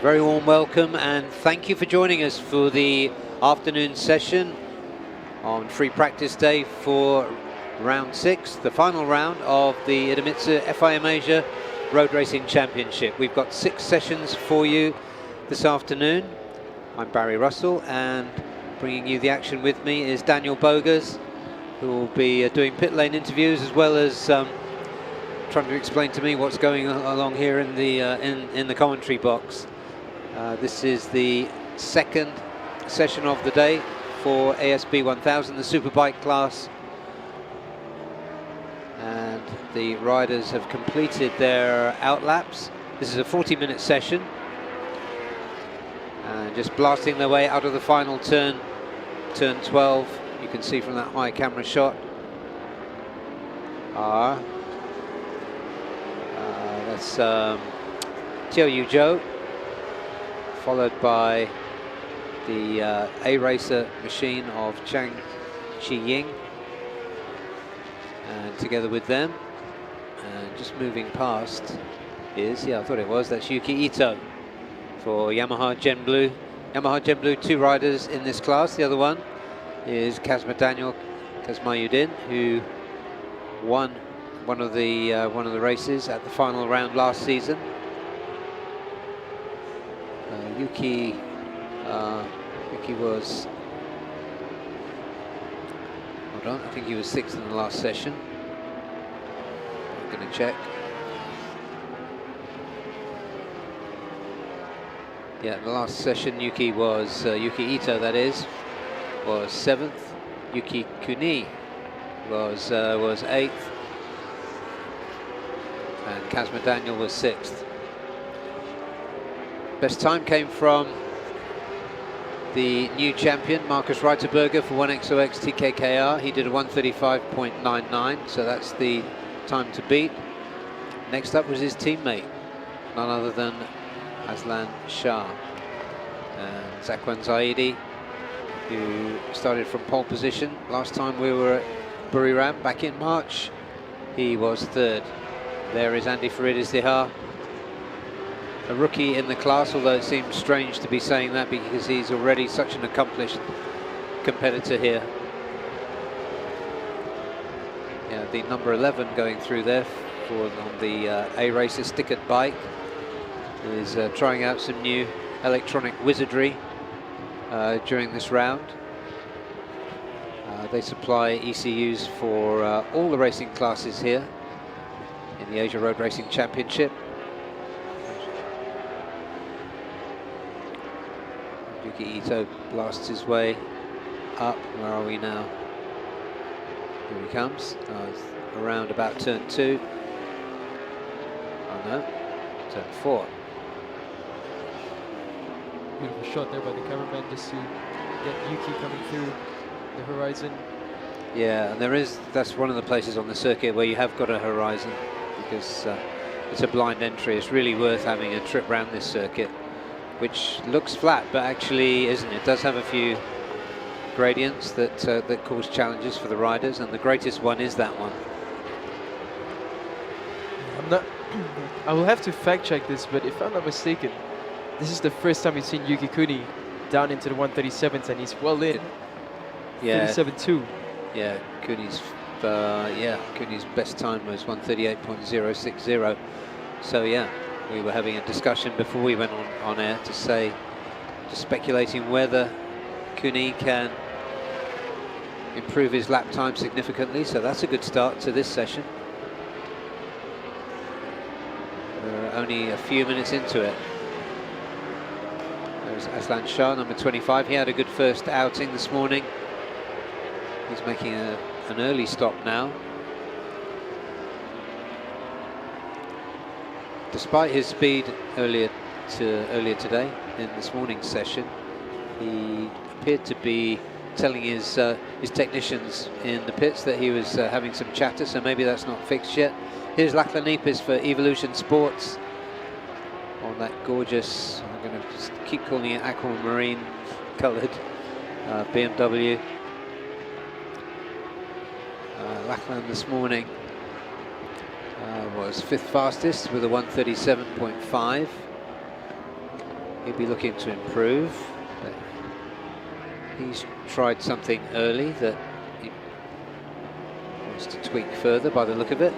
very warm welcome and thank you for joining us for the afternoon session on free practice day for round 6, the final round of the IDEMITSU FIM Asia Road Racing Championship. We've got 6 sessions for you this afternoon. I'm Barry Russell, and bringing you the action with me is Daniel Bogers, who will be doing pit lane interviews as well as trying to explain to me what's going along here in the commentary box. This is the second session of the day for ASB 1000, the superbike class, and the riders have completed their outlaps. This is a 40-minute session, and just blasting their way out of the final turn, turn 12. You can see from that high camera shot that's Teo Yu Zhou, followed by the A-Racer machine of Chang Chi-ying, and together with them, and just moving past is, I thought it was, that's Yuki Ito for Yamaha Gen Blue. Yamaha Gen Blue, 2 riders in this class. The other one is Kazmayudin, who won one of the races at the final round last season. Yuki was, hold on, I think he was 6th in the last session. I'm going to check. Yeah, the last session Yuki Ito, that is, was 7th. Yuki Kuni was 8th, and Kazmayudin was 6th. Best time came from the new champion, Markus Reiterberger, for 1XOX TKKR. He did a 1:35.99, so that's the time to beat. Next up was his teammate, none other than Aslan Shah, and Zakwan Zaidi, who started from pole position. Last time we were at Buriram back in March, he was 3rd. There is Andy Faridis-Dihar, a rookie in the class, although it seems strange to be saying that because he's already such an accomplished competitor here. Yeah, the number 11 going through there on the A-Racer stickered bike is trying out some new electronic wizardry during this round. They supply ECUs for all the racing classes here in the Asia Road Racing Championship. Yuki Ito blasts his way up. Where are we now? Here he comes. Around about turn 2. Oh no, turn 4. Beautiful shot there by the cameraman just to get Yuki coming through the horizon. Yeah, and that's one of the places on the circuit where you have got a horizon, because it's a blind entry. It's really worth having a trip around this circuit, which looks flat but actually isn't. It does have a few gradients that cause challenges for the riders, and the greatest one is that one. I will have to fact check this, but if I'm not mistaken, this is the first time we've seen Yuki Kuni down into the 137s, and he's well in. Yeah. 37.2. Yeah, Kuni's best time was 1:38.060. So yeah, we were having a discussion before we went on air just speculating whether Kuni can improve his lap time significantly. So that's a good start to this session. We're only a few minutes into it. There's Aslan Shah, number 25. He had a good first outing this morning. He's making an early stop now. Despite his speed earlier today in this morning's session, he appeared to be telling his technicians in the pits that he was having some chatter, so maybe that's not fixed yet. Here's Lachlan Nepis for Evolution Sports on that gorgeous, I'm going to just keep calling it aquamarine coloured BMW. Lachlan this morning was 5th fastest with a 1:37.5. he'll be looking to improve. But he's tried something early that he wants to tweak further by the look of it.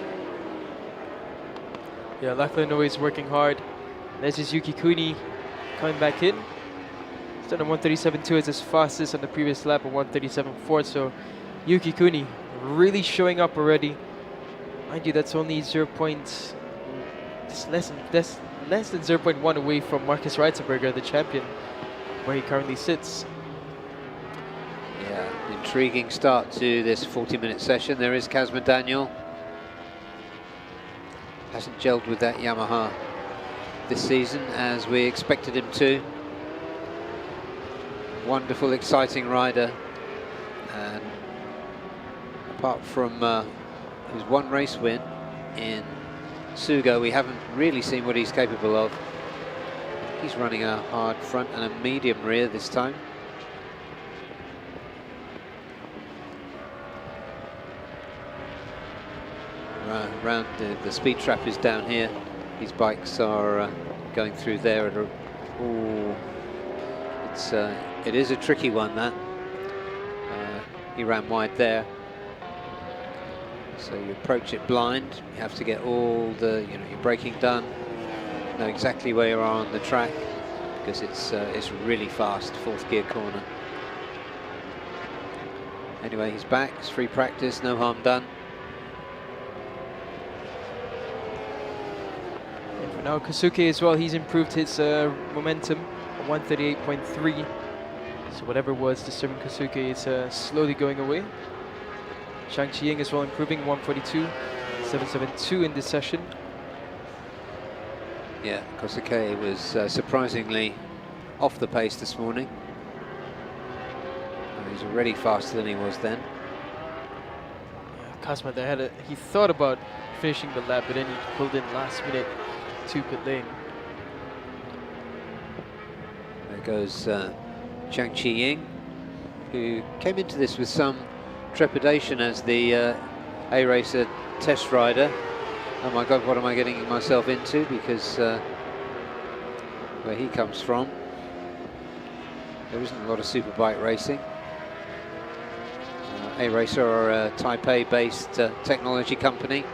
Yeah, Lachlan always working hard. There's his Yuki Kuni coming back in. He's done a 137.2 as his fastest on the previous lap, a 137.4. So Yuki Kuni really showing up already. Mind you, that's only less than 0.1 away from Marcus Reitzenberger, the champion, where he currently sits. Yeah, intriguing start to this 40-minute session. There is Kazma Daniel. Hasn't gelled with that Yamaha this season as we expected him to. Wonderful, exciting rider. And apart from his one race win in Sugo, we haven't really seen what he's capable of. He's running a hard front and a medium rear this time. Around the speed trap is down here. These bikes are going through there. It is a tricky one, that. He ran wide there. So you approach it blind. You have to get all the, your braking done. Know exactly where you are on the track because it's really fast, fourth gear corner. Anyway, he's back. It's free practice, no harm done. And for now, Kosuke as well, he's improved his momentum, 138.3. So whatever was disturbing Kosuke is slowly going away. Zhang Qiying as well improving, 142.772 in this session. Yeah, Kosuke was surprisingly off the pace this morning. He's already faster than he was then. Yeah, Kazma, he thought about finishing the lap, but then he pulled in last minute to pit lane. There goes Zhang Qiying, who came into this with some trepidation as the A-Racer test rider. Oh my God, what am I getting myself into? Because where he comes from, there isn't a lot of superbike racing. A-Racer are a Taipei-based technology company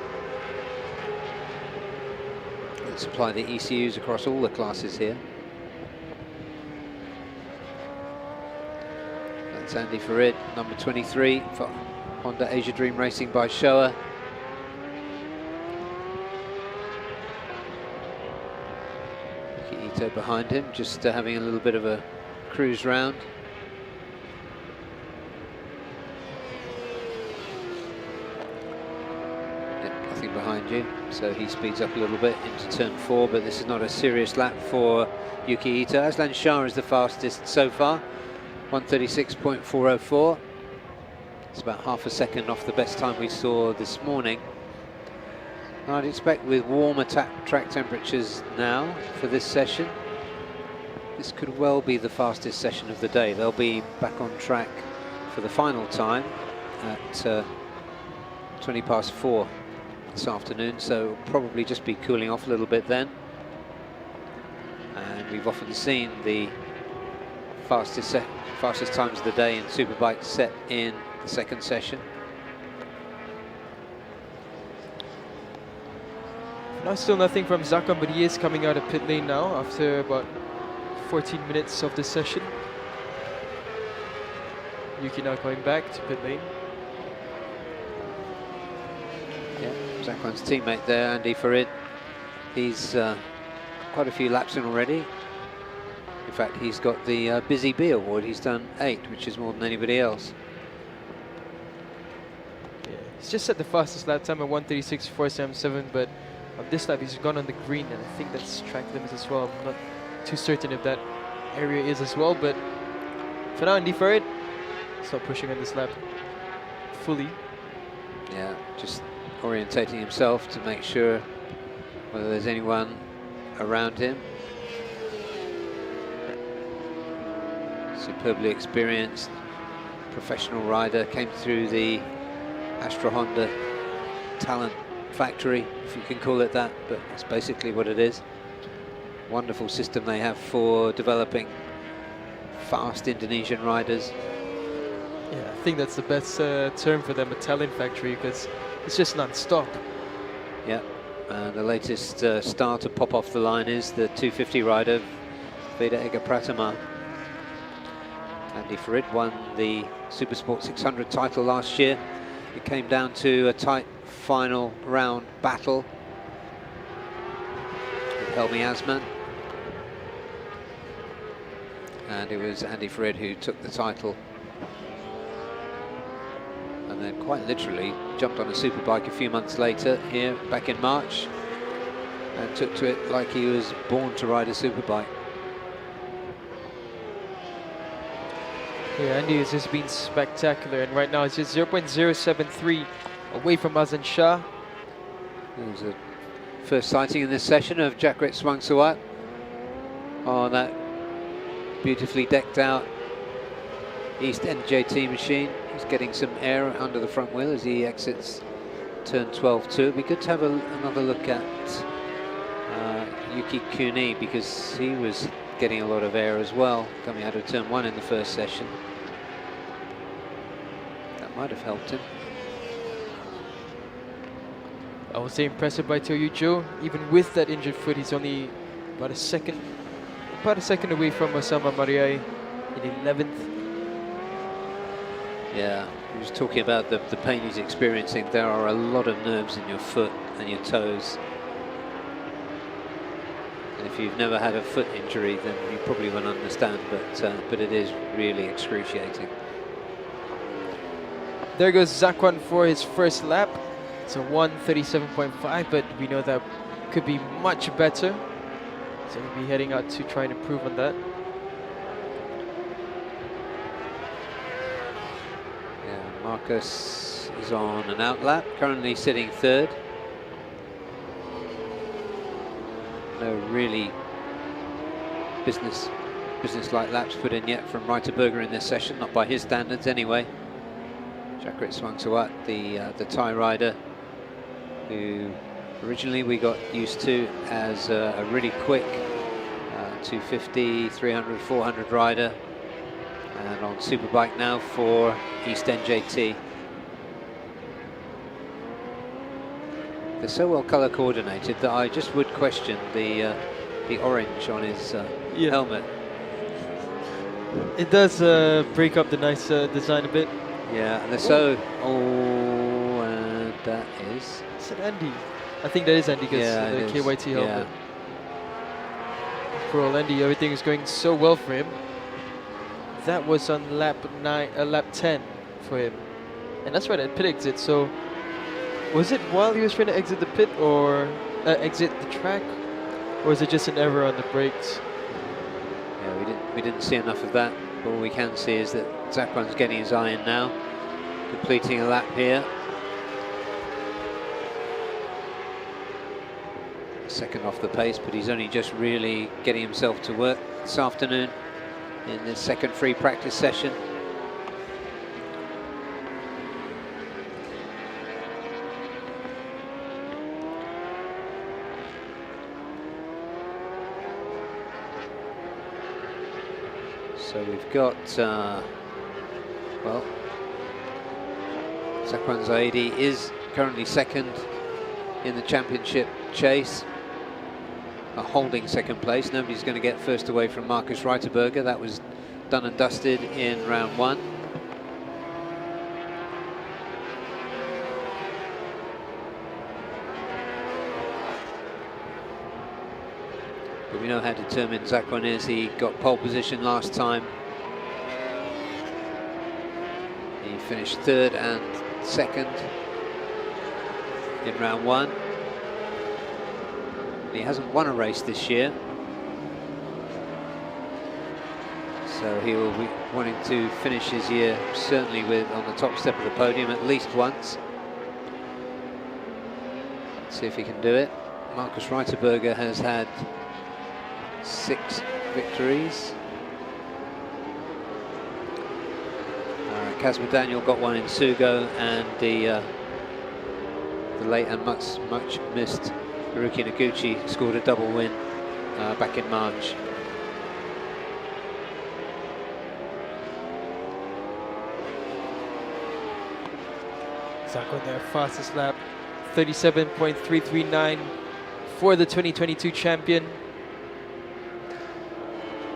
that supply the ECUs across all the classes here. That's Andy Farid, number 23 for Honda Asia Dream Racing by Showa. Yuki Ito behind him, just having a little bit of a cruise round. Nothing behind you, so he speeds up a little bit into turn 4, but this is not a serious lap for Yuki Ito. Aslan Shah is the fastest so far, 136.404. It's about half a second off the best time we saw this morning. And I'd expect with warmer track temperatures now for this session, this could well be the fastest session of the day. They'll be back on track for the final time at 20 past 4 this afternoon, so probably just be cooling off a little bit then. And we've often seen the fastest times of the day in superbikes set in the second session. Now still nothing from Zakhan, but he is coming out of pit lane now after about 14 minutes of the session. Yuki now going back to pit lane. Yeah, Zakhan's teammate there, Andy Farid. He's quite a few laps in already. In fact, he's got the Busy Bee award. He's done 8, which is more than anybody else. Yeah, he's just set the fastest lap time at 136.477, but on this lap he's gone on the green, and I think that's track limits as well. I'm not too certain if that area is as well, but for now, Andy Farid, stop pushing on this lap fully. Yeah, just orientating himself to make sure whether there's anyone around him. Superbly experienced professional rider, came through the Astra Honda talent factory, if you can call it that, but that's basically what it is. wonderful system they have for developing fast Indonesian riders. Yeah, I think that's the best term for them, a talent factory, because it's just non-stop. Yeah, and the latest star to pop off the line is the 250 rider, Veda Ega Pratama. Andy Farid won the Supersport 600 title last year. It came down to a tight final round battle with Helmi Asman. And it was Andy Farid who took the title. And then quite literally jumped on a superbike a few months later here back in March and took to it like he was born to ride a superbike. Yeah, Andy has just been spectacular, and right now it's just 0.073 away from Azan Shah. There was a first sighting in this session of Jakrit Swangsawat on that beautifully decked out East NJT machine. He's getting some air under the front wheel as he exits turn 12-2. It'd be good to have another look at Yuki Kuni, because he was getting a lot of air as well coming out of turn 1 in the first session. That might have helped him. I would say impressive by Toyo Joe. Even with that injured foot, he's only about a second away from Osama Mariai in 11th. Yeah, he was talking about the pain he's experiencing. There are a lot of nerves in your foot and your toes. And if you've never had a foot injury, then you probably won't understand, but it is really excruciating. There goes Zakwan for his first lap. It's a 1:37.5, but we know that could be much better. So he'll be heading out to try and improve on that. Yeah, Marcus is on an out lap, currently sitting third. No really business-like laps put in yet from Reiterberger in this session, not by his standards anyway. Jakrit Swangsawat, the Thai rider, who originally we got used to as a really quick 250, 300, 400 rider, and on superbike now for East NJT. They're so well color coordinated that I just would question the orange on his helmet. It does break up the nice design a bit. Yeah, and they're so. Oh, and that is. Is it Andy? I think that is Andy, because the KYT helmet. For all Andy, everything is going so well for him. That was on lap 10 for him, and that's right at pit exit. So was it while he was trying to exit the pit or exit the track, or was it just an error on the brakes? Yeah, we didn't see enough of that. All we can see is that Zakwan's getting his eye in now, completing a lap here. Second off the pace, but he's only just really getting himself to work this afternoon in the second free practice session. So we've got, well, Zakwan Zaidi is currently second in the championship chase, holding second place. Nobody's going to get first away from Marcus Reiterberger. That was done and dusted in round 1. But we know how determined Zakwan is. He got pole position last time. He finished third and second in round 1. He hasn't won a race this year, so he will be wanting to finish his year certainly with on the top step of the podium at least once. Let's see if he can do it. Marcus Reiterberger has had 6 victories. Kazma Daniel got one in Sugo, and the late and much missed Haruki Noguchi scored a double win back in March. Zakwan, their fastest lap, 37.339 for the 2022 champion.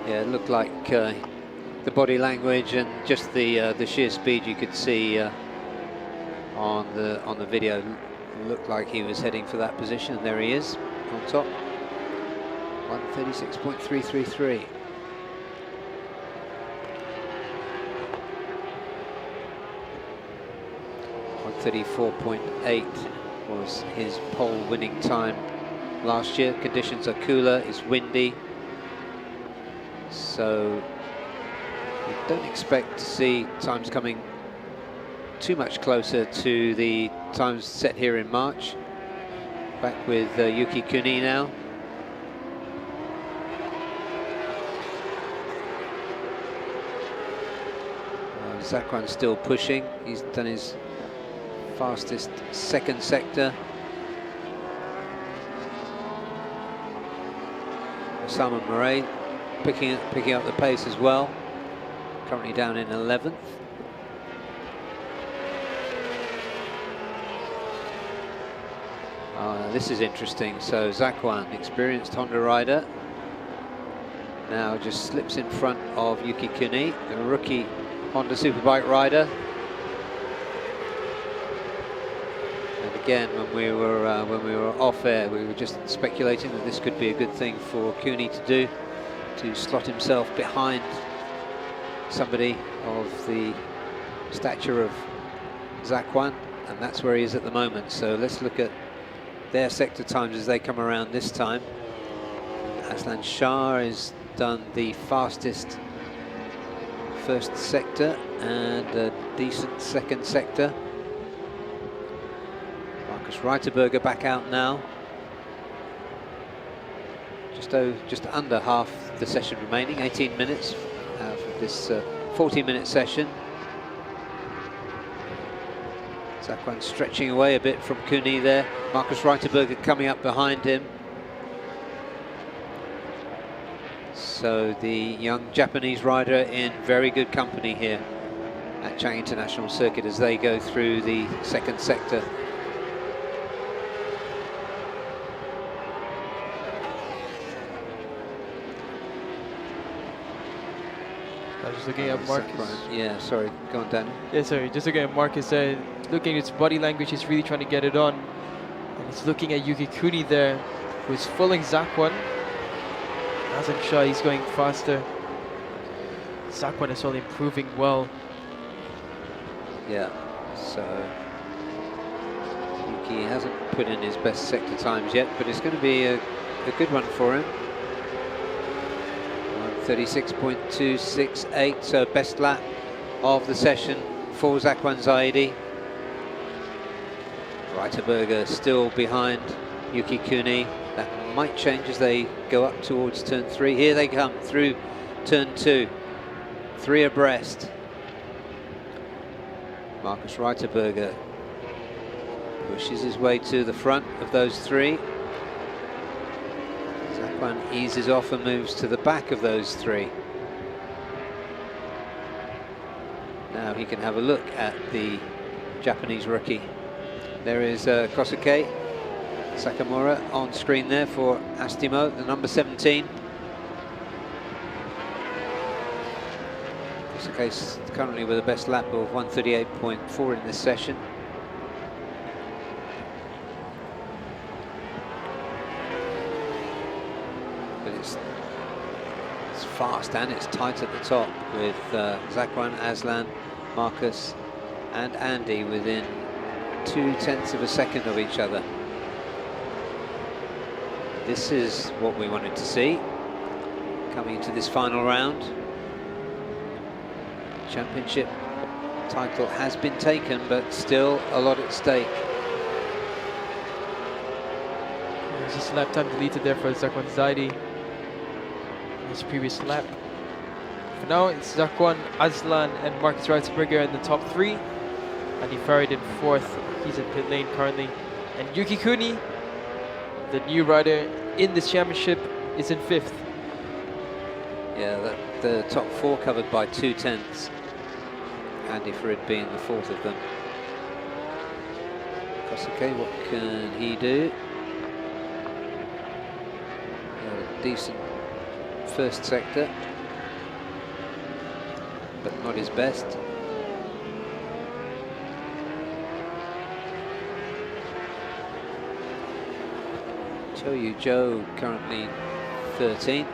Yeah, it looked like the body language and just the sheer speed you could see on the video looked like he was heading for that position, and there he is on top. 136.333. .34.8 was his pole winning time last year. Conditions are cooler, it's windy, so we don't expect to see times coming too much closer to the times set here in March. Back with Yuki Kuni now. Zakwan's still pushing. He's done his fastest second sector. Osama Murray picking up the pace as well. Currently down in 11th. This is interesting. So Zakwan, experienced Honda rider, now just slips in front of Yuki Kuni, the rookie Honda Superbike rider. And again, when we were off air, we were just speculating that this could be a good thing for Kuni to do, to slot himself behind somebody of the stature of Zakwan, and that's where he is at the moment. So let's look at their sector times as they come around this time. Aslan Shah has done the fastest first sector and a decent second sector. Marcus Reiterberger back out now. Just under half the session remaining, 18 minutes out of this 40-minute session. Zakwan stretching away a bit from Kuni there. Marcus Reiterberger coming up behind him. So the young Japanese rider in very good company here at Chang International Circuit as they go through the second sector. I was just looking at Marcus. Yeah, sorry, go on, Daniel. Yeah, sorry, just looking at Marcus, looking at his body language, he's really trying to get it on. And he's looking at Yuki Kuni there, who's following Zakwan. Aslan Shah, he's going faster. Zakwan is only improving well. Yeah, so Yuki hasn't put in his best sector times yet, but it's going to be a good one for him. 36.268, so best lap of the session for Zakwan Zaidi. Reiterberger still behind Yuki Kuni. That might change as they go up towards turn 3. Here they come through turn 2. 3 abreast. Marcus Reiterberger pushes his way to the front of those 3. Zakwan eases off and moves to the back of those 3. Now he can have a look at the Japanese rookie. There is Kosuke Sakamura on screen there for Astemo, the number 17. Kosuke's currently with a best lap of 138.4 in this session. But it's fast and it's tight at the top with Zakwan, Aslan, Marcus and Andy within 0.2 of a second of each other. This is what we wanted to see coming into this final round. Championship title has been taken, but still a lot at stake. There's just lap time deleted there for Zakwan Zaidi. His previous lap. For now, it's Zakwan, Aslan, and Marcus Reiterberger in the top 3. And he Farid in 4th. He's in pit lane currently. And Yuki Kuni, the new rider in this championship, is in 5th. Yeah, the top 4 covered by 2/10. Andy Farid being the 4th of them. Kosuke, what can he do? A decent first sector, but not his best. Joe currently 13th,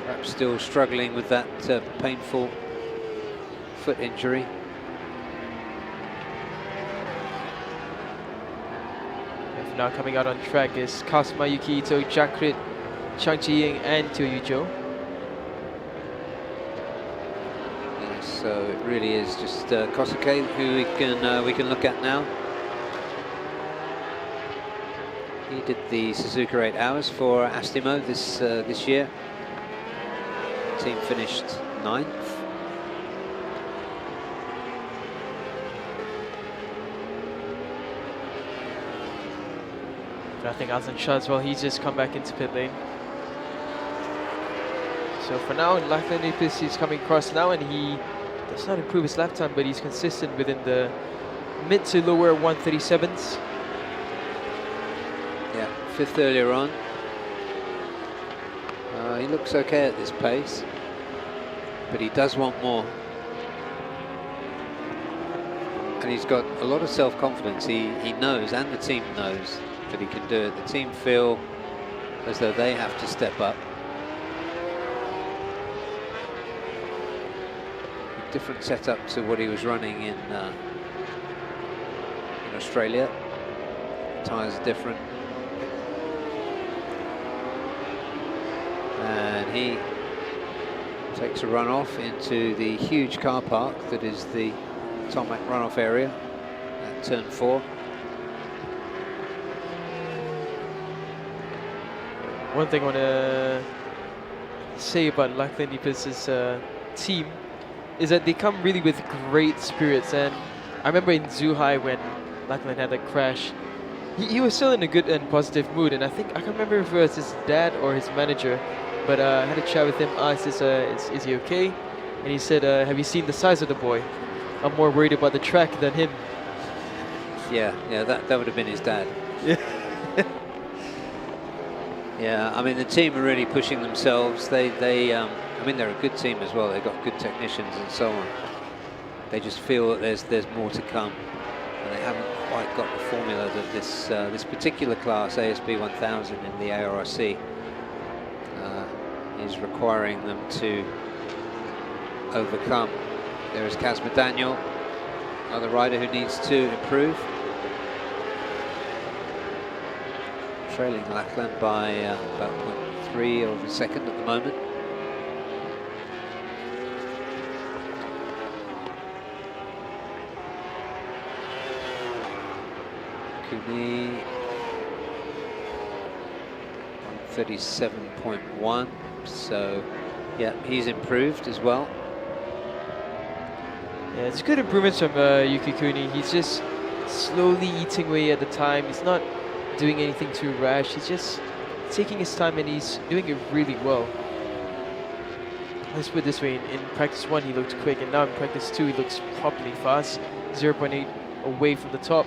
perhaps still struggling with that painful foot injury. And now coming out on track is Kazuma Yukito, Jakrit, Chang Chi-ying, and Teo Joe. Yeah, so it really is just Kosuke who we can look at now. He did the Suzuka 8 hours for Astemo this year. Team finished 9th. Nothing else in shot as well. He's just come back into pit lane. So for now, Lachlan Ipis is coming across now, and he does not improve his lap time, but he's consistent within the mid to lower 137s. Yeah, 5th earlier on. He looks okay at this pace, but he does want more. And he's got a lot of self-confidence. He knows, and the team knows, that he can do it. The team feel as though they have to step up. A different setup to what he was running in Australia. Tyres are different. And he takes a runoff into the huge car park that is the tarmac runoff area at turn 4. One thing I want to say about Lachlan Ipis' team is that they come really with great spirits. And I remember in Zhuhai when Lachlan had that crash, he was still in a good and positive mood. And I can't remember if it was his dad or his manager, but I had a chat with him, asked, is he okay? And he said, have you seen the size of the boy? I'm more worried about the track than him. Yeah, that would have been his dad. Yeah. Yeah, I mean, the team are really pushing themselves. I mean, they're a good team as well. They've got good technicians and so on. They just feel that there's more to come, and they haven't quite got the formula that this particular class, ASB 1000 in the ARRC, is requiring them to overcome. There is Kazma Daniel, another rider who needs to improve. Trailing Lachlan by about 0.3 of a second at the moment. Kuni 137.1, so yeah, he's improved as well. Yeah, it's good improvements from Yuki Kuni. He's just slowly eating away at the time. He's not doing anything too rash. He's just taking his time, and he's doing it really well. Let's put it this way, in practice 1 he looked quick, and now in practice 2 he looks properly fast, 0.8 away from the top.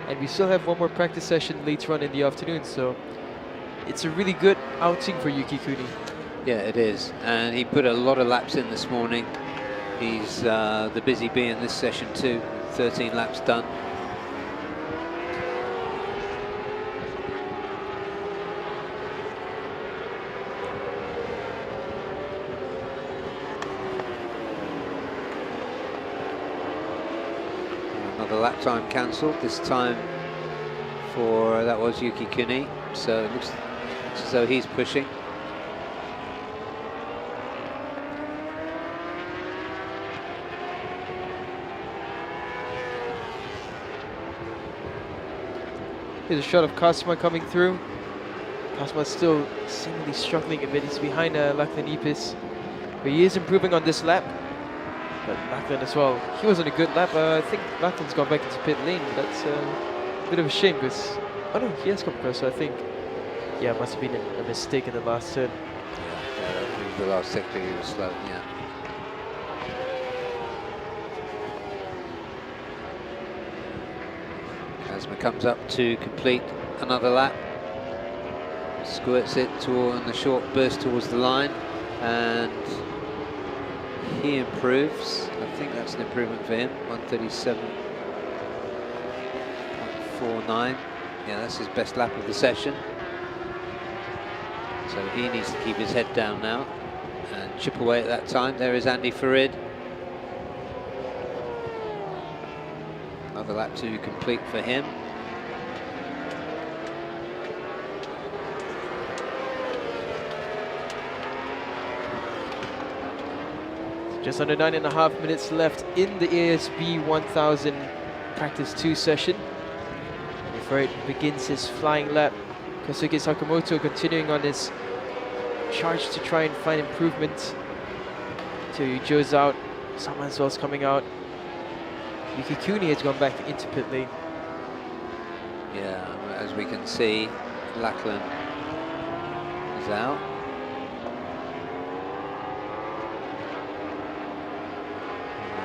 And we still have one more practice session later on in the afternoon, so it's a really good outing for Yuki Kuni. Yeah, it is, and he put a lot of laps in this morning. He's the busy bee in this session too, 13 laps done. Another lap time cancelled, this time for, that was Yuki Kuni, so it looks as though he's pushing. Here's a shot of Kazuma coming through. Kazuma's still seemingly struggling a bit. He's behind Lachlan Ipis, but he is improving on this lap. But Lachlan as well, he was on a good lap. I think Lachlan's gone back into pit lane. That's a bit of a shame because, oh no, he has come across, so I think Yeah, must have been a mistake in the last turn. Yeah, that was the last sector he was slow, yeah. Kazma comes up to complete another lap. Squirts it on the short burst towards the line, and he improves. I think that's an improvement for him. 137.49. Yeah, that's his best lap of the session. So he needs to keep his head down now and chip away at that time. There is Andy Farid. Another lap to complete for him. Just under 9.5 minutes left in the ASB 1000 Practice 2 session. Before it begins his flying lap, Kosuke Sakamoto continuing on his charge to try and find improvement. To Joe's out, Samansuel's coming out. Yuki Kuni has gone back into pit lane. Yeah, as we can see, Lachlan is out.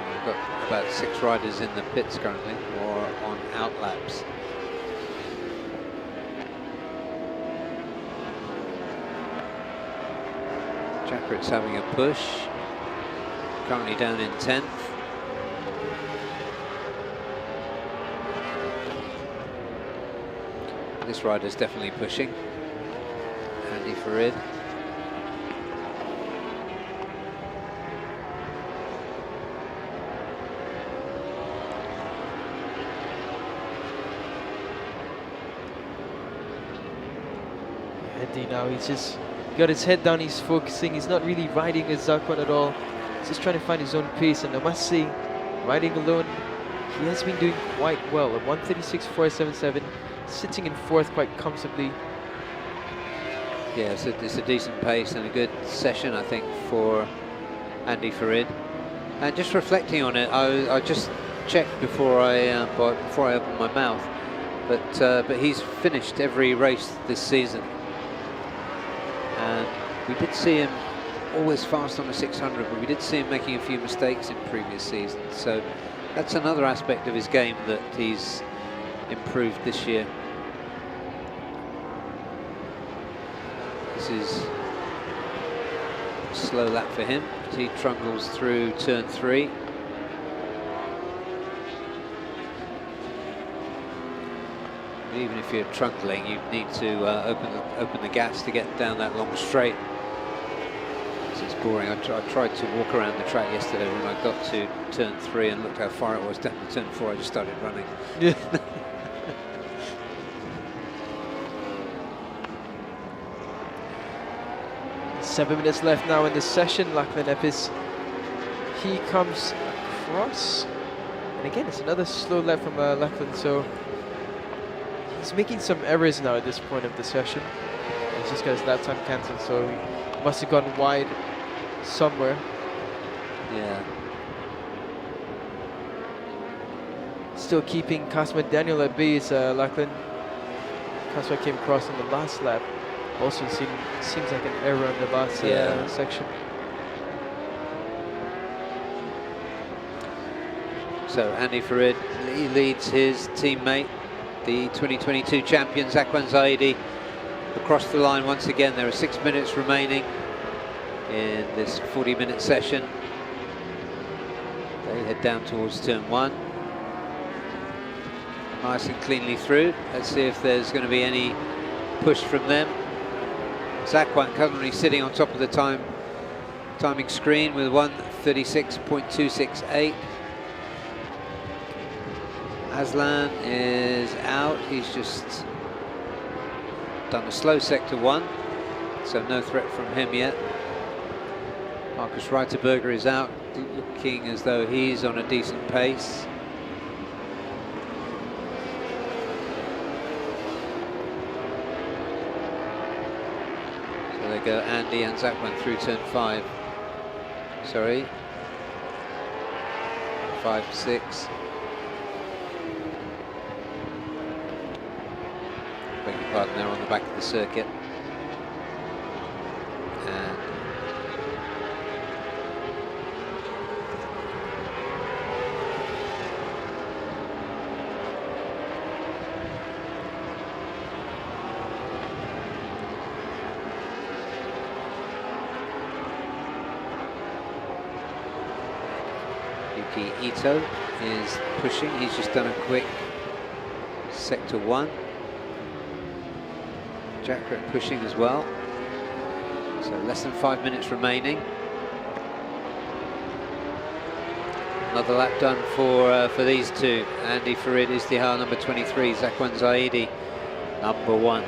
We've got about 6 riders in the pits currently, or on out laps. Jackett's having a push, currently down in 10th. This rider's definitely pushing. Andy Farid. Andy now, he's just got his head down, he's focusing, he's not really riding as Zakwan at all. He's just trying to find his own pace, and I must say, riding alone, he has been doing quite well. At 136.477, sitting in 4th quite comfortably. Yeah, it's a decent pace and a good session, I think, for Andy Farid. And just reflecting on it, I just checked before I opened my mouth, but he's finished every race this season. And we did see him always fast on the 600, but we did see him making a few mistakes in previous seasons. So that's another aspect of his game that he's improved this year. This is a slow lap for him as he trundles through turn 3. Even if you're trundling, you need to open the gas to get down that long straight. It's boring. I tried to walk around the track yesterday when I got to turn 3 and looked how far it was down to turn 4. I just started running. Yeah. 7 minutes left now in the session. Lachlan Epis, he comes across, and again it's another slow lap from Lachlan, so he's making some errors now at this point of the session. He's just got his lap time cancelled, so he must have gone wide somewhere. Yeah. Still keeping Kasma Daniel at bay is Lachlan. Kasma came across on the last lap. Also seems like an error on the last section. So Andy Farid, he leads his teammate, the 2022 champion Zakwan Zaidi, across the line once again. There are 6 minutes remaining in this 40-minute session. They head down towards turn 1. Nice and cleanly through. Let's see if there's going to be any push from them. Zakwan currently sitting on top of the timing screen with 136.268. Aslan is out. He's just done a slow sector 1, so no threat from him yet. Marcus Reiterberger is out, looking as though he's on a decent pace. So they go Andy and Zakwan through turn 5. Sorry. 5, 6. Beg your pardon, they're on the back of the circuit. Yuki Ito is pushing. He's just done a quick sector 1. Jackret pushing as well. So less than 5 minutes remaining. Another lap done for these two. Andy Farid Izdihar, number 23. Zakwan Zaidi, number 1.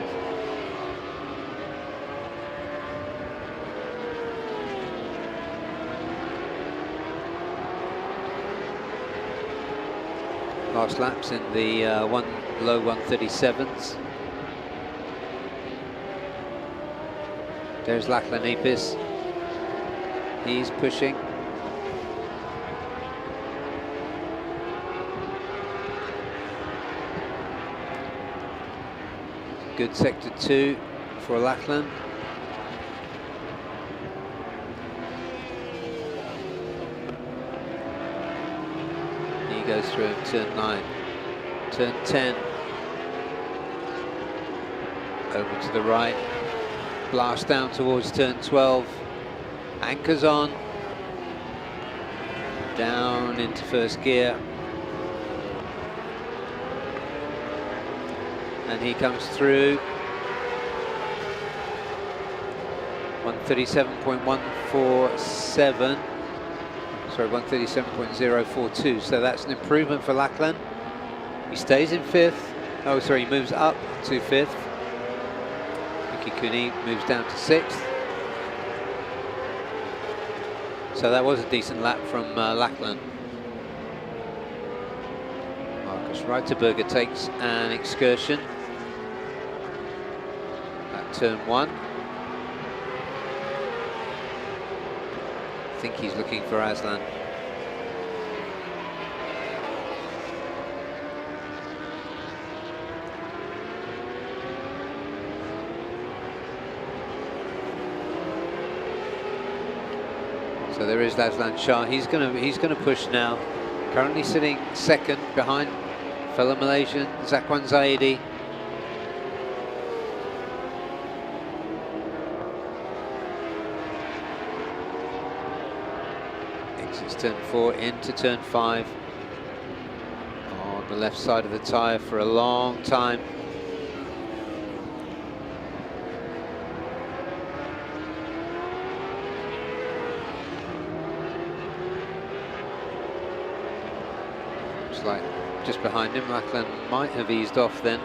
Last laps in the low 137s. There's Lachlan Epis. He's pushing. Good sector 2 for Lachlan. He goes through turn 9. Turn 10. Over to the right. Blast down towards turn 12. Anchors on. Down into first gear. And he comes through. 137.147. Sorry, 137.042. So that's an improvement for Lachlan. He stays in 5th. Oh, sorry, he moves up to 5th. Yuki Kuni moves down to 6th. So that was a decent lap from Lachlan. Marcus Reiterberger takes an excursion at turn 1. I think he's looking for Aslan. So there is Aslan Shah. He's gonna push now. Currently sitting 2nd behind fellow Malaysian Zakwan Zaidi. Exits turn 4 into turn 5. On the left side of the tyre for a long time. Like just behind him, Lachlan might have eased off then.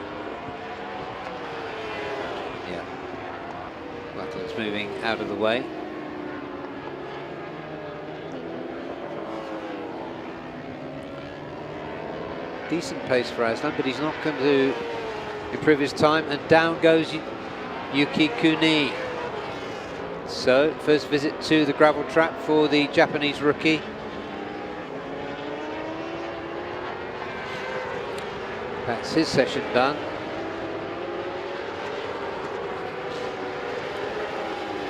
Yeah, Lachlan's moving out of the way. Decent pace for Aslan, but he's not going to improve his time, and down goes Yuki Kuni. So, first visit to the gravel trap for the Japanese rookie. That's his session done.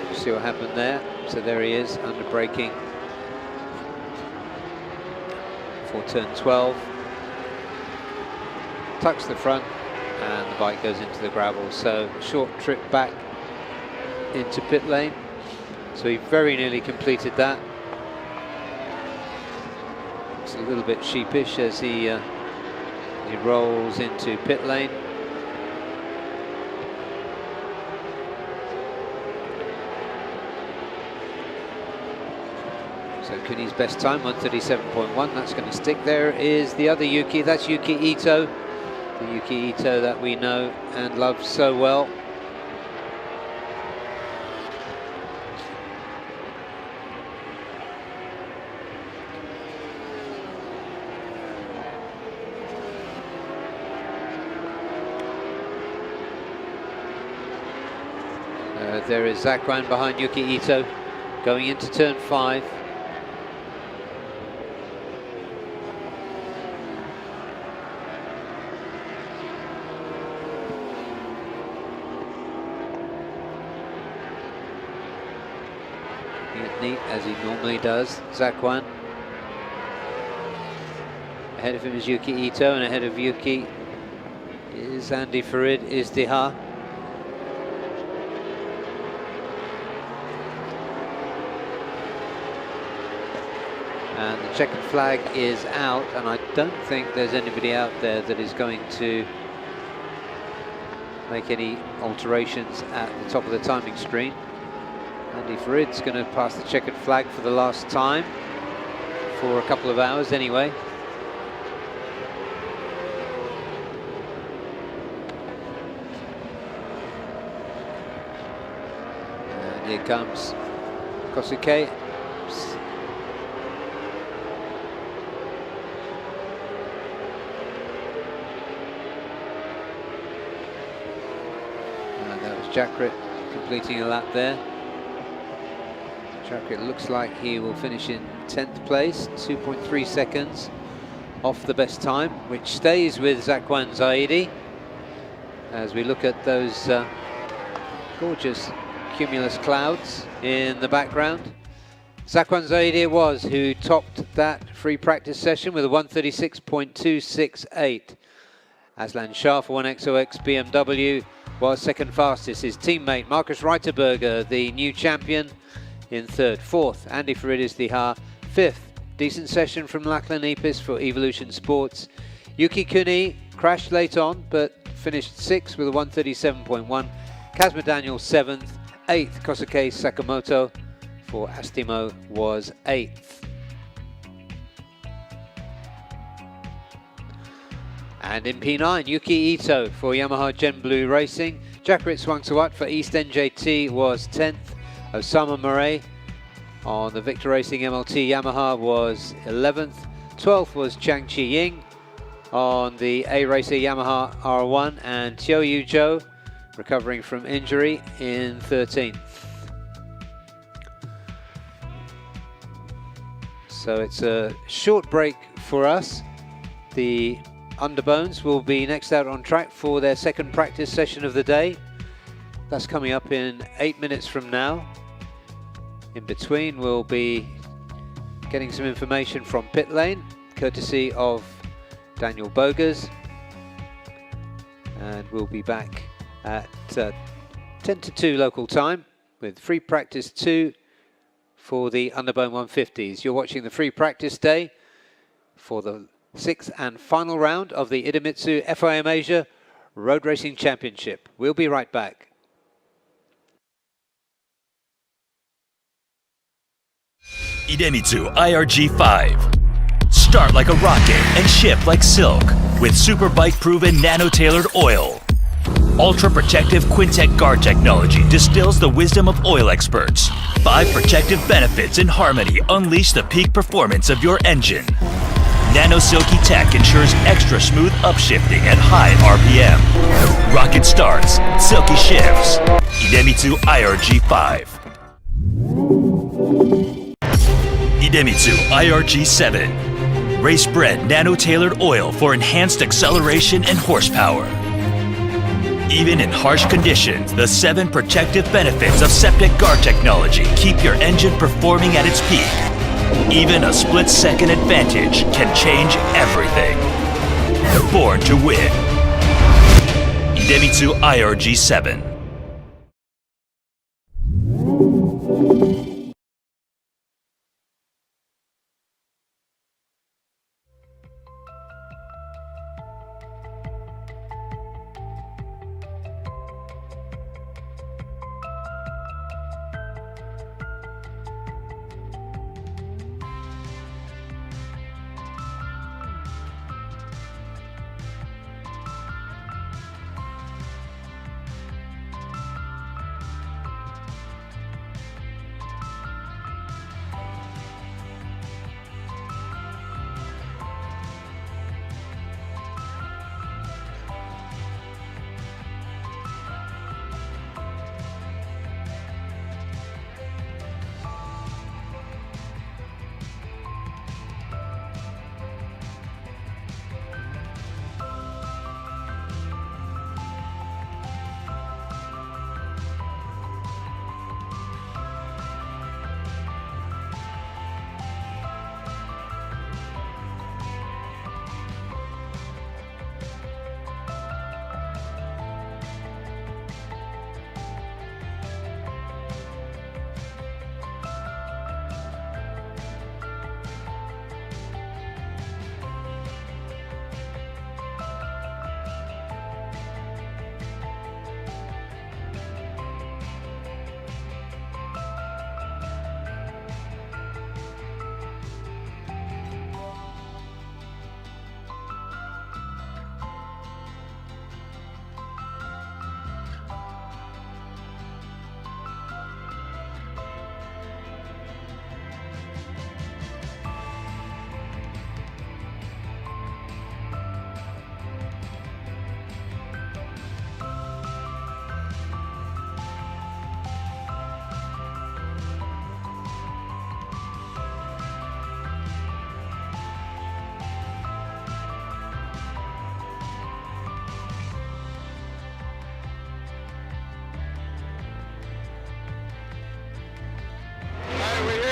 You see what happened there? So there he is, under braking for turn 12. Tucks the front and the bike goes into the gravel. So short trip back into pit lane. So he very nearly completed that. It's a little bit sheepish as he rolls into pit lane. So Kuni's best time, 137.1, that's going to stick. There is the other Yuki, that's Yuki Ito. The Yuki Ito that we know and love so well. There is Zakwan behind Yuki Ito, going into turn 5. Neat as he normally does, Zakwan. Ahead of him is Yuki Ito, and ahead of Yuki is Andy Farid Izdihar. And the checkered flag is out, and I don't think there's anybody out there that is going to make any alterations at the top of the timing screen. Andy Farid's going to pass the checkered flag for the last time, for a couple of hours anyway. And here comes Kosuke. Jakrit completing a lap there. Jakrit looks like he will finish in 10th place, 2.3 seconds off the best time, which stays with Zakwan Zaidi as we look at those gorgeous cumulus clouds in the background. Zakwan Zaidi it was who topped that free practice session with a 136.268. Aslan Shah for 1XOX BMW was second fastest. His teammate Marcus Reiterberger, the new champion, in third. Fourth, Andy Faridis Dihar. Fifth, decent session from Lachlan Epis for Evolution Sports. Yuki Kuni crashed late on, but finished sixth with a 137.1. Kazma Daniel seventh. Eighth, Kosuke Sakamoto for Astimo was eighth. And in P9, Yuki Ito for Yamaha Gen Blue Racing. Jakrit Swangsawat for East NJT was 10th. Osama Murray on the Victor Racing MLT Yamaha was 11th. 12th was Chang Chi Ying on the A Racer Yamaha R1. And Teo Yu Zhou, recovering from injury, in 13th. So it's a short break for us. The Underbones will be next out on track for their second practice session of the day. That's coming up in 8 minutes from now. In between, we'll be getting some information from pit lane, courtesy of Daniel Bogers. And we'll be back at 10 to 2 local time with free practice 2 for the Underbone 150s. You're watching the free practice day for the 6th and final round of the IDEMITSU FIM Asia Road Racing Championship. We'll be right back. IDEMITSU IRG5. Start like a rocket and ship like silk with super bike proven nano-tailored oil. Ultra protective Quintec guard technology distills the wisdom of oil experts. 5 protective benefits in harmony unleash the peak performance of your engine. Nano Silky Tech ensures extra smooth upshifting at high RPM. Rocket starts, silky shifts. IDEMITSU IRG5. IDEMITSU IRG7. Race-bred nano-tailored oil for enhanced acceleration and horsepower. Even in harsh conditions, the 7 protective benefits of septic guard technology keep your engine performing at its peak. Even a split-second advantage can change everything. Born to win. IDEMITSU IRG7.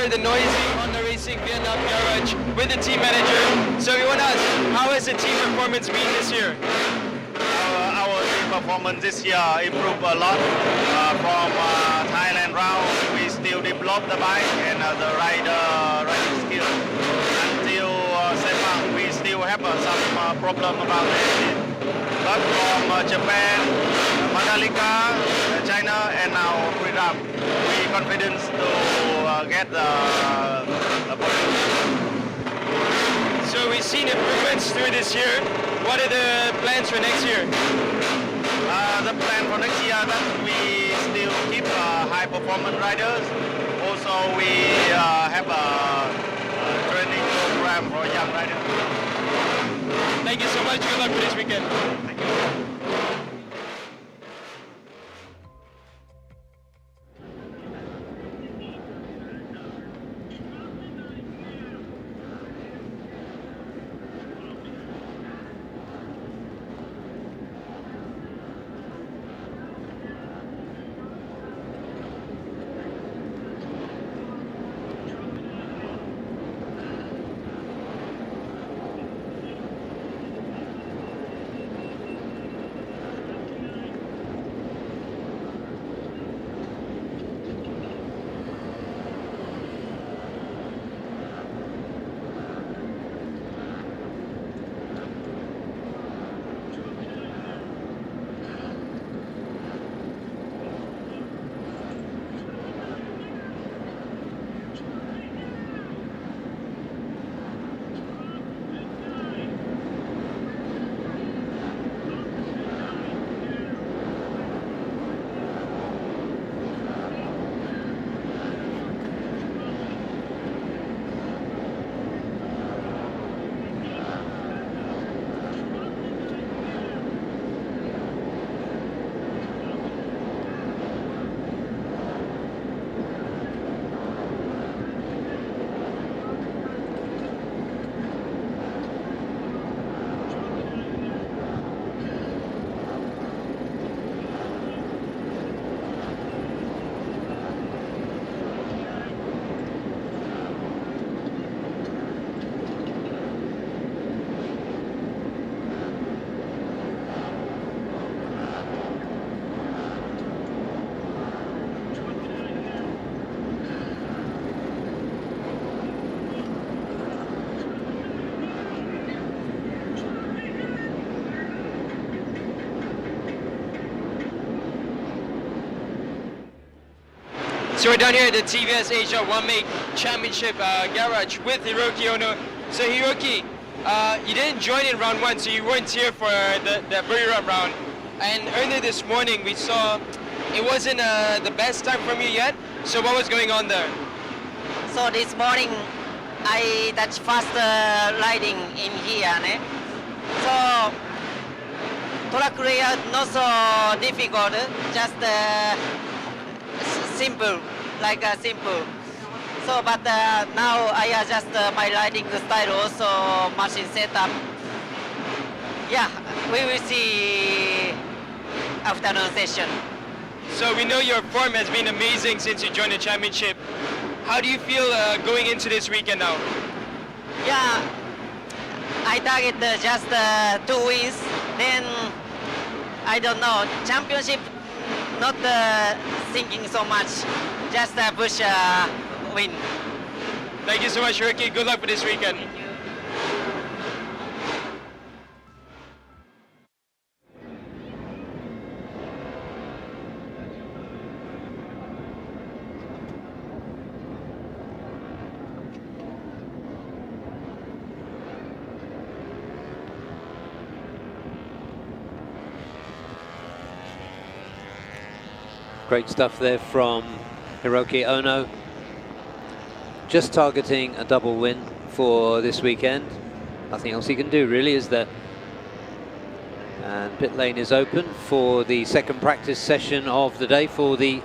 the noisy Honda Racing Vietnam garage with the team manager. So we want to ask, how has the team performance been this year? Our team performance this year improved a lot. From Thailand round, we still develop the bike and the riding skill. Until Sepang, we still have some problem about the engine. But from Japan, Mandalika, China, and now BURIRAM, we confident to get the podium. So we've seen improvements through this year. What are the plans for next year? The plan for next year that we still keep high performance riders. Also, we have a training program for young riders. Thank you so much. Good luck for this weekend. Thank you. So we're down here at the TVS Asia One Make Championship garage with Hiroki Ono. So Hiroki, you didn't join in round one, so you weren't here for the BURIRAM round. And earlier this morning we saw it wasn't the best time from you yet. So what was going on there? So this morning I touched fast riding in here. Ne? So track layout not so difficult, just simple, like simple. So but now I adjust my riding style also machine setup. Yeah, we will see afternoon session. So we know your form has been amazing since you joined the championship. How do you feel going into this weekend now? Yeah, I target just 2 wins. Then I don't know, championship not thinking so much, just push win. Thank you so much, Hiroki. Good luck for this weekend. Great stuff there from Hiroki Ono. Just targeting a double win for this weekend. Nothing else he can do really, is there? And pit lane is open for the second practice session of the day for the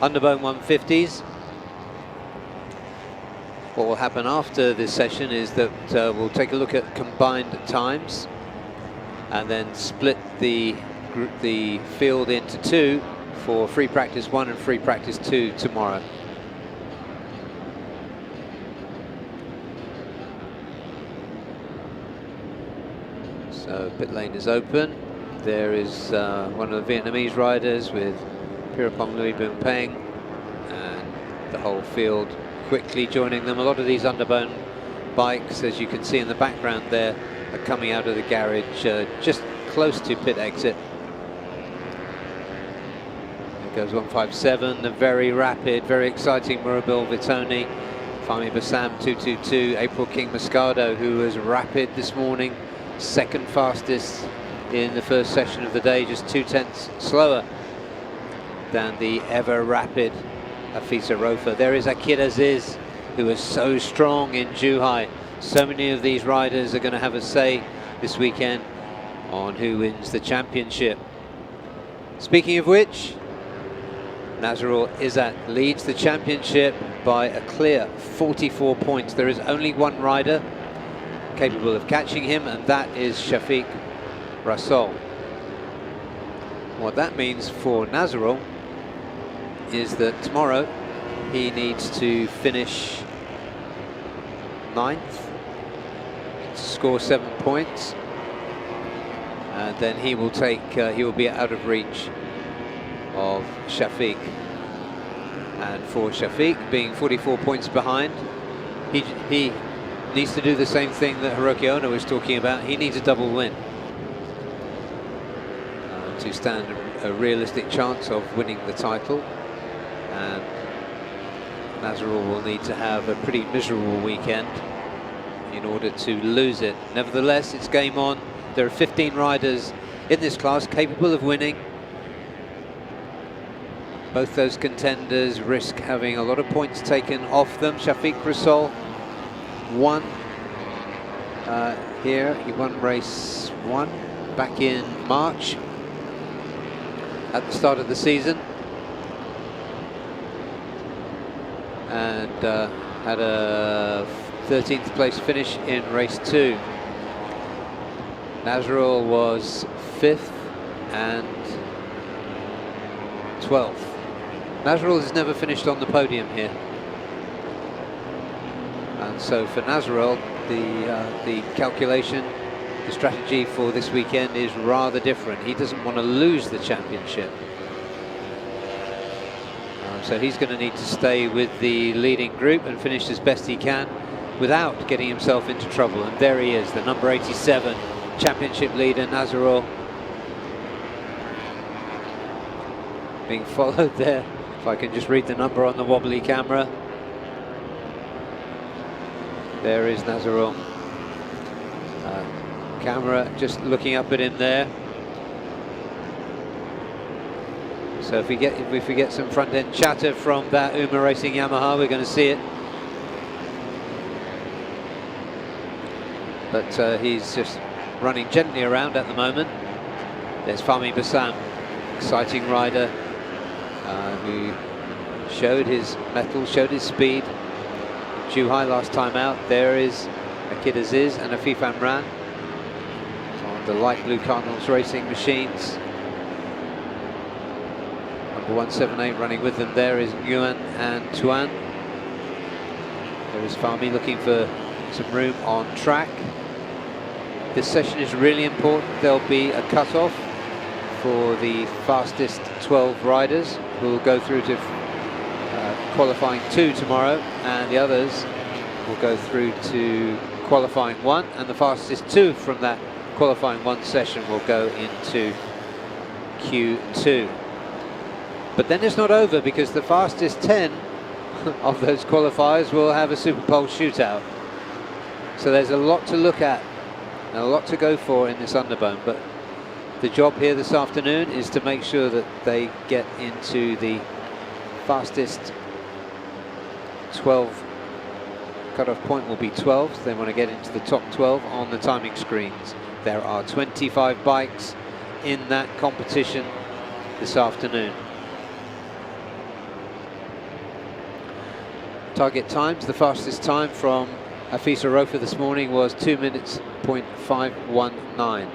Underbone 150s. What will happen after this session is that we'll take a look at combined times and then split the field into two for free practice 1 and free practice 2 tomorrow. So pit lane is open. There is one of the Vietnamese riders with Pirapong Louis Boon Peng, and the whole field quickly joining them. A lot of these underbone bikes, as you can see in the background there, are coming out of the garage just close to pit exit. There goes 157, the very rapid, very exciting Murabil Vitoni. Fahmi Bassam 222, April King Moscado, who was rapid this morning, second fastest in the first session of the day, just 0.2 slower than the ever rapid Afisa Rofa. There is Akir Aziz, who was so strong in Zhuhai. So many of these riders are going to have a say this weekend on who wins the championship. Speaking of which, Nazrul Izzat leads the championship by a clear 44 points. There is only one rider capable of catching him, and that is Shafiq Rasool. What that means for Nazrul is that tomorrow he needs to finish 9th, score 7 points, and then he will be out of reach of Shafiq. And for Shafiq, being 44 points behind, he needs to do the same thing that Hiroki Ono was talking about. He needs a double win to stand a realistic chance of winning the title. And Nazrul will need to have a pretty miserable weekend in order to lose it. Nevertheless, it's game on. There are 15 riders in this class capable of winning. Both those contenders risk having a lot of points taken off them. Shafiq Rasool won here. He won race 1 back in March at the start of the season, and had a 13th place finish in race 2. Nazrul was 5th and 12th. Nazrul has never finished on the podium here, and so for Nazrul, the calculation, the strategy for this weekend is rather different. He doesn't want to lose the championship, so he's going to need to stay with the leading group and finish as best he can without getting himself into trouble. And there he is, the number 87 championship leader, Nazrul, being followed there. If I can just read the number on the wobbly camera. There is Nazrul. Camera just looking up at him there. So if we get some front end chatter from that Uma Racing Yamaha, we're going to see it. But he's just running gently around at the moment. There's Fahmi Bassam, exciting rider, who showed his mettle, showed his speed in Zhuhai last time out. There is Akir Aziz and Afif Amran on the light blue Cardinals Racing machines. Number 178 running with them there is Nguyen and Tuan. There is Fahmi looking for some room on track. This session is really important. There'll be a cut-off for the fastest 12 riders who will go through to qualifying 2 tomorrow, and the others will go through to qualifying 1, and the fastest 2 from that qualifying 1 session will go into Q2. But then it's not over, because the fastest 10 of those qualifiers will have a Super Pole shootout. So there's a lot to look at and a lot to go for in this underbone, but the job here this afternoon is to make sure that they get into the fastest 12. Cut-off point will be 12. So they want to get into the top 12 on the timing screens. There are 25 bikes in that competition this afternoon. Target times, the fastest time from Afisa Rofa this morning was 2 minutes 0.519.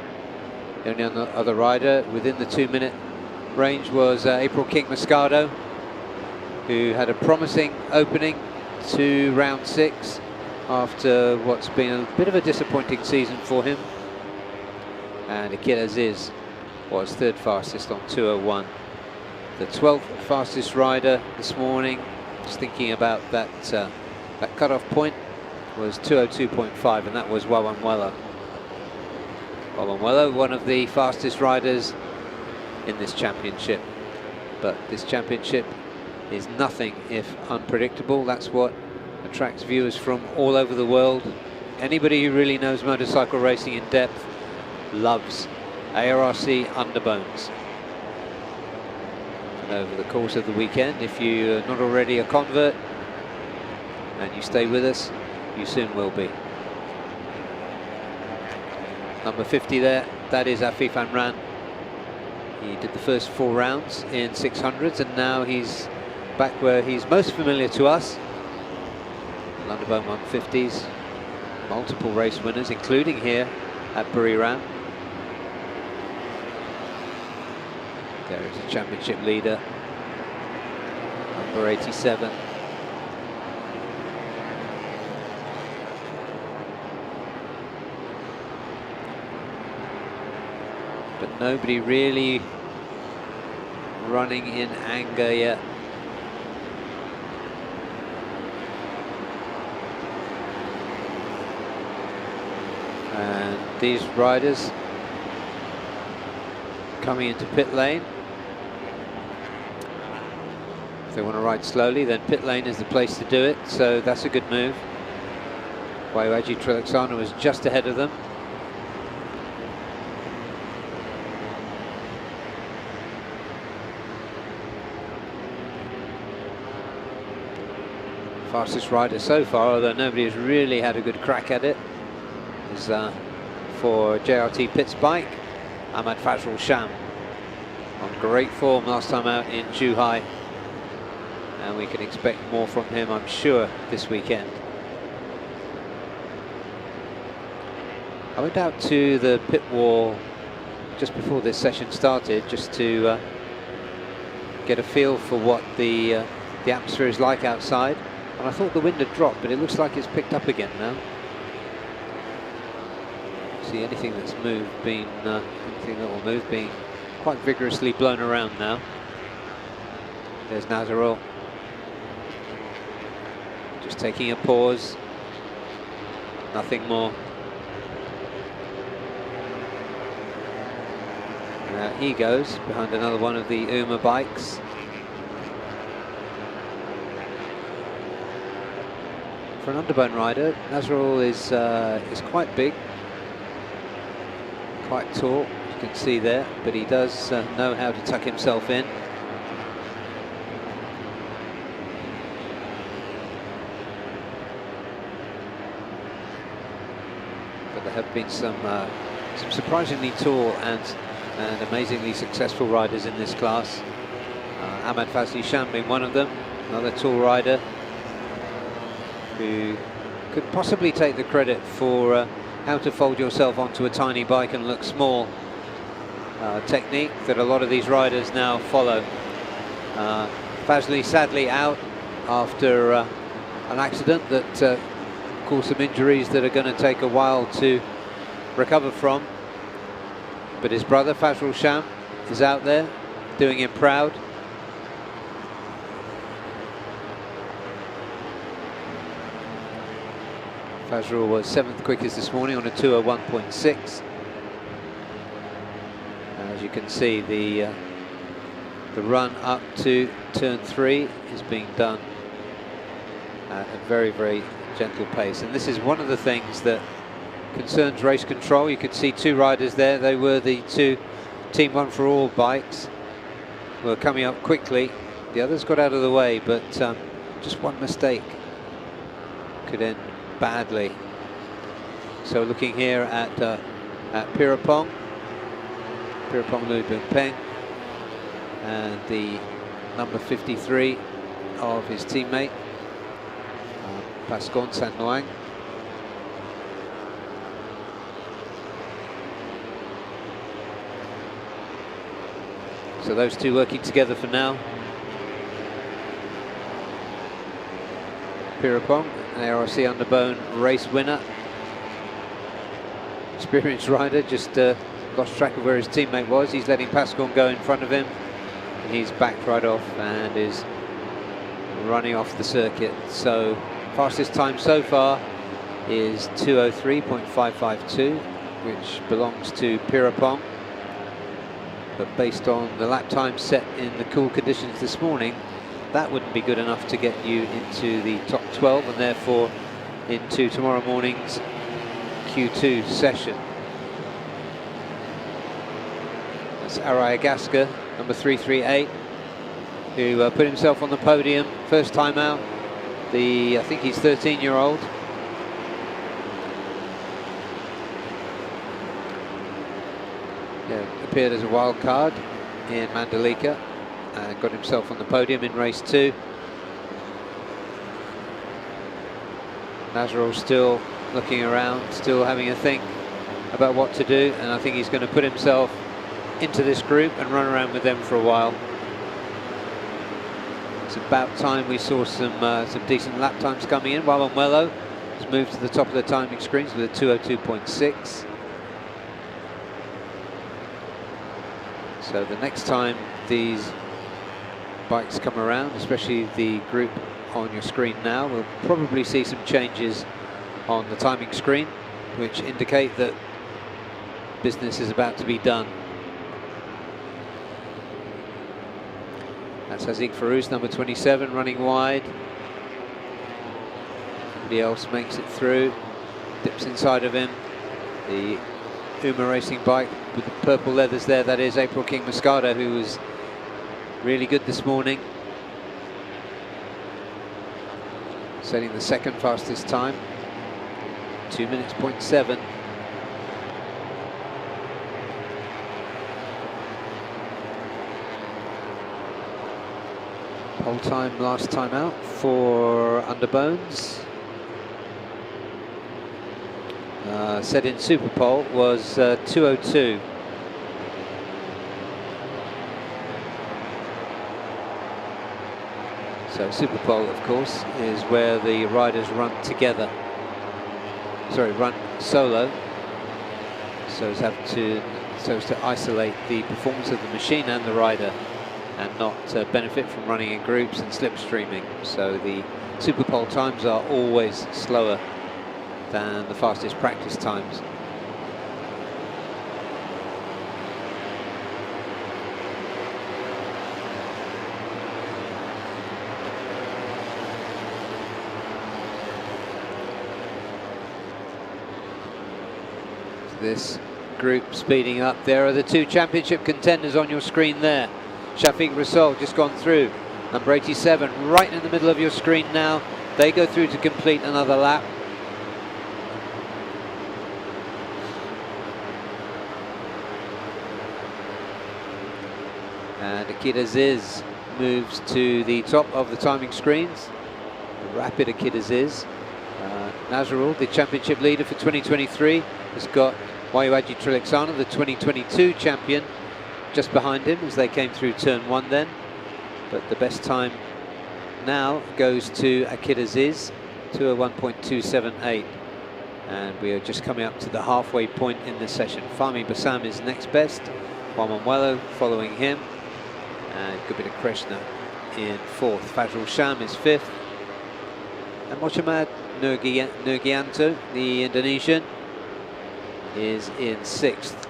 The only other rider within the 2-minute range was April King Moscado, who had a promising opening to round 6 after what's been a bit of a disappointing season for him. and Akira Aziz was third fastest on 2:01. The 12th fastest rider this morning, just thinking about that that cut-off point, was 2:02.5, and that was Wawanwela. Wawanwela, one of the fastest riders in this championship. But this championship is nothing if unpredictable. That's what attracts viewers from all over the world. Anybody who really knows motorcycle racing in depth loves ARRC Underbones. And over the course of the weekend, if you're not already a convert and you stay with us, you soon will be. Number 50 there, that is FIM Ran. He did the first 4 rounds in 600s, and now he's back where he's most familiar to us. Underbone 150s, multiple race winners, including here at BURIRAM. There is a championship leader, number 87. But nobody really running in anger yet. And these riders coming into pit lane. If they want to ride slowly, then pit lane is the place to do it, so that's a good move. Waiwaji Trilaksana was just ahead of them. Fastest rider so far, although nobody has really had a good crack at it, is for JRT Pitts bike, Ahmad Fazrul Sham, on great form last time out in Zhuhai, and we can expect more from him, I'm sure, this weekend. I went out to the pit wall just before this session started, just to get a feel for what the atmosphere is like outside. And I thought the wind had dropped, but it looks like it's picked up again now. See anything that's moved, anything that will move, being quite vigorously blown around now. There's Nazarul, just taking a pause, nothing more. Now he goes behind another one of the Uma bikes. For an underbone rider, Nazarul is quite big, quite tall, you can see there, but he does know how to tuck himself in. But there have been some surprisingly tall and amazingly successful riders in this class. Ahmad Fazrul Sham being one of them, another tall rider, who could possibly take the credit for how to fold yourself onto a tiny bike and look small. Technique that a lot of these riders now follow. Fazrul sadly out after an accident that caused some injuries that are going to take a while to recover from. But his brother Fazrul Sham is out there doing him proud. Fazrul was 7th quickest this morning on a 2:01.6. As you can see, the run up to turn 3 is being done at a very, very gentle pace. And this is one of the things that concerns race control. You could see 2 riders there. They were the 2 Team One for All bikes, were coming up quickly. The others got out of the way, but just one mistake could end badly. So looking here at Pirapong Lu Peng, and the number 53 of his teammate, Pascon San Luang. So those 2 working together for now. Pirapong, an ARRC Underbone race winner. Experienced rider, just lost track of where his teammate was. He's letting Pascal go in front of him, and he's backed right off and is running off the circuit. So fastest time so far is 2:03.552, which belongs to Pirapong. But based on the lap time set in the cool conditions this morning, that wouldn't be good enough to get you into the top 12 and therefore into tomorrow morning's Q2 session. That's Arayagaska, number 338, who put himself on the podium first time out. I think he's 13-year-old. Yeah, appeared as a wild card in Mandalika and got himself on the podium in race 2. Nazarul still looking around, still having a think about what to do, and I think he's going to put himself into this group and run around with them for a while. It's about time we saw some decent lap times coming in. Wawamuelo has moved to the top of the timing screens with a 2:02.6. So the next time these bikes come around, especially the group on your screen now, we'll probably see some changes on the timing screen, which indicate that business is about to be done. That's Haziq Farouz, number 27, running wide. Somebody else makes it through, dips inside of him. The Uma Racing bike with the purple leathers there, that is April King Moscada, who was really good this morning, setting the second fastest time, 2:07. Pole time last time out for Underbones. Set in Super Pole was 2:02. So Super Pole, of course, is where the riders run together. Sorry, run solo, so as to isolate the performance of the machine and the rider, and not benefit from running in groups and slipstreaming. So the Super Pole times are always slower than the fastest practice times. This group speeding up. There are the two championship contenders on your screen there. Shafiq Rasool just gone through, number 87, right in the middle of your screen now. They go through to complete another lap. And Akid Aziz moves to the top of the timing screens. The rapid Akid Aziz. Nazarul, the championship leader for 2023, has got Wayuaji Trilexana, the 2022 champion, just behind him as they came through turn 1 then. But the best time now goes to Akid Aziz, 2:01.278. And we are just coming up to the halfway point in this session. Fahmi Bassam is next best, Wawamuelo following him, and Gubita Krishna in 4th. Fajrul Sham is 5th, and Mohammad Nurgianto, the Indonesian, is in 6th.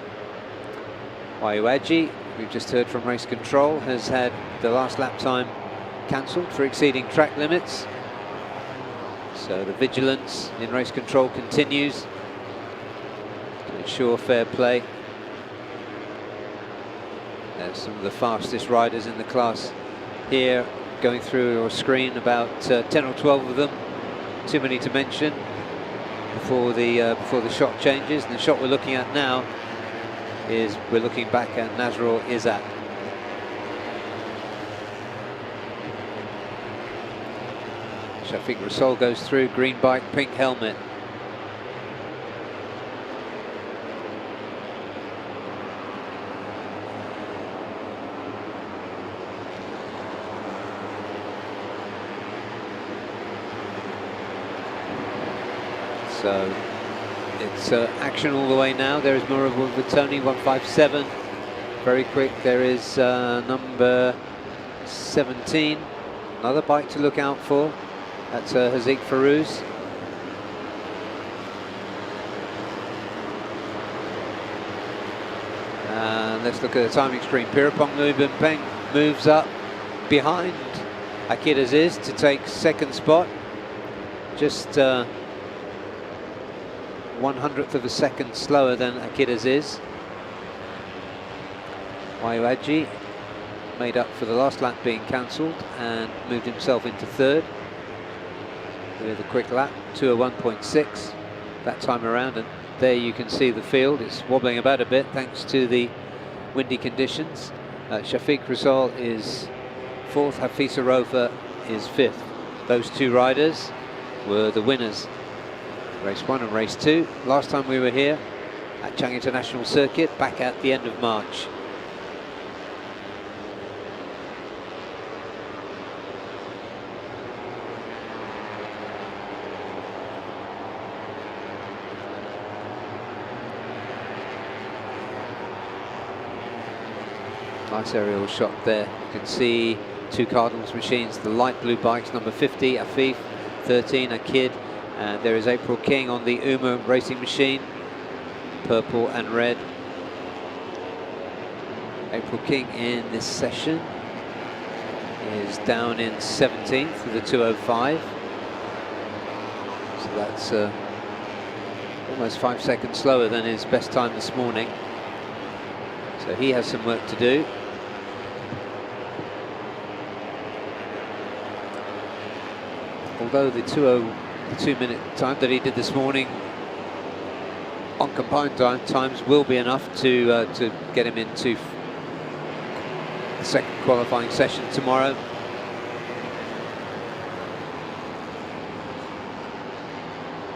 Wayuaji, we've just heard from race control, has had the last lap time cancelled for exceeding track limits. So the vigilance in race control continues to ensure fair play. There's some of the fastest riders in the class here going through your screen, about 10 or 12 of them, too many to mention, before the shot changes. And the shot we're looking at now is, we're looking back at Nazarul Izzat. Shafiq Rasool goes through, green bike, pink helmet. So it's action all the way now. There is Mura with Tony, 157. Very quick. There is number 17. Another bike to look out for. That's Haziq Farouz. And let's look at the timing screen. Pirapong Peng moves up behind Akid Aziz to take second spot. Just 1/100th of a second slower than Akid Aziz. Wayuaji made up for the last lap being cancelled and moved himself into third with a quick lap, 2:01.6 that time around. And there you can see the field. It's wobbling about a bit thanks to the windy conditions. Shafiq Rasol is fourth, Hafiz Arofa is fifth. Those two riders were the winners. Race 1 and race 2. Last time we were here at Chang International Circuit back at the end of March. Nice aerial shot there. You can see two Cardinals machines, the light blue bikes, number 50, Afif, 13, Akid, and there is April King on the Uma racing machine, purple and red. April King in this session is down in 17th with a 2:05. So that's almost 5 seconds slower than his best time this morning. So he has some work to do. Although the 2:02 time that he did this morning on combined times will be enough to get him into the second qualifying session tomorrow.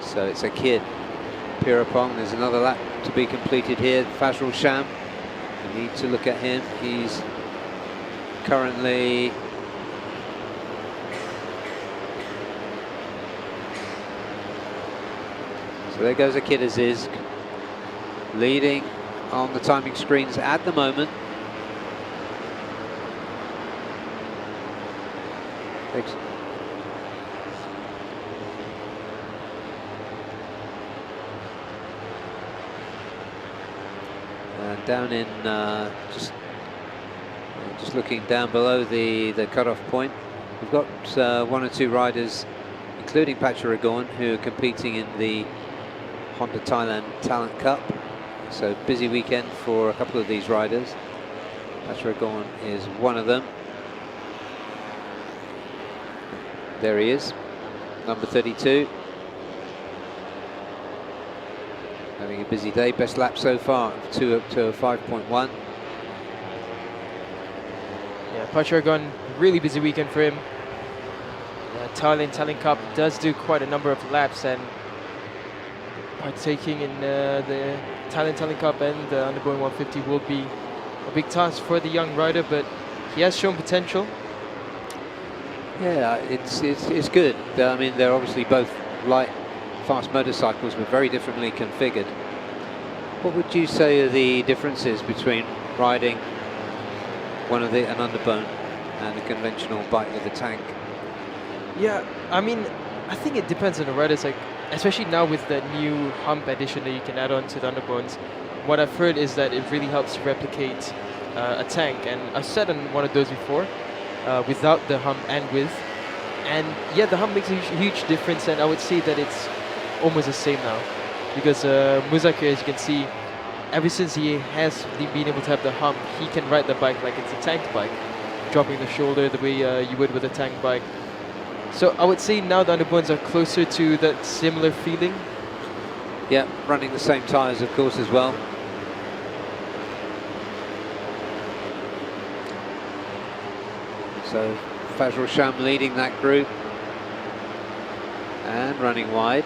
So it's a kid. Pirapong, there's another lap to be completed here. Fazrul Sham, we need to look at him. He's currently so there goes Akid Aziz, leading on the timing screens at the moment. And down in just looking down below the cutoff point, we've got one or two riders, including Pacharagon, who are competing in the Honda Thailand Talent Cup. So busy weekend for a couple of these riders. Pacharagon is one of them. There he is, number 32. Having a busy day. Best lap so far, 2:05.1. Yeah, Pacharagon, really busy weekend for him. Thailand Talent Cup does do quite a number of laps, and partaking in the Thailand Talent Cup and the undergoing 150 will be a big task for the young rider, but he has shown potential. Yeah, it's good. I mean, they're obviously both light, fast motorcycles, but very differently configured. What would you say are the differences between riding an underbone and a conventional bike with a tank? Yeah, I mean, I think it depends on the riders. Like, especially now with the new hump addition that you can add on to the underbones. What I've heard is that it really helps replicate a tank, and I've sat on one of those before, without the hump and with. And yeah, the hump makes a huge difference, and I would say that it's almost the same now. Because Muzakir, as you can see, ever since he has been able to have the hump, he can ride the bike like it's a tank bike, dropping the shoulder the way you would with a tank bike. So I would say now the underbones are closer to that similar feeling. Yeah, running the same tyres, of course, as well. So Fazrul Sham leading that group and running wide.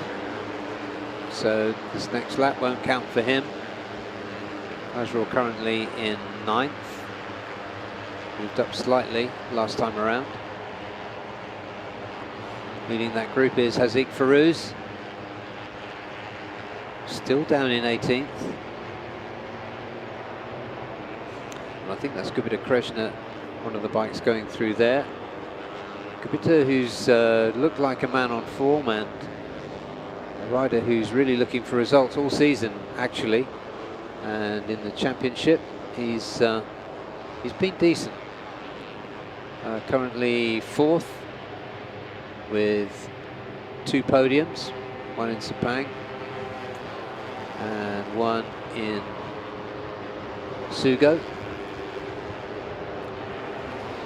So this next lap won't count for him. Fazrul currently in 9th. Moved up slightly last time around. Leading that group is Haziq Farouz. still down in 18th. And I think that's Gupita Krishna, one of the bikes going through there. Gupita, who's looked like a man on form, and a rider who's really looking for results all season, actually. And in the championship, he's been decent. Currently 4th with 2 podiums, one in Sepang and one in Sugo.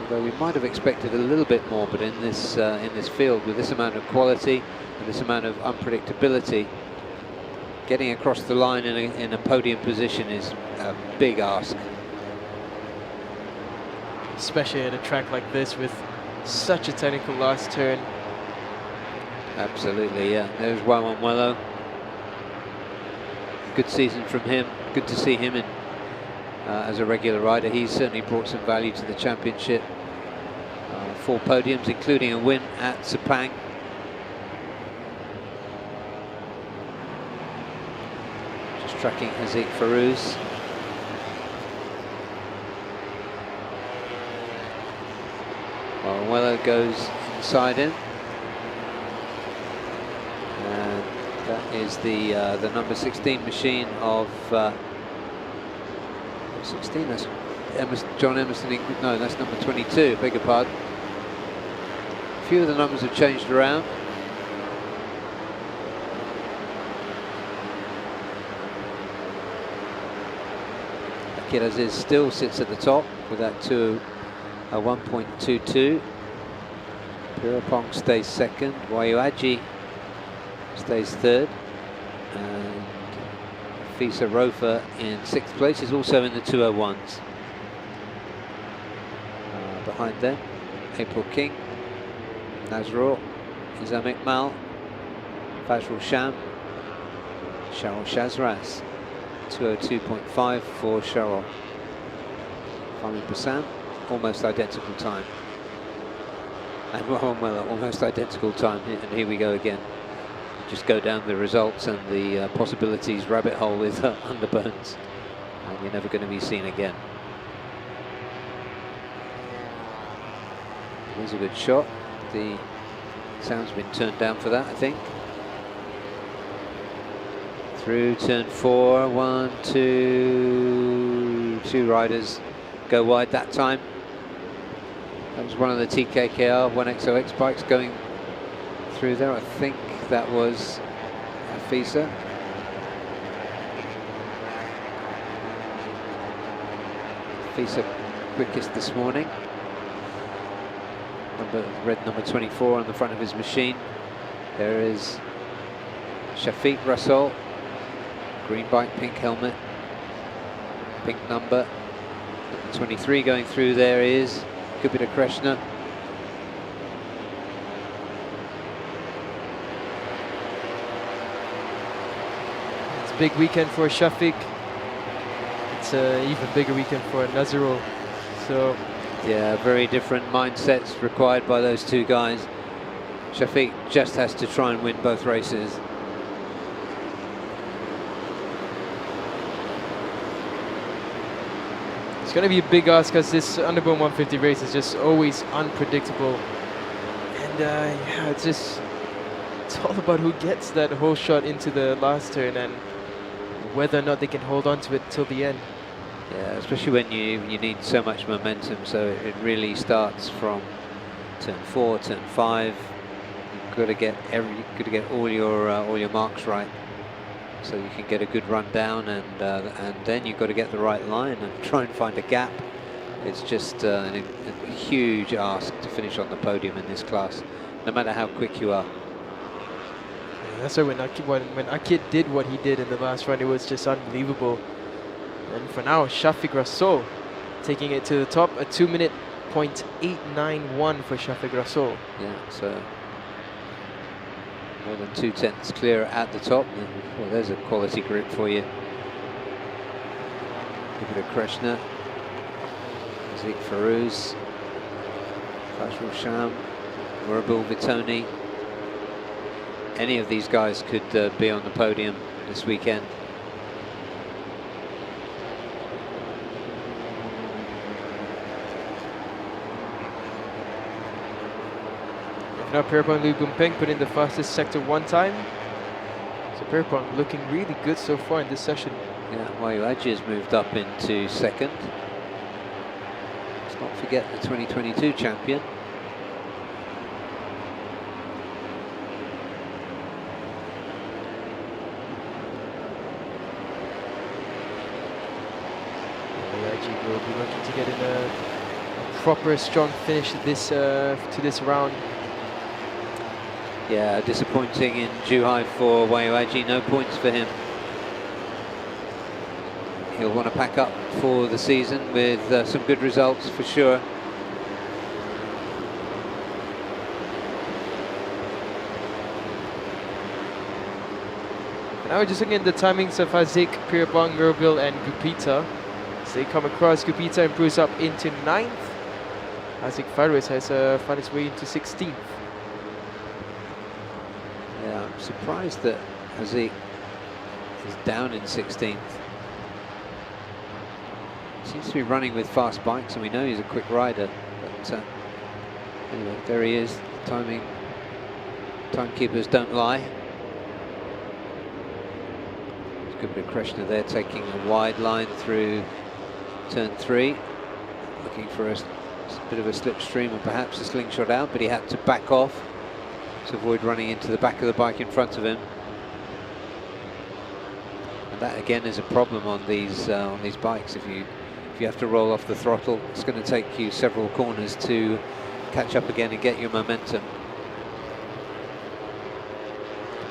Although we might have expected a little bit more, but in this field, with this amount of quality and this amount of unpredictability, getting across the line in a podium position is a big ask. Especially at a track like this with such a technical last turn. Absolutely, yeah. There's Wawanwelo. Good season from him. Good to see him in as a regular rider. He's certainly brought some value to the championship. 4 podiums, including a win at Sepang. Just tracking Haziq Farouz. Wawanwelo goes inside him. And that is the number 16 machine of 16. That's John Emerson. No, that's number 22. Beg your pardon. A few of the numbers have changed around. Akir Aziz still sits at the top with that 1.22. Pirapong stays 2nd. Wayuaji stays 3rd. And Fisa Rofa in 6th place is also in the 201s. Behind them, April King, Nazrul, Izam Iqmal, Fajrul Sham, Sharol Shazraz. 202.5 for Sharol. Fahmi Basan, almost identical time. And Wawanwelo, almost identical time. And here we go again. Just go down the results and the possibilities rabbit hole with Underburns, and you're never going to be seen again. Here's a good shot. The sound's been turned down for that, I think. Through turn 4, 1, 2, 2 riders go wide that time. That was one of the TKKR 1XOX bikes going through there. I think that was Fisa. Fisa quickest this morning. Red number 24 on the front of his machine. There is Shafiq Rasul. Green bike, pink helmet, pink number. 23 going through there is Gupita Krishna. It's a big weekend for Shafiq. It's an even bigger weekend for Nazrul. So yeah, very different mindsets required by those two guys. Shafiq just has to try and win both races. it's going to be a big ask because this Underburn 150 race is just always unpredictable. And yeah, it's all about who gets that whole shot into the last turn and whether or not they can hold on to it till the end. Yeah, especially when you need so much momentum. So it really starts from turn 4, turn 5. You've got to get all your marks right, so you can get a good run down, and then you've got to get the right line and try and find a gap. It's just a huge ask to finish on the podium in this class, no matter how quick you are. Yeah, that's why when Akid did what he did in the last run, it was just unbelievable. And for now, Shafiq Rasul taking it to the top, a 2-minute .891 for Shafiq Rasul. Yeah, so more than 2/10 clear at the top. Well, there's a quality grip for you. Gupita Krishna, Haziq Farouz, Fajrul Sham, Murabul Vitoni. Any of these guys could be on the podium this weekend. Now Pierpont Liu Bumpeng put in the fastest sector 1 time. So Pierpont looking really good so far in this session. Yeah, Wayuaji has moved up into second. Let's not forget the 2022 champion. Wayuaji will be looking to get in a proper strong finish to this round. Yeah, disappointing in Zhuhai for Wayuaji, no points for him. He'll want to pack up for the season with some good results for sure. Now we're just looking at the timings of Haziq, Pierpont, Gerbil and Gupita. As they come across, Gupita improves up into 9th. Haziq Faris has found his way into 16th. Yeah, I'm surprised that Haziq is down in 16th. Seems to be running with fast bikes, and we know he's a quick rider. But anyway, there he is. Timekeepers don't lie. It's a good bit of Krishna there, taking a wide line through turn 3, looking for a bit of a slipstream and perhaps a slingshot out, but he had to back off to avoid running into the back of the bike in front of him. And that again is a problem on these bikes. If you have to roll off the throttle, it's going to take you several corners to catch up again and get your momentum.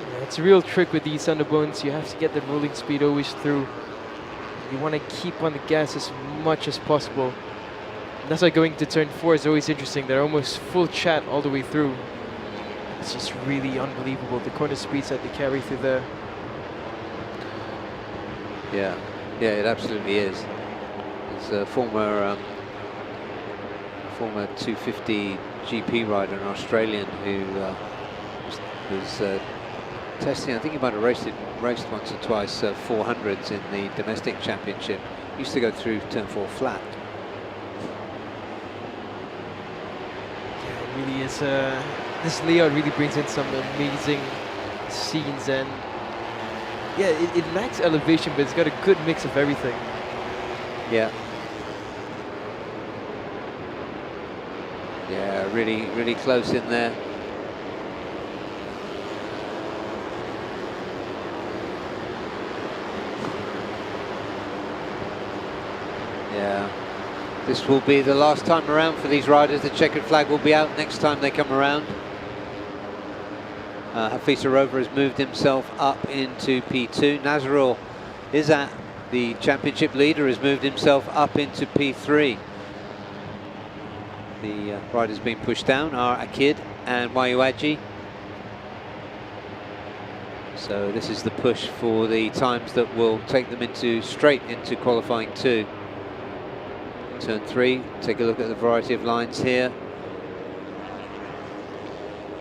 Yeah, it's a real trick with these underbones. You have to get the rolling speed always through. You want to keep on the gas as much as possible. And that's why going to turn 4 is always interesting. They're almost full chat all the way through. It's just really unbelievable, the corner speeds that they carry through there. Yeah, it absolutely is. It's a former 250 GP rider, an Australian, who was testing. I think he might have raced once or twice 400s in the domestic championship. Used to go through turn 4 flat. Yeah, it really is. This layout really brings in some amazing scenes, and yeah, it lacks elevation, but it's got a good mix of everything. Yeah. Yeah, really close in there. Yeah. This will be the last time around for these riders. The checkered flag will be out next time they come around. Hafisa Rover has moved himself up into P2. Nazarul Izzat, the championship leader, has moved himself up into P3. The riders being pushed down are Akid and Wayuaji. So this is the push for the times that will take them straight into qualifying 2. Turn 3, take a look at the variety of lines here.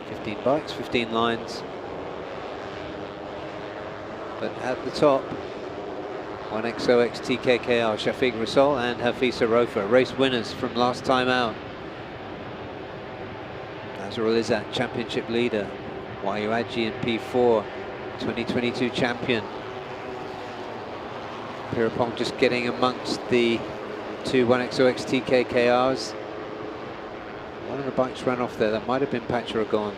15 bikes, 15 lines. But at the top, 1XOX TKKR, Shafiq Rasol and Hafisa Rofa, race winners from last time out. Nazarul Izzat, championship leader. Wayuaji in P4, 2022 champion. Pierpont just getting amongst the 2 1XOX TKKRs. One of the bikes ran off there. That might have been Pacharagon.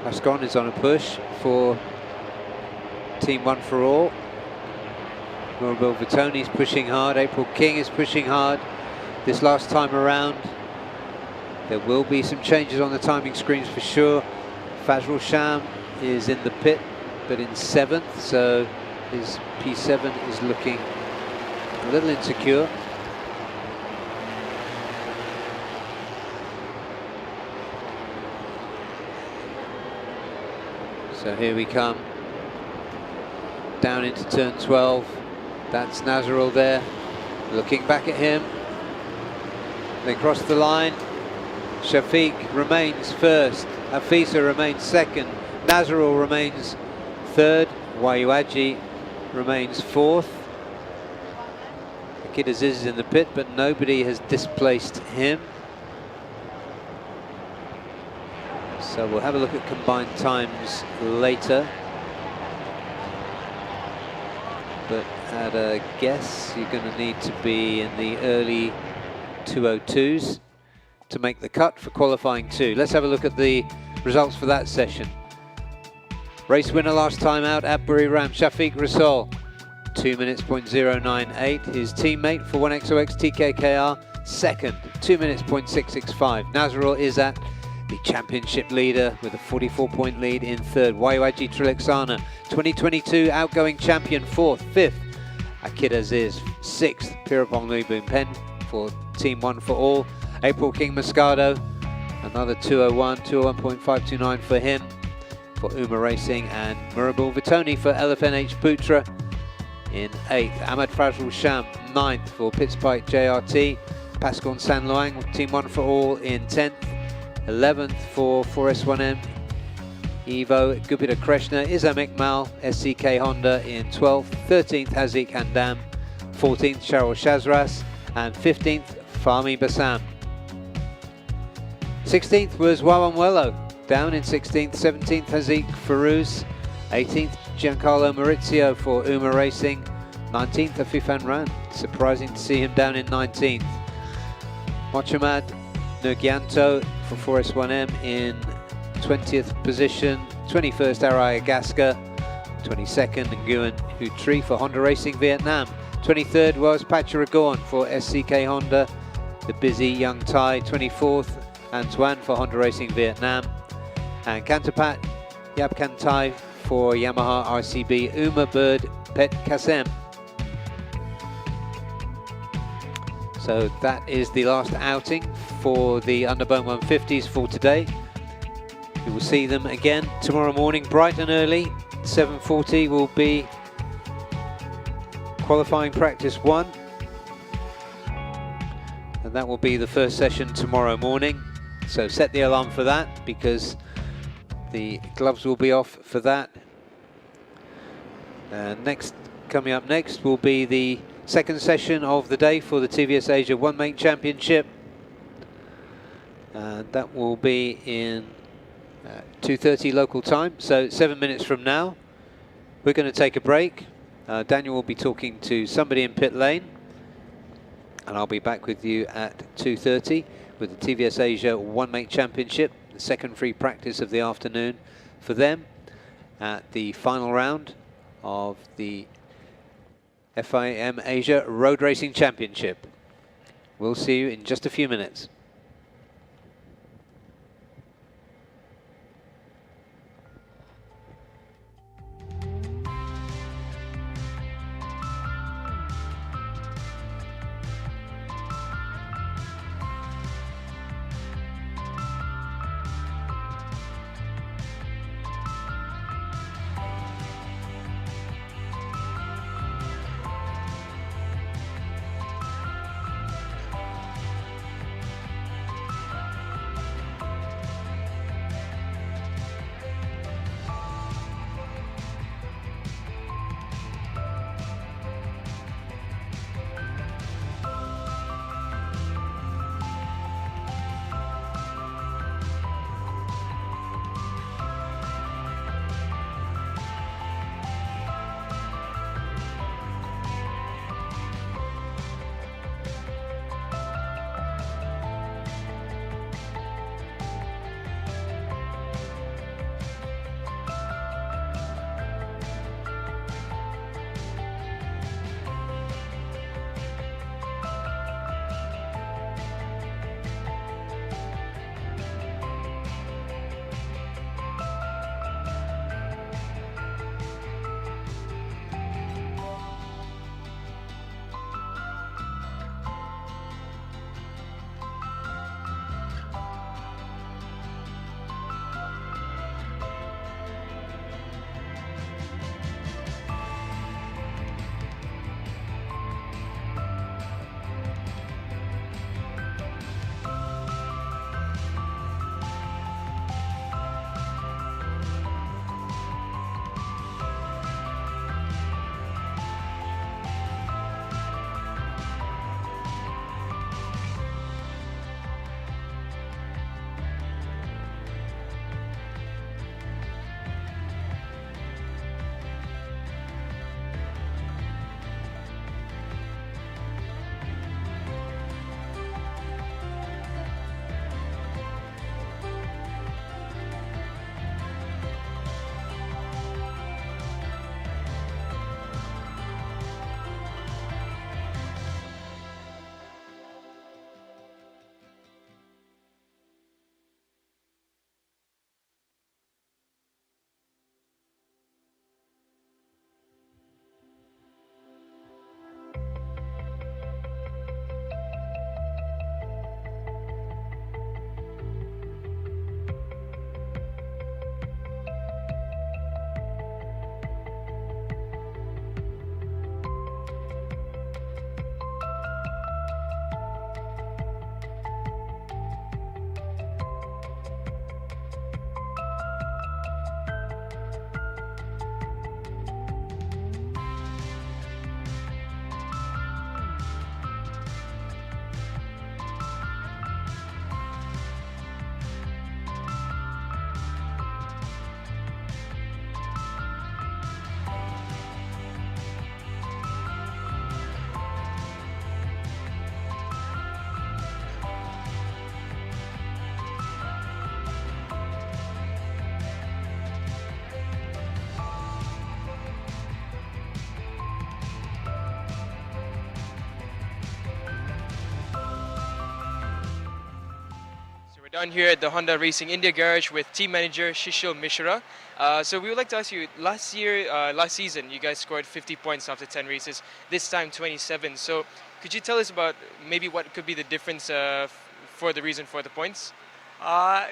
Pascon is on a push for Team One for All. Murabel Vitoni's pushing hard. April King is pushing hard this last time around. There will be some changes on the timing screens for sure. Fazrul Sham is in the pit, but in 7th, so his P7 is looking a little insecure. So here we come. down into turn 12. That's Nazarul there, looking back at him. They cross the line. Shafiq remains first. Afisa remains second. Nazarul remains third. Wayuaji remains fourth. Kid Aziz is in the pit, but nobody has displaced him. So we'll have a look at combined times later. But at a guess, you're going to need to be in the early 202s to make the cut for qualifying 2. Let's have a look at the results for that session. Race winner last time out at BURIRAM, Shafiq Rasol, 2 minutes .098. His teammate for 1XOX TKKR, second, 2 minutes .665. Nazarul is at the championship leader with a 44-point lead in third. Wayuaji Trilexana, 2022 outgoing champion, fourth. Fifth, Akid Aziz, sixth. Pirapong Luibun Pen for Team One for All. April King Moscado, another 201, 201.529 for him, for Uma Racing, and Murabul Vitoni for LFNH Putra in 8th. Ahmad Fazrul Sham, 9th for Pitspike JRT. Pascal San Luang, Team 1 for All in 10th. 11th for 4S1M Evo Gupita Krishna. Isam Iqmal, SCK Honda in 12th. 13th Haziq Handam. 14th Cheryl Shazras. And 15th Fahmi Bassam. 16th was Wawanwello, down in 16th. 17th Haziq Farouz. 18th Giancarlo Maurizio for Uma Racing. 19th Afifan Ran, surprising to see him down in 19th. Mohamad Nurgianto for 4S1M in 20th position. 21st Araya Gaska. 22nd Nguyen Hu Tri for Honda Racing Vietnam. 23rd was Pacharagon for SCK Honda, the busy young Thai. 24th Antoine for Honda Racing Vietnam. And Kantapat Yapkantai for Yamaha RCB Uma Bird Pet Kasem. So that is the last outing for the Underbone 150s for today. We will see them again tomorrow morning bright and early. 7:40 will be qualifying practice 1. And that will be the first session tomorrow morning. So set the alarm for that, because the gloves will be off for that. Coming up next will be the second session of the day for the TVS Asia One Make Championship. And that will be in 2:30 local time, so 7 minutes from now. We're going to take a break. Daniel will be talking to somebody in pit lane, and I'll be back with you at 2:30 with the TVS Asia One Make Championship, the second free practice of the afternoon for them at the final round of the FIM Asia Road Racing Championship. We'll see you in just a few minutes. Down here at the Honda Racing India Garage with team manager Shishil Mishra. So we would like to ask you, last season, you guys scored 50 points after 10 races. This time, 27. So could you tell us about maybe what could be the difference for the reason for the points?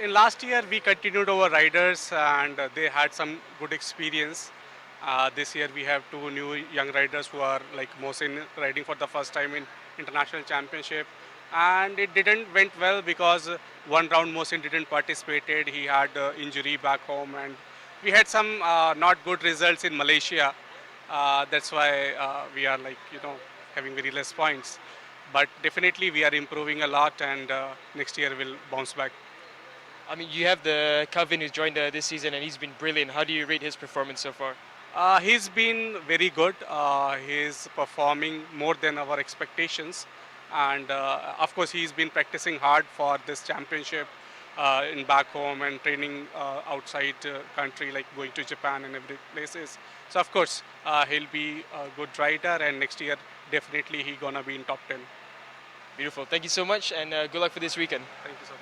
In last year, we continued our riders and they had some good experience. This year, we have 2 new young riders who are like Mohsin riding for the first time in international championship. And it didn't went well because one round Mohsin didn't participated. He had injury back home, and we had some not good results in Malaysia. That's why we are having very less points. But definitely we are improving a lot, and next year we'll bounce back. I mean, you have the Calvin who joined this season, and he's been brilliant. How do you rate his performance so far? He's been very good. He's performing more than our expectations. And of course, he's been practicing hard for this championship in back home and training outside country, like going to Japan and every places. So of course, he'll be a good rider, and next year definitely he's gonna be in top 10. Beautiful. Thank you so much, and good luck for this weekend. Thank you so much.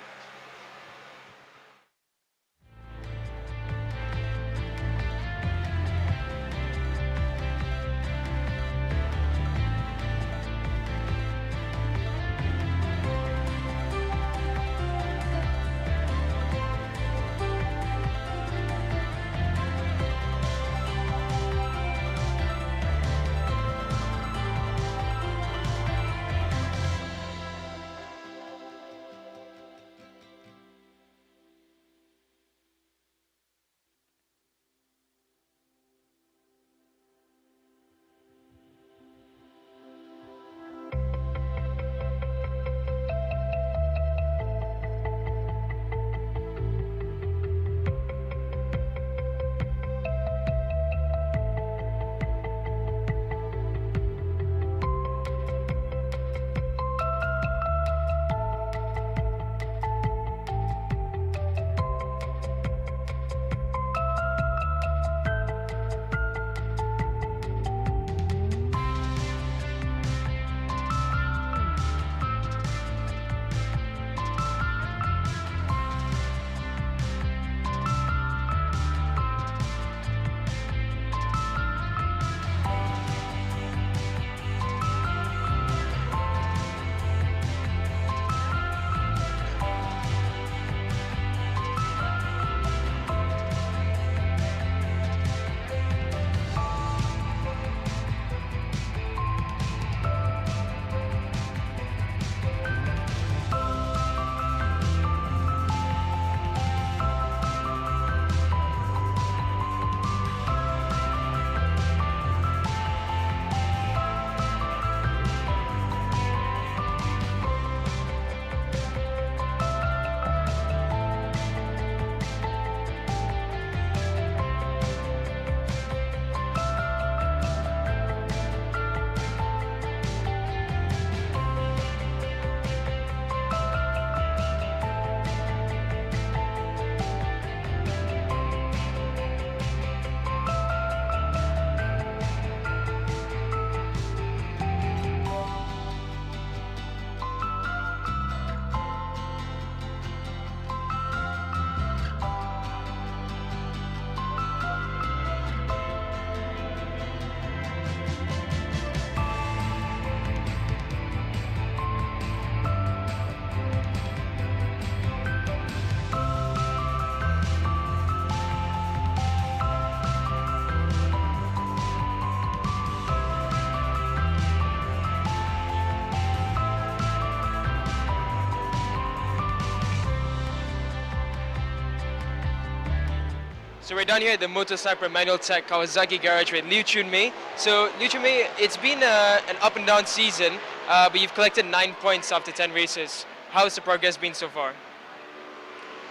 So we're down here at the Motorcycle Manual Tech Kawasaki Garage with Liu Chunmei. So Liu Chunmei, it's been an up and down season, but you've collected 9 points after 10 races. How's the progress been so far?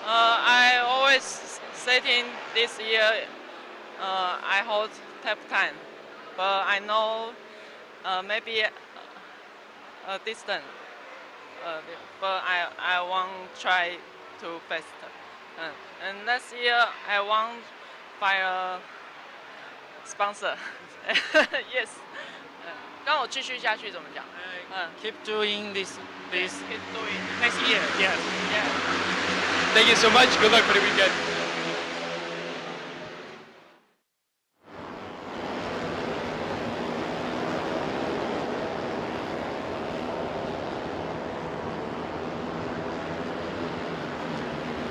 I always setting this year I hold top 10, but I know maybe a distance, but I want try to best. And next year I want find a sponsor. Yes. 刚好继续下去怎么讲？ Keep doing this keep doing next year. Yes. yeah. Thank you so much. Good luck for the weekend.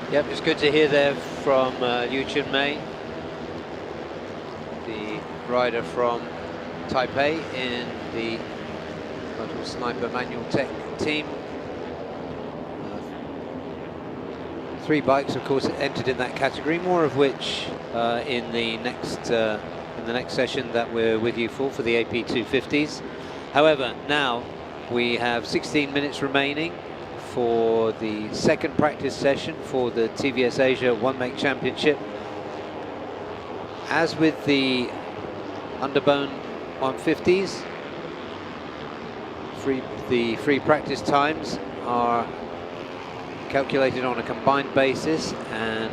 Yep, it's good to hear there from Liu Chunmei, the rider from Taipei in the Motor Sniper Manual Tech team. 3 bikes, of course, entered in that category, more of which in the next session that we're with you for the AP 250s. However, now we have 16 minutes remaining for the second practice session for the TVS Asia One Make Championship. As with the Underbone 150s, the free practice times are calculated on a combined basis and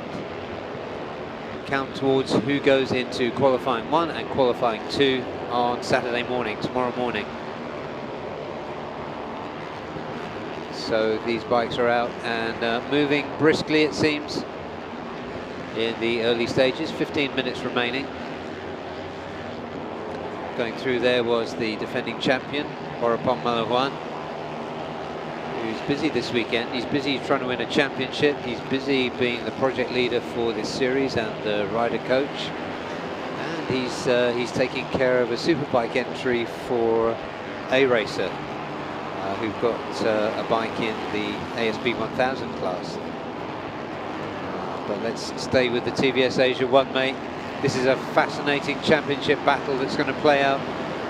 count towards who goes into qualifying 1 and qualifying 2 on Saturday morning, tomorrow morning. So these bikes are out and moving briskly, it seems, in the early stages. 15 minutes remaining. Going through there was the defending champion, Borapong Malahuan, who's busy this weekend. He's busy trying to win a championship. He's busy being the project leader for this series and the rider coach. And he's taking care of a superbike entry for ARRC, who've got a bike in the ASB 1000 class. But let's stay with the TVS Asia One Mate. This is a fascinating championship battle that's going to play out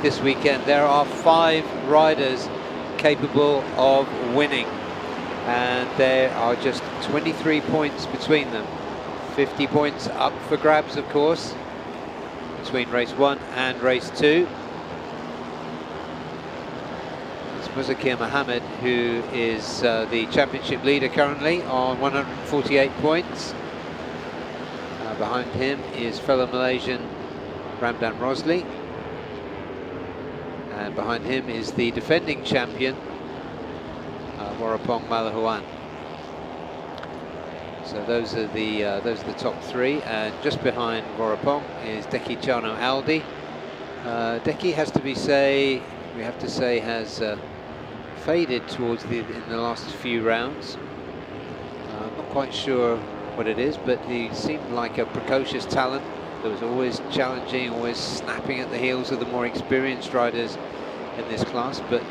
this weekend. There are 5 riders capable of winning, and there are just 23 points between them. 50 points up for grabs, of course, between race 1 and race 2. It's Muzakir Mohammed, who is the championship leader currently on 148 points. Behind him is fellow Malaysian Ramdan Rosli, and behind him is the defending champion Borapong Malahuan. So those are the top 3, and just behind Borapong is Deki Chano Aldi. Deki we have to say has faded towards in the last few rounds. Not quite sure what it is, but he seemed like a precocious talent that was always challenging, always snapping at the heels of the more experienced riders in this class. But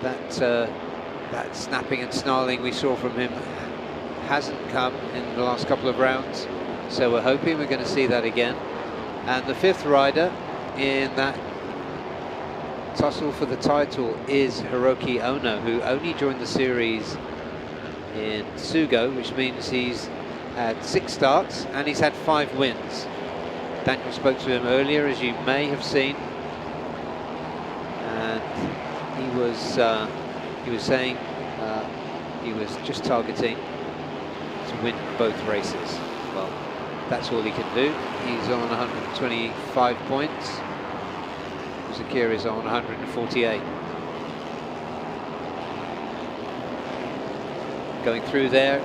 that snapping and snarling we saw from him hasn't come in the last couple of rounds, so we're hoping we're going to see that again. And the 5th rider in that tussle for the title is Hiroki Ono, who only joined the series in Sugo, which means he's had 6 starts and he's had 5 wins. Daniel spoke to him earlier, as you may have seen, and he was saying he was just targeting to win both races. Well, that's all he can do. He's on 125 points. Zakir is on 148. Going through there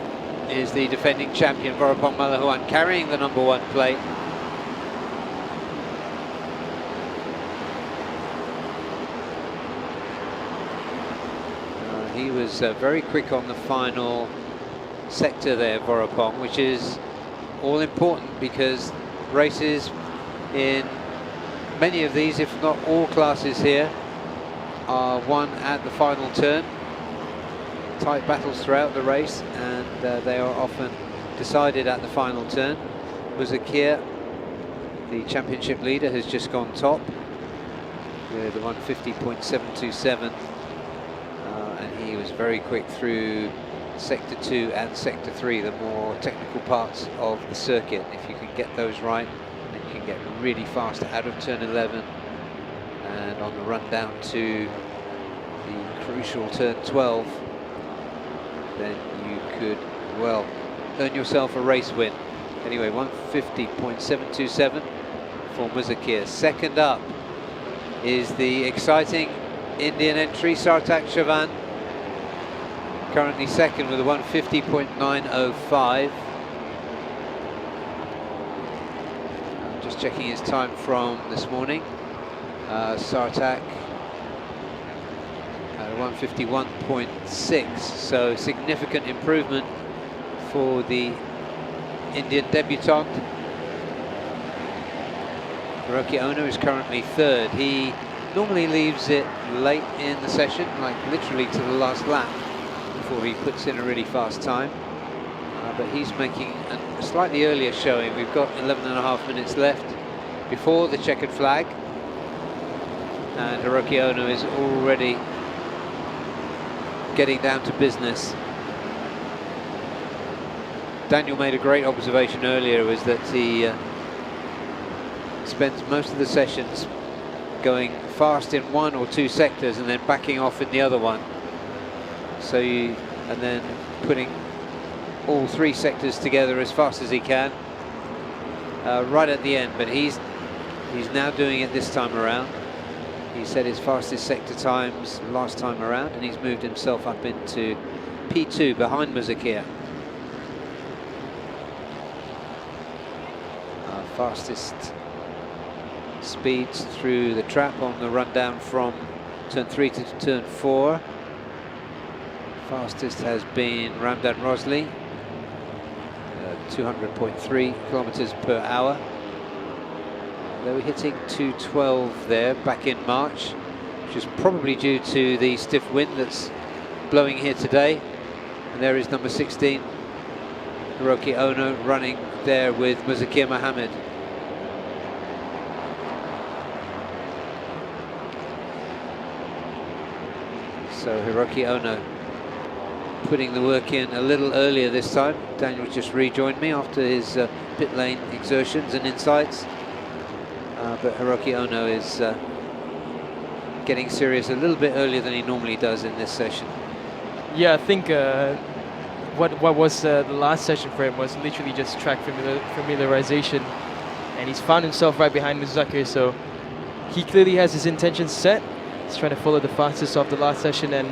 is the defending champion Borapong Malahuan, carrying the number 1 plate. He was very quick on the final sector there, Borapong, which is all important because races in many of these, if not all classes here, are won at the final turn. Tight battles throughout the race, and they are often decided at the final turn. Muzakir, the championship leader, has just gone top with a 150.727, and he was very quick through sector 2 and sector 3, the more technical parts of the circuit. If you can get those right, then you can get really fast out of turn 11 and on the run down to the crucial turn 12, then you could, well, earn yourself a race win. Anyway, 150.727 for Muzakir. Second up is the exciting Indian entry, Sartak Chavan, currently second with a 150.905. Just checking his time from this morning. Sartak at 151.6, so significant improvement for the Indian debutant. Hiroki Ono is currently third. He normally leaves it late in the session, like literally to the last lap, before he puts in a really fast time. But he's making a slightly earlier showing. We've got 11.5 minutes left before the checkered flag. And Hiroki Ono is already getting down to business. Daniel made a great observation earlier, was that he spends most of the sessions going fast in one or two sectors and then backing off in the other one. So and then putting all three sectors together as fast as he can right at the end. But he's now doing it this time around. He set his fastest sector times last time around, and he's moved himself up into P2 behind Muzakia. Fastest speeds through the trap on the rundown from turn 3 to turn 4. Fastest has been Ramdan Rosli, 200.3 kilometers per hour. They were hitting 212 there back in March, which is probably due to the stiff wind that's blowing here today. And there is number 16, Hiroki Ono, running there with Muzakia Mohammed. So Hiroki Ono putting the work in a little earlier this time. Daniel just rejoined me after his pit lane exertions and insights. But Hiroki Ono is getting serious a little bit earlier than he normally does in this session. Yeah, I think what was the last session for him was literally just track familiarization, and he's found himself right behind Muzakia, so he clearly has his intentions set. He's trying to follow the fastest of the last session and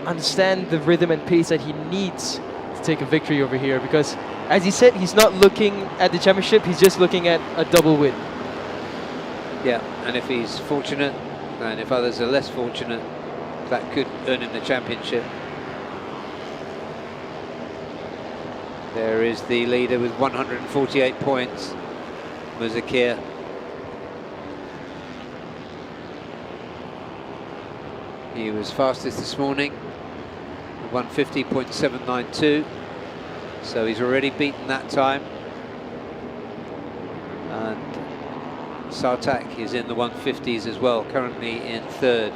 understand the rhythm and pace that he needs to take a victory over here, because as he said, he's not looking at the championship, he's just looking at a double win. Yeah, and if he's fortunate, and if others are less fortunate, that could earn him the championship. There is the leader with 148 points, Muzakia. He was fastest this morning, 150.792, so he's already beaten that time. And Sartak is in the 150s as well, currently in third.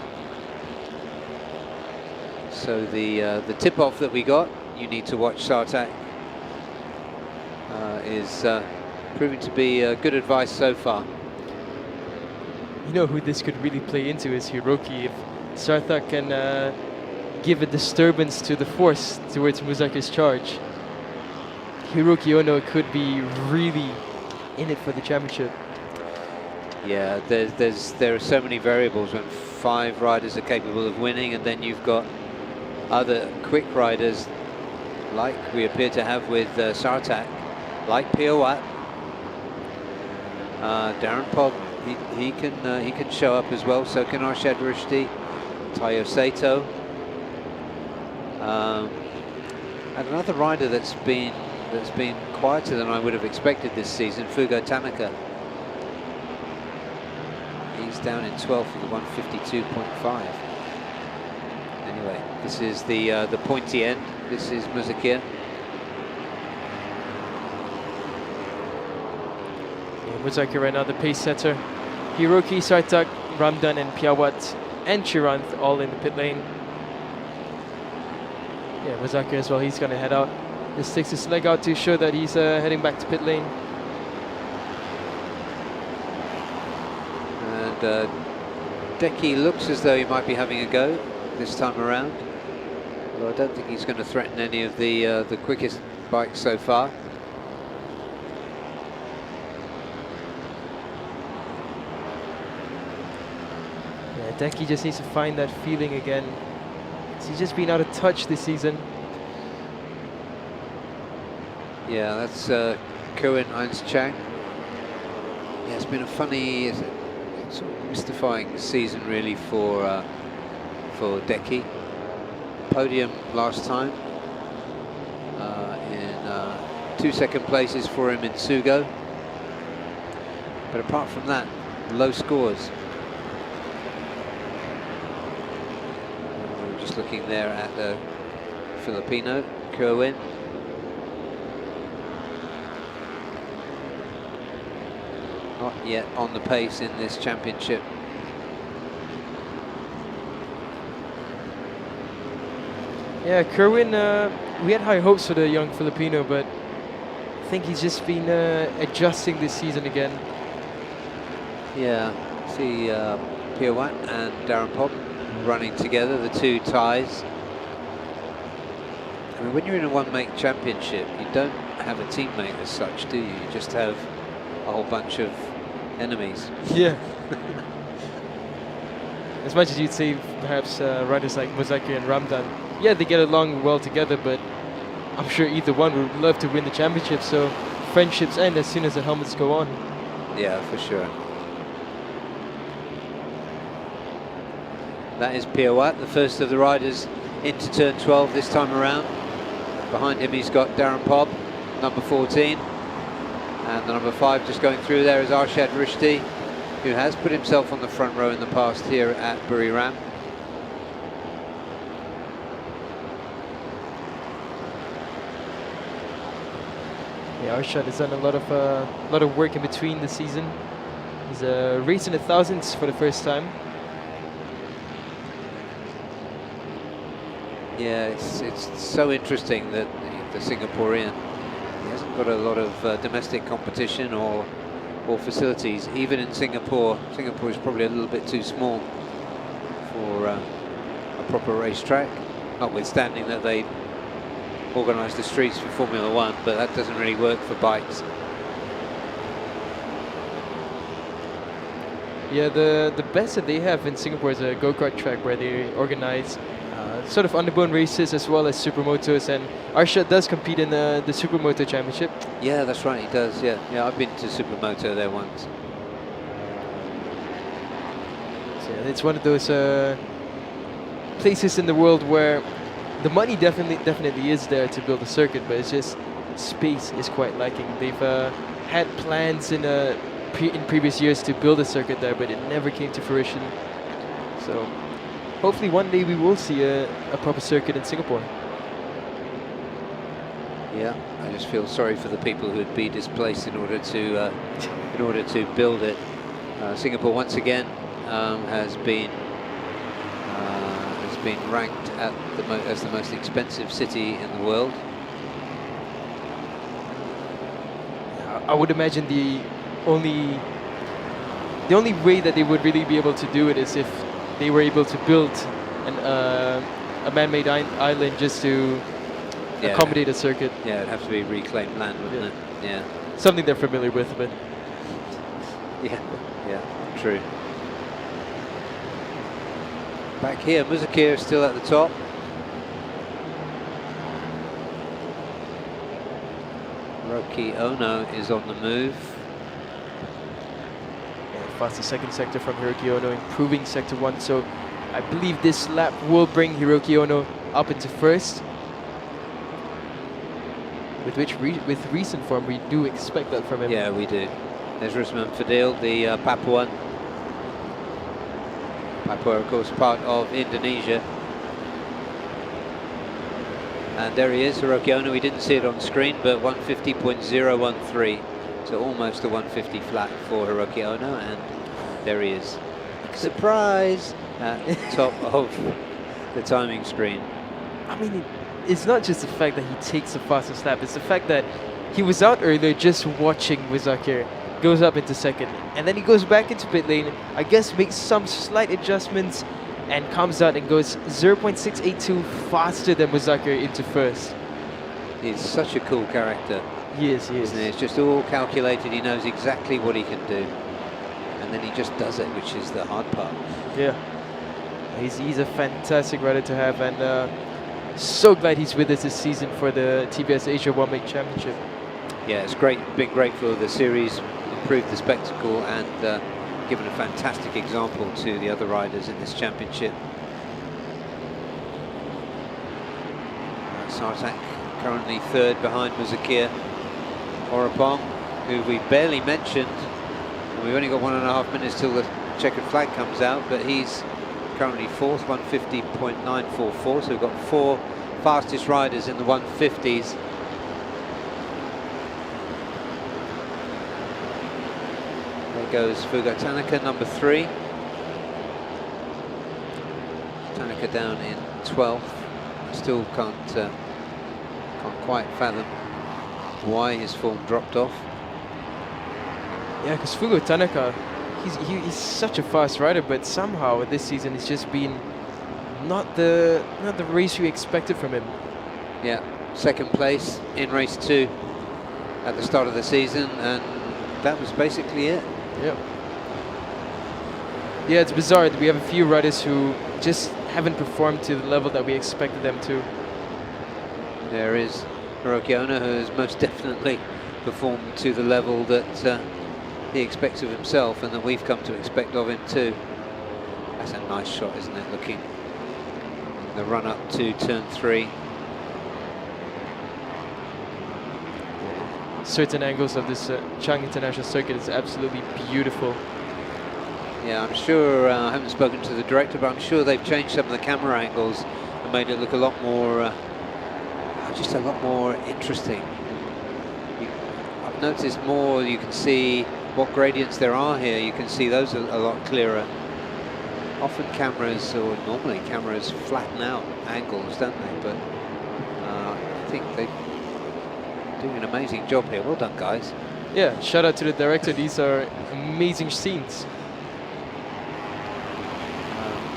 So the tip-off that we got, you need to watch Sartak, is proving to be good advice so far. You know who this could really play into is Hiroki. If Sartak can give a disturbance to the force towards Muzaki's charge, Hiroki Ono could be really in it for the championship. Yeah, there are so many variables when 5 riders are capable of winning, and then you've got other quick riders like we appear to have with Sartak, like Piawat, Darren Pog. He can show up as well. So can Arshad Rushdi, Tayo Sato, and another rider that's been quieter than I would have expected this season, Fugo Tanaka. He's down in 12th with a 152.5. Anyway, this is the pointy end. This is Muzakia. Muzakia right now, the pace setter. Hiroki, Sartak, Ramdan, and Piawat, and Chiranth all in the pit lane. Yeah, Muzakia as well, he's going to head out. Just takes his leg out to show that he's heading back to pit lane. And Deki looks as though he might be having a go this time around. Although I don't think he's going to threaten any of the quickest bikes so far. Yeah, Deki just needs to find that feeling again He's just been out of touch this season. Yeah, that's Cohen Chang. Yeah, it's been a funny, sort of mystifying season really for Deki. Podium last time in 2 second places for him in Sugo. But apart from that, low scores. We're just looking there at the Filipino, Kerwin. Not yet on the pace in this championship. Yeah, Kerwin, we had high hopes for the young Filipino, but I think he's just been adjusting this season again. Yeah, see Piawat and Darren Pop running together, the two ties. I mean, when you're in a one-make championship, you don't have a teammate as such, do you? You just have a whole bunch of enemies. Yeah. As much as you'd say perhaps riders like Muzaki and Ramdan, yeah, they get along well together, but I'm sure either one would love to win the championship, so friendships end as soon as the helmets go on. Yeah, for sure. That is Piawat, the first of the riders into turn 12 this time around. Behind him he's got Darren Pobb, number 14. And the number 5 just going through there is Arshad Rishti, who has put himself on the front row in the past here at BURIRAM. Yeah, Arshad has done a lot of work in between the season. He's racing the thousands for the first time. Yeah, it's so interesting that the Singaporean, he hasn't got a lot of domestic competition or facilities. Even in Singapore, Singapore is probably a little bit too small for a proper racetrack, notwithstanding that they organise the streets for Formula One, but that doesn't really work for bikes. Yeah, the best that they have in Singapore is a go-kart track where they organize sort of underbone races as well as supermotos, and Arshad does compete in the Supermoto Championship. Yeah, that's right, he does, yeah. Yeah, I've been to Supermoto there once. So yeah, it's one of those places in the world where the money definitely is there to build a circuit, but it's just space is quite lacking. They've had plans in previous years to build a circuit there, but it never came to fruition. So hopefully one day we will see a proper circuit in Singapore. Yeah, I just feel sorry for the people who would be displaced in order to build it. Singapore once again has been ranked at as the most expensive city in the world. I would imagine the only way that they would really be able to do it is if they were able to build a man-made island just to accommodate a circuit. Yeah, it'd have to be reclaimed land, wouldn't it? Yeah. Something they're familiar with, but yeah, true. Back here, Muzakir still at the top. Roki Ono is on the move. Faster second sector from Hiroki Ono, improving sector 1, so I believe this lap will bring Hiroki Ono up into first. With recent form, we do expect that from him. Yeah, we do. There's Rusman Fadil, the Papuan. Papua, of course, part of Indonesia. And there he is, Hiroki Ono. We didn't see it on screen, but 150.013. So almost a 150 flat for Hiroki Ono, and there he is. Surprise! At the top of the timing screen. I mean, it's not just the fact that he takes the fastest lap, it's the fact that he was out earlier just watching Muzakir, goes up into second, and then he goes back into pit lane, I guess makes some slight adjustments, and comes out and goes 0.682 faster than Muzakir into first. He's such a cool character. He is. Isn't it? It's just all calculated, he knows exactly what he can do. And then he just does it, which is the hard part. Yeah. He's a fantastic rider to have, and so glad he's with us this season for the TBS Asia One Make Championship. Yeah, it's great. Been great for the series, improved the spectacle, and given a fantastic example to the other riders in this championship. Sartak currently third behind Muzakir Orapong, who we barely mentioned. We've only got 1.5 minutes till the checkered flag comes out, but he's currently fourth, 150.944. So we've got 4 fastest riders in the 150s. There goes Fugo Tanaka, number 3. Tanaka down in 12th. Still can't quite fathom why his form dropped off. Yeah, because Fugo Tanaka, he's such a fast rider, but somehow this season it's just been not the race we expected from him. Yeah, second place in race 2 at the start of the season, and that was basically it. Yeah. Yeah, it's bizarre. We have a few riders who just haven't performed to the level that we expected them to. There is Hiroki Ono, who has most definitely performed to the level that he expects of himself and that we've come to expect of him too. That's a nice shot, isn't it? Looking the run up to turn 3. Certain angles of this Chang International Circuit is absolutely beautiful. Yeah, I'm sure, I haven't spoken to the director, but I'm sure they've changed some of the camera angles and made it look a lot more, just a lot more interesting. I've noticed more, you can see what gradients there are here, you can see those a lot clearer. Often cameras, or normally cameras, flatten out angles, don't they? But I think they're doing an amazing job here. Well done, guys. Yeah, shout out to the director. These are amazing scenes.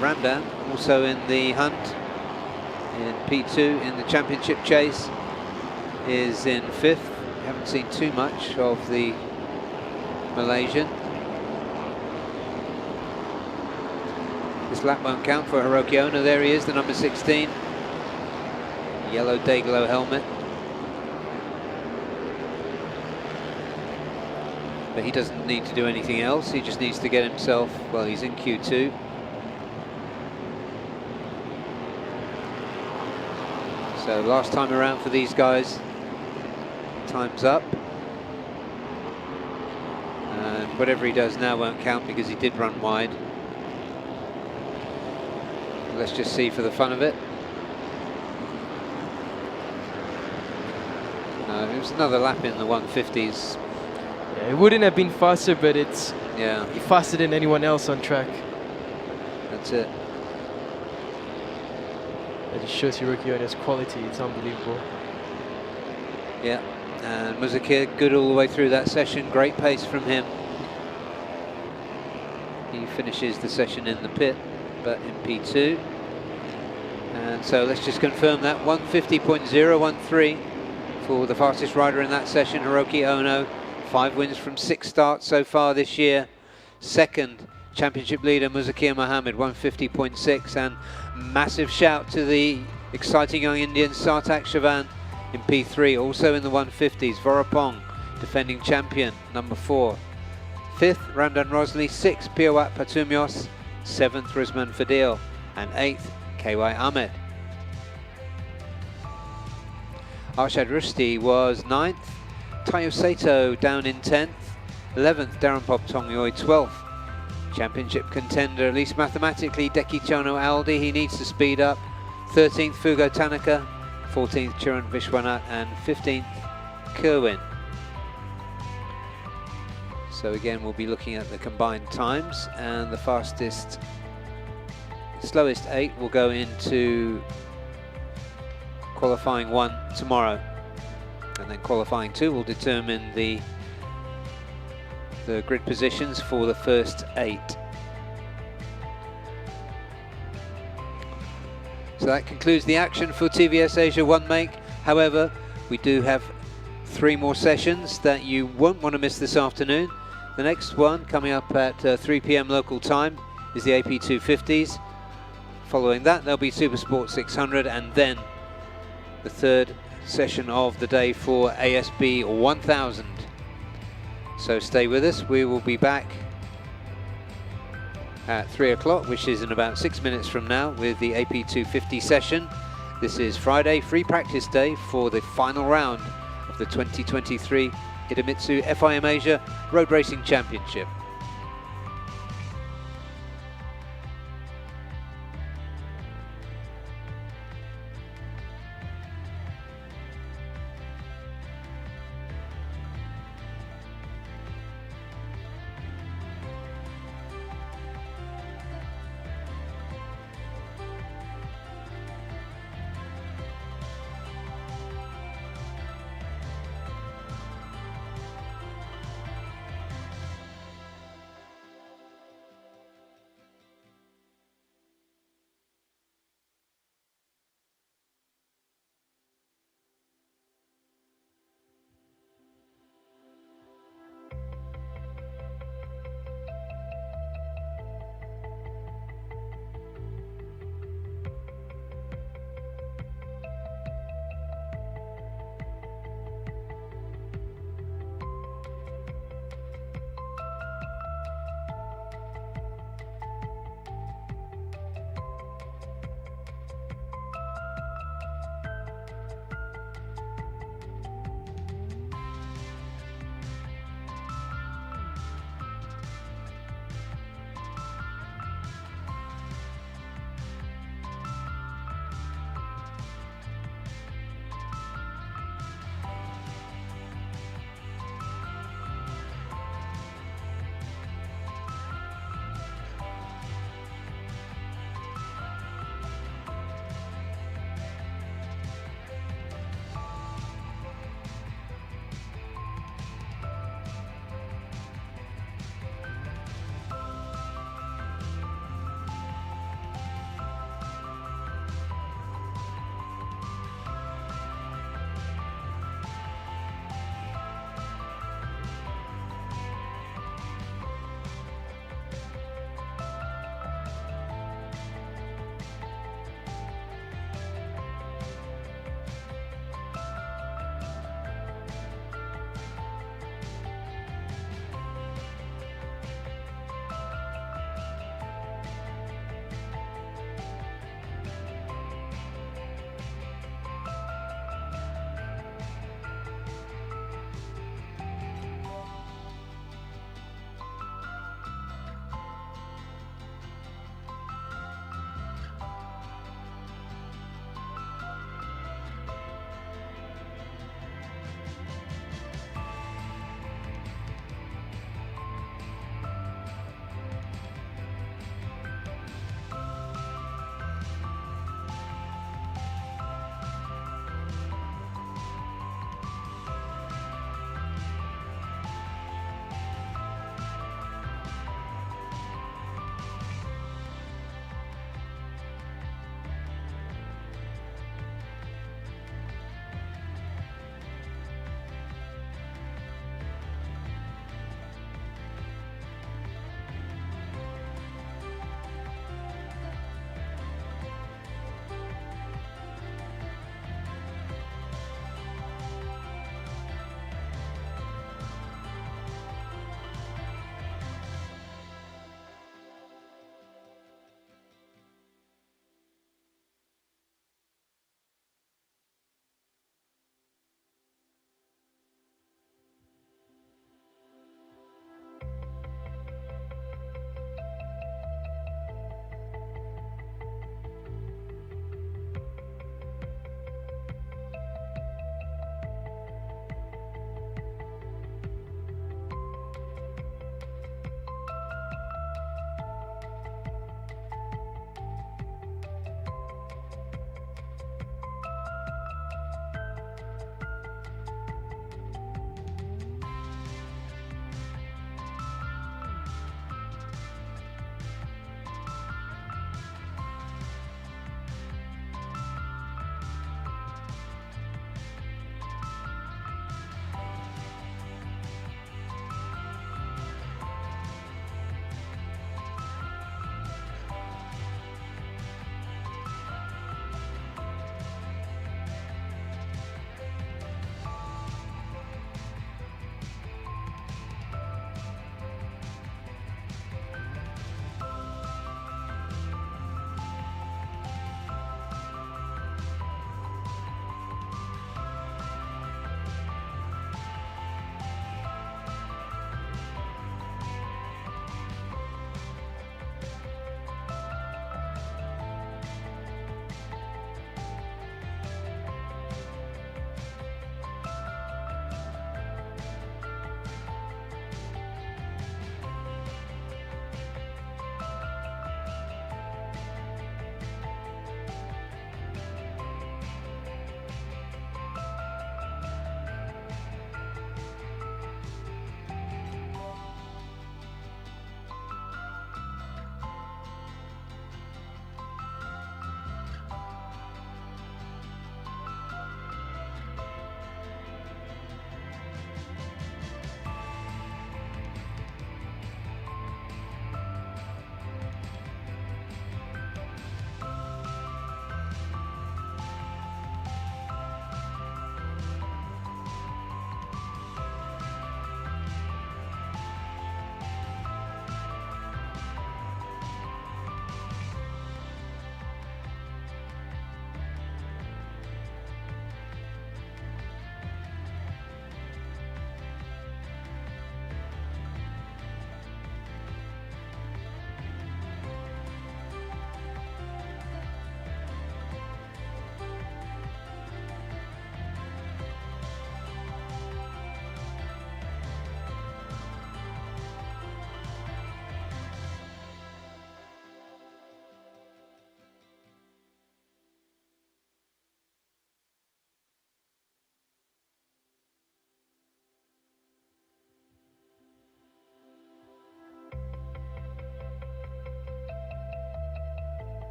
Ramdan also in the hunt in P2 in the championship chase is in 5th. Haven't seen too much of the Malaysian. This lap won't count for Hiroki Ono. There he is, the number 16. Yellow Dayglow helmet. But he doesn't need to do anything else. He just needs to get himself, well, he's in Q2. So last time around for these guys, time's up. And whatever he does now won't count because he did run wide. Let's just see for the fun of it. No, it was another lap in the 150s. Yeah, it wouldn't have been faster, but it's Yeah, faster than anyone else on track. that's it. It just shows Hiroki Ono's quality. It's unbelievable. Yeah, and Muzakir good all the way through that session. Great pace from him. He finishes the session in the pit, but in P2. And so let's just confirm that 150.013 for the fastest rider in that session, Hiroki Ono. 5 wins from 6 starts so far this year. Second, championship leader Muzakir Mohammed, 150.6, and massive shout to the exciting young Indian Sartak Chavan in P3, also in the 150s. Vorapong, defending champion, number 4. 5th, Ramdan Rosli. 6th, Piawat Patumios. 7th, Rizman Fadil, and 8th, KY Ahmed. Arshad Rusti was 9th. Tayo Sato down in 10th. 11th, Darrenpop Tongyoy, 12th. Championship contender, at least mathematically, Deki Chono Aldi. He needs to speed up. 13th, Fugo Tanaka. 14th, Chiran Vishwanath, and 15th, Kerwin. So again, we'll be looking at the combined times, and the fastest, slowest 8 will go into qualifying 1 tomorrow, and then qualifying 2 will determine the grid positions for the first 8. So that concludes the action for TVS Asia 1 Make. However, we do have 3 more sessions that you won't want to miss this afternoon. The next one coming up at 3 PM local time is the AP 250s. Following that, there'll be Super Sport 600, and then the third session of the day for ASB 1000. So stay with us. We will be back at 3 o'clock, which is in about 6 minutes from now, with the AP 250 session. This is Friday, free practice day for the final round of the 2023 IDEMITSU FIM Asia Road Racing Championship.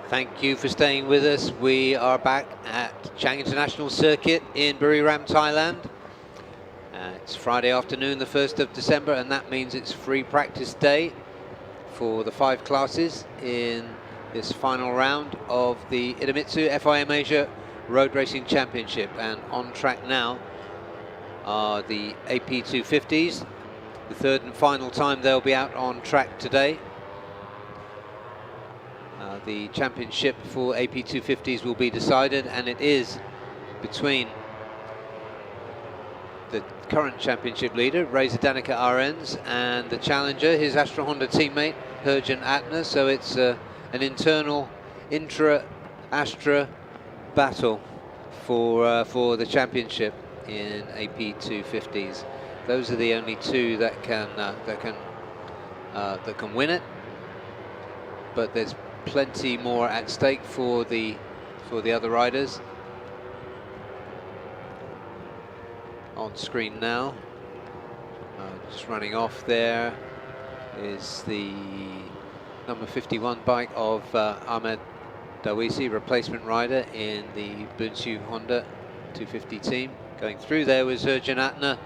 Thank you for staying with us. We are back at Chang International Circuit in Buriram, Thailand. It's Friday afternoon, the 1st of December, and that means it's free practice day for the 5 classes in this final round of the IDEMITSU FIM Asia Road Racing Championship. And on track now are the AP250s, the 3rd and final time they'll be out on track today. The championship for AP250s will be decided, and it is between the current championship leader, Reza Danica Arens, and the challenger, his Astra Honda teammate, Herjan Atner. So it's an internal intra-Astra battle for the championship in AP250s. Those are the only 2 that can win it, but there's plenty more at stake for the other riders. On screen now, just running off there is the number 51 bike of Ahmed Dawisi, replacement rider in the BURIRAM Honda 250 team. Going through there was Herjan Atner,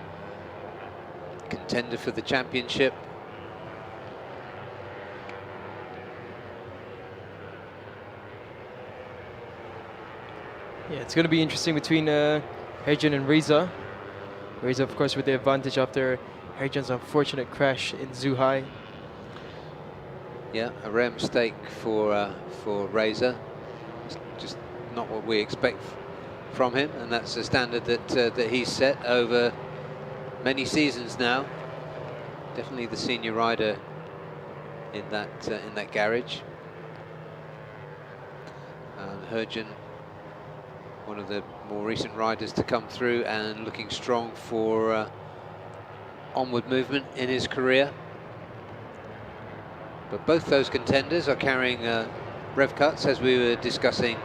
contender for the championship. Yeah, it's going to be interesting between Herjan and Reza. Reza, of course, with the advantage after Herjan's unfortunate crash in Zhuhai. Yeah, a rare mistake for Reza. It's just not what we expect from him, and that's the standard that he's set over many seasons now. Definitely the senior rider in that garage. And Herjan, one of the more recent riders to come through and looking strong for onward movement in his career. But both those contenders are carrying rev cuts, as we were discussing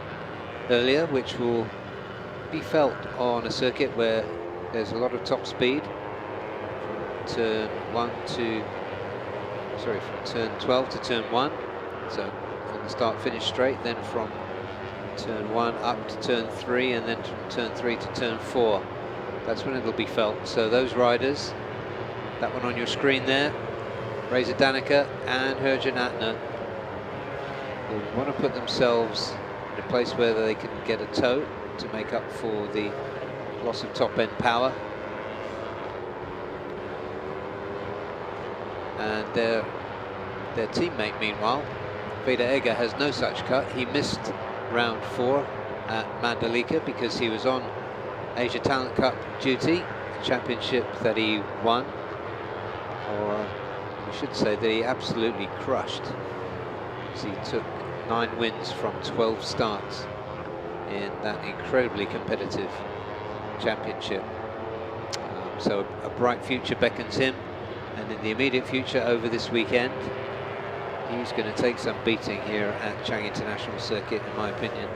earlier, which will be felt on a circuit where there's a lot of top speed from turn 12 to turn 1. So on the start-finish straight, then from turn 1 up to turn 3, and then from turn 3 to turn 4. That's when it'll be felt. So those riders, that one on your screen there, Reza Danica and Herjan Atner, will want to put themselves in a place where they can get a tow to make up for the loss of top-end power. And their teammate, meanwhile, Veda Ega, has no such cut. He missed round 4 at Mandalika because he was on Asia Talent Cup duty, the championship that he won, or we should say that he absolutely crushed, as he took 9 wins from 12 starts in that incredibly competitive championship. So a bright future beckons him, and in the immediate future over this weekend, he's going to take some beating here at Chang International Circuit, in my opinion.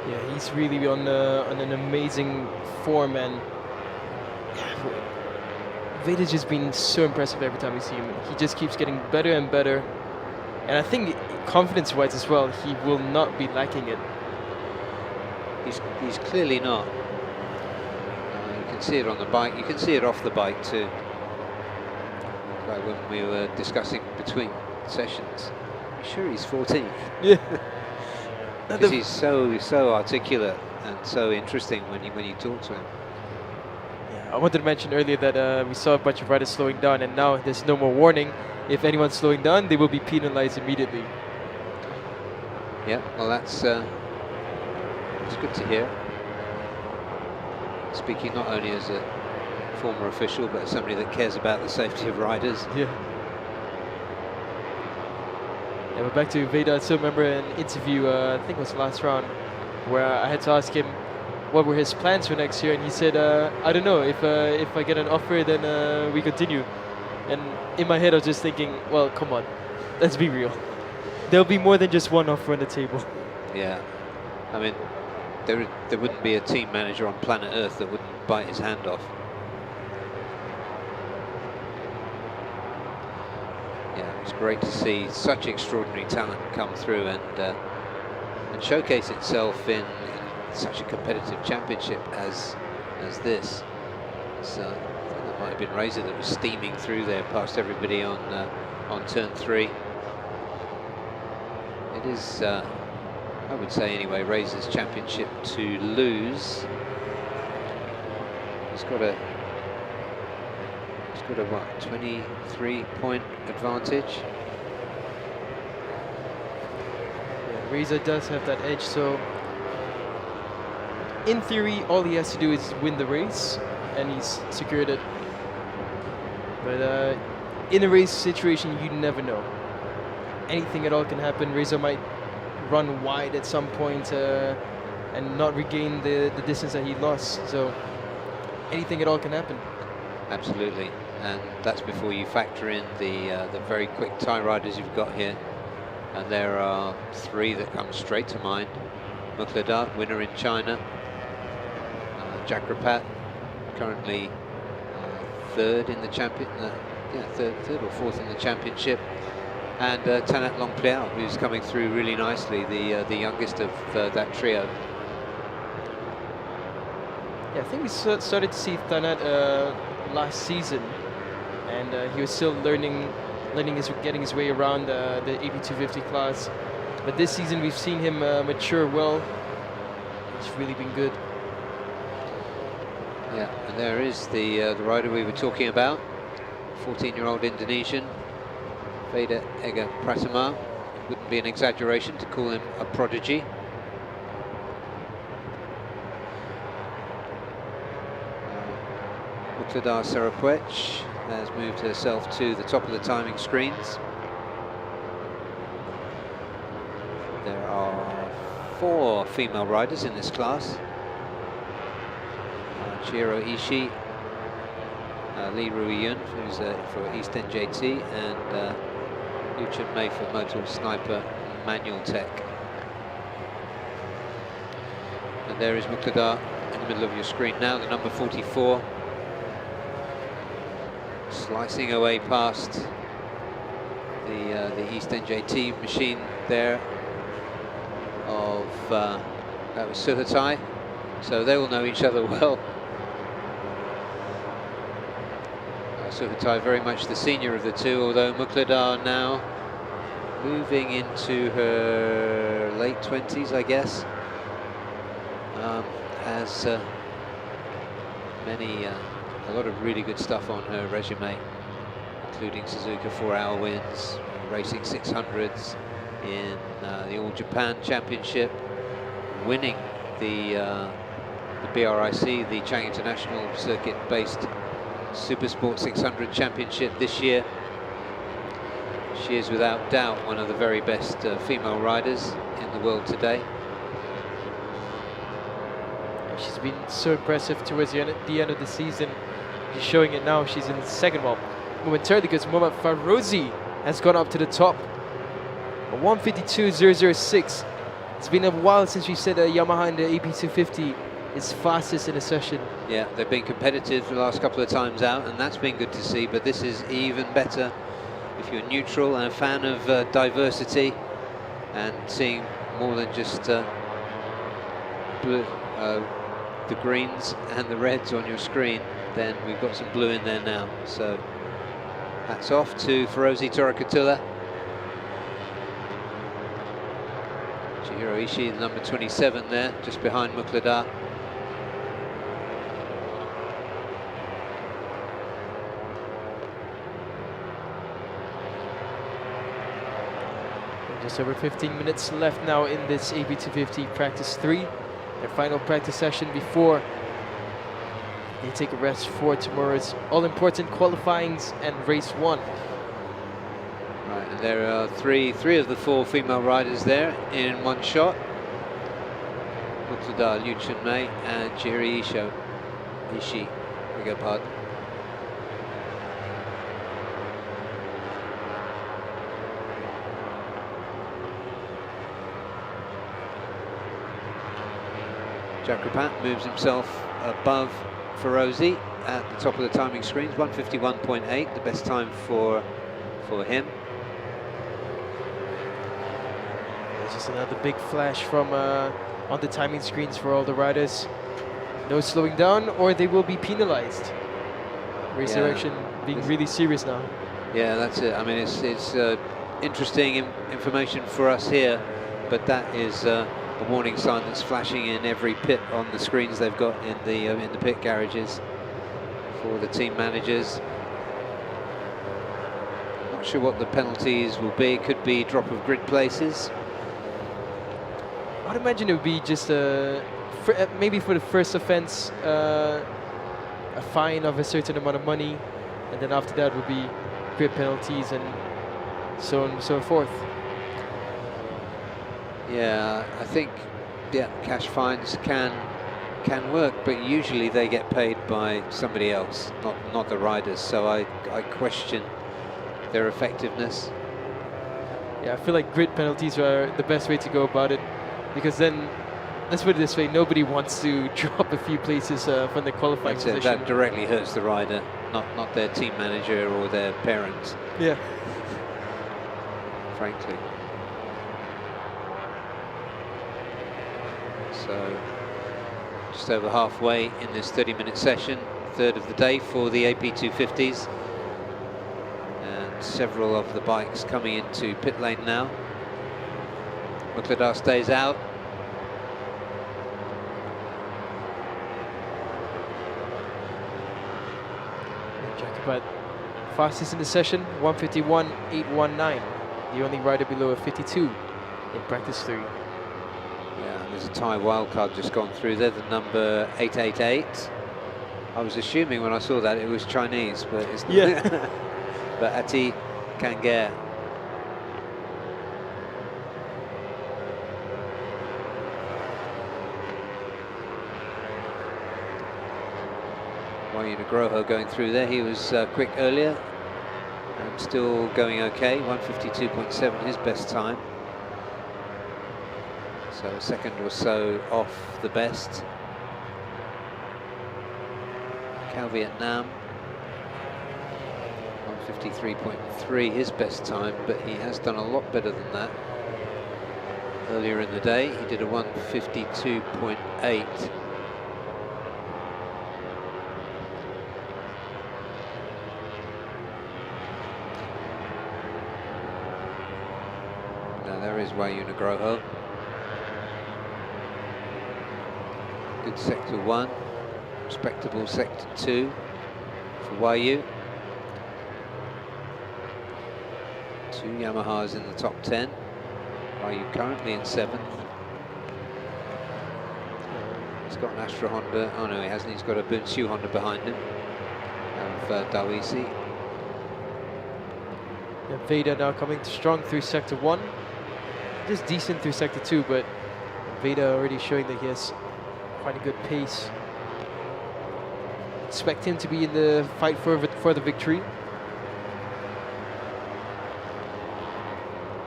Yeah, he's really on an amazing form, and Veda's just been so impressive every time we see him. He just keeps getting better and better, and I think confidence-wise as well, he will not be lacking it. He's clearly not. You can see it on the bike. You can see it off the bike too. Like when we were discussing between sessions, I'm sure he's 14th. Yeah. Because he's so articulate and so interesting when you talk to him. Yeah, I wanted to mention earlier that we saw a bunch of riders slowing down, and now there's no more warning. If anyone's slowing down, they will be penalized immediately. Yeah, well, that's good to hear. Speaking not only as a former official, but as somebody that cares about the safety of riders. Yeah. Yeah, but back to Veda. I still remember an interview, I think it was last round, where I had to ask him what were his plans for next year, and he said, I don't know, if I get an offer, then we continue. And in my head I was just thinking, well, come on, let's be real. There'll be more than just one offer on the table. Yeah, I mean, there wouldn't be a team manager on planet Earth that wouldn't bite his hand off. It's great to see such extraordinary talent come through and showcase itself in such a competitive championship as this. So that might have been Razor that was steaming through there past everybody on turn 3. It is, I would say anyway, Razor's championship to lose. He's got a what, 23-point advantage. Yeah, Razor does have that edge, so in theory, all he has to do is win the race, and he's secured it. But in a race situation, you never know. Anything at all can happen. Razor might run wide at some point and not regain the distance that he lost. So anything at all can happen. Absolutely, and that's before you factor in the very quick tie riders you've got here. And there are 3 that come straight to mind. Mukladar, winner in China. Jack Rapat, currently 3rd in the champion, third or 4th in the championship. And Tanat Longpliao, who's coming through really nicely, the youngest of that trio. Yeah, I think we started to see Tanat last season, and he was still getting his way around the AB250 class. But this season we've seen him mature well. It's really been good. Yeah, and there is the rider we were talking about, 14-year-old Indonesian, Veda Ega Pratama. Wouldn't be an exaggeration to call him a prodigy. Mukladar Sarapwech has moved herself to the top of the timing screens. There are 4 female riders in this class. Chihiro Ishii, Lee Ruiyun, who's for East NJT, and Yu Chun Mei for Motor Sniper Manual Tech. And there is Mukladar in the middle of your screen now, the number 44. Slicing away past the East NJT machine there of, that was Suhatai. So they will know each other well. Suhatai very much the senior of the two, although Mukladar now moving into her late 20s, I guess. Has a lot of really good stuff on her resume, including Suzuka 4-hour wins, racing 600s in the All Japan Championship, winning the BRIC, the Chang International Circuit-based Supersport 600 Championship this year. She is without doubt one of the very best female riders in the world today. She's been so impressive towards the end of the season. She's showing it now. She's in the second one momentarily because Mohammad Farouzi has gone up to the top. A 1:52.006. It's been a while since we said Yamaha in the AB250 is fastest in a session. Yeah, they've been competitive the last couple of times out, and that's been good to see, but this is even better if you're neutral and a fan of diversity and seeing more than just blue, the greens and the reds on your screen. Then we've got some blue in there now. So hats off to Ferozi Torakatula. Chihiro Ishii, the number 27 there, just behind Mukladar. Just over 15 minutes left now in this AB250 practice 3. Their final practice session before they take a rest for tomorrow's all-important qualifyings and race 1. Right, and there are three of the 4 female riders there in one shot. Mukladar, Yu Chun Mei, and Chihiro Ishii. Beg your pardon. Jakrapat moves himself above Ferozi at the top of the timing screens, 1:51.8, the best time for him. Just another big flash from on the timing screens for all the riders. No slowing down, or they will be penalized. Race direction being really serious now. Yeah, that's it. I mean, it's interesting information for us here, but that is a warning sign that's flashing in every pit on the screens they've got in the pit garages for the team managers. Not sure what the penalties will be. Could be drop of grid places. I'd imagine it would be just maybe for the first offense, a fine of a certain amount of money, and then after that would be grid penalties and so on and so forth. Yeah, I think cash fines can work, but usually they get paid by somebody else, not the riders. So I question their effectiveness. Yeah, I feel like grid penalties are the best way to go about it, because then, let's put it this way, nobody wants to drop a few places from the qualifying That's it, position. that directly hurts the rider, not their team manager or their parents. Yeah. Frankly. So, just over halfway in this 30-minute session, third of the day for the AP250s. And several of the bikes coming into pit lane now. Mukladar stays out. But fastest in the session, 151.819. The only rider below a 52 in practice 3. Yeah, there's a Thai wildcard just gone through there, the number 888. I was assuming when I saw that it was Chinese, but it's not. Yeah. But Ati Kanger. Nugroho going through there. He was quick earlier and still going okay. 152.7 his best time. So a second or so off the best. Cal Vietnam 153.3 his best time, but he has done a lot better than that. Earlier in the day he did a 152.8. There is Wayu Nugroho. Good sector 1, respectable sector 2 for Wayu. 2 Yamahas in the top 10. Wayu currently in 7th. He's got an Astra Honda. Oh no, he hasn't. He's got a BURIRAM Honda behind him of Dawisi. And Veda now coming strong through sector 1. Just decent through sector 2, but Veda already showing that he has quite a good pace. Expect him to be in the fight for the victory.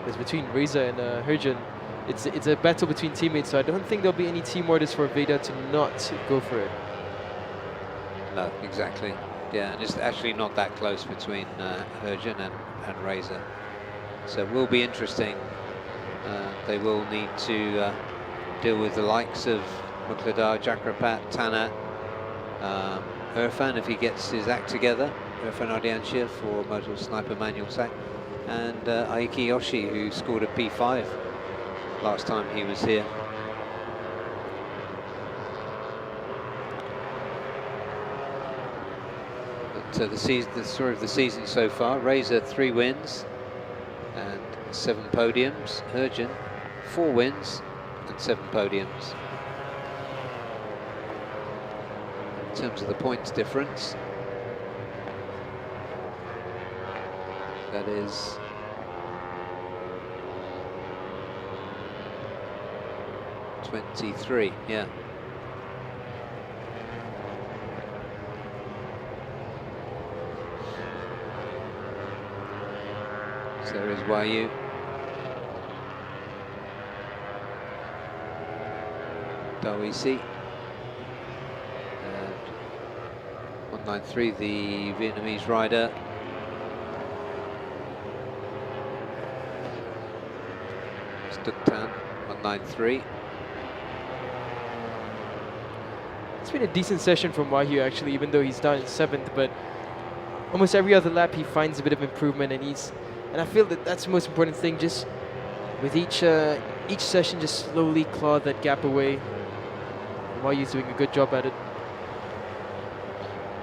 Because between Reza and Herjan, it's a battle between teammates, so I don't think there'll be any team orders for Veda to not go for it. No, exactly. Yeah, and it's actually not that close between Herjan and Reza. So it will be interesting. They will need to deal with the likes of Mukladar, Jakrapat, Tanat, Irfan if he gets his act together, Irfan Ardianshir for Motor Sniper Manual Sack, and Aiki Yoshi, who scored a P5 last time he was here. But the story of the season so far, Reza 3 wins and 7 podiums, Herjan 4 wins and 7 podiums. In terms of the points difference, that is '23, yeah. So there is Wayu. Dawisi. And 193, the Vietnamese rider. Stuk Tan. 9.3. It's been a decent session from Wahyu actually, even though he's down in 7th, but almost every other lap he finds a bit of improvement, and I feel that that's the most important thing, just with each session just slowly claw that gap away. Wahyu's doing a good job at it.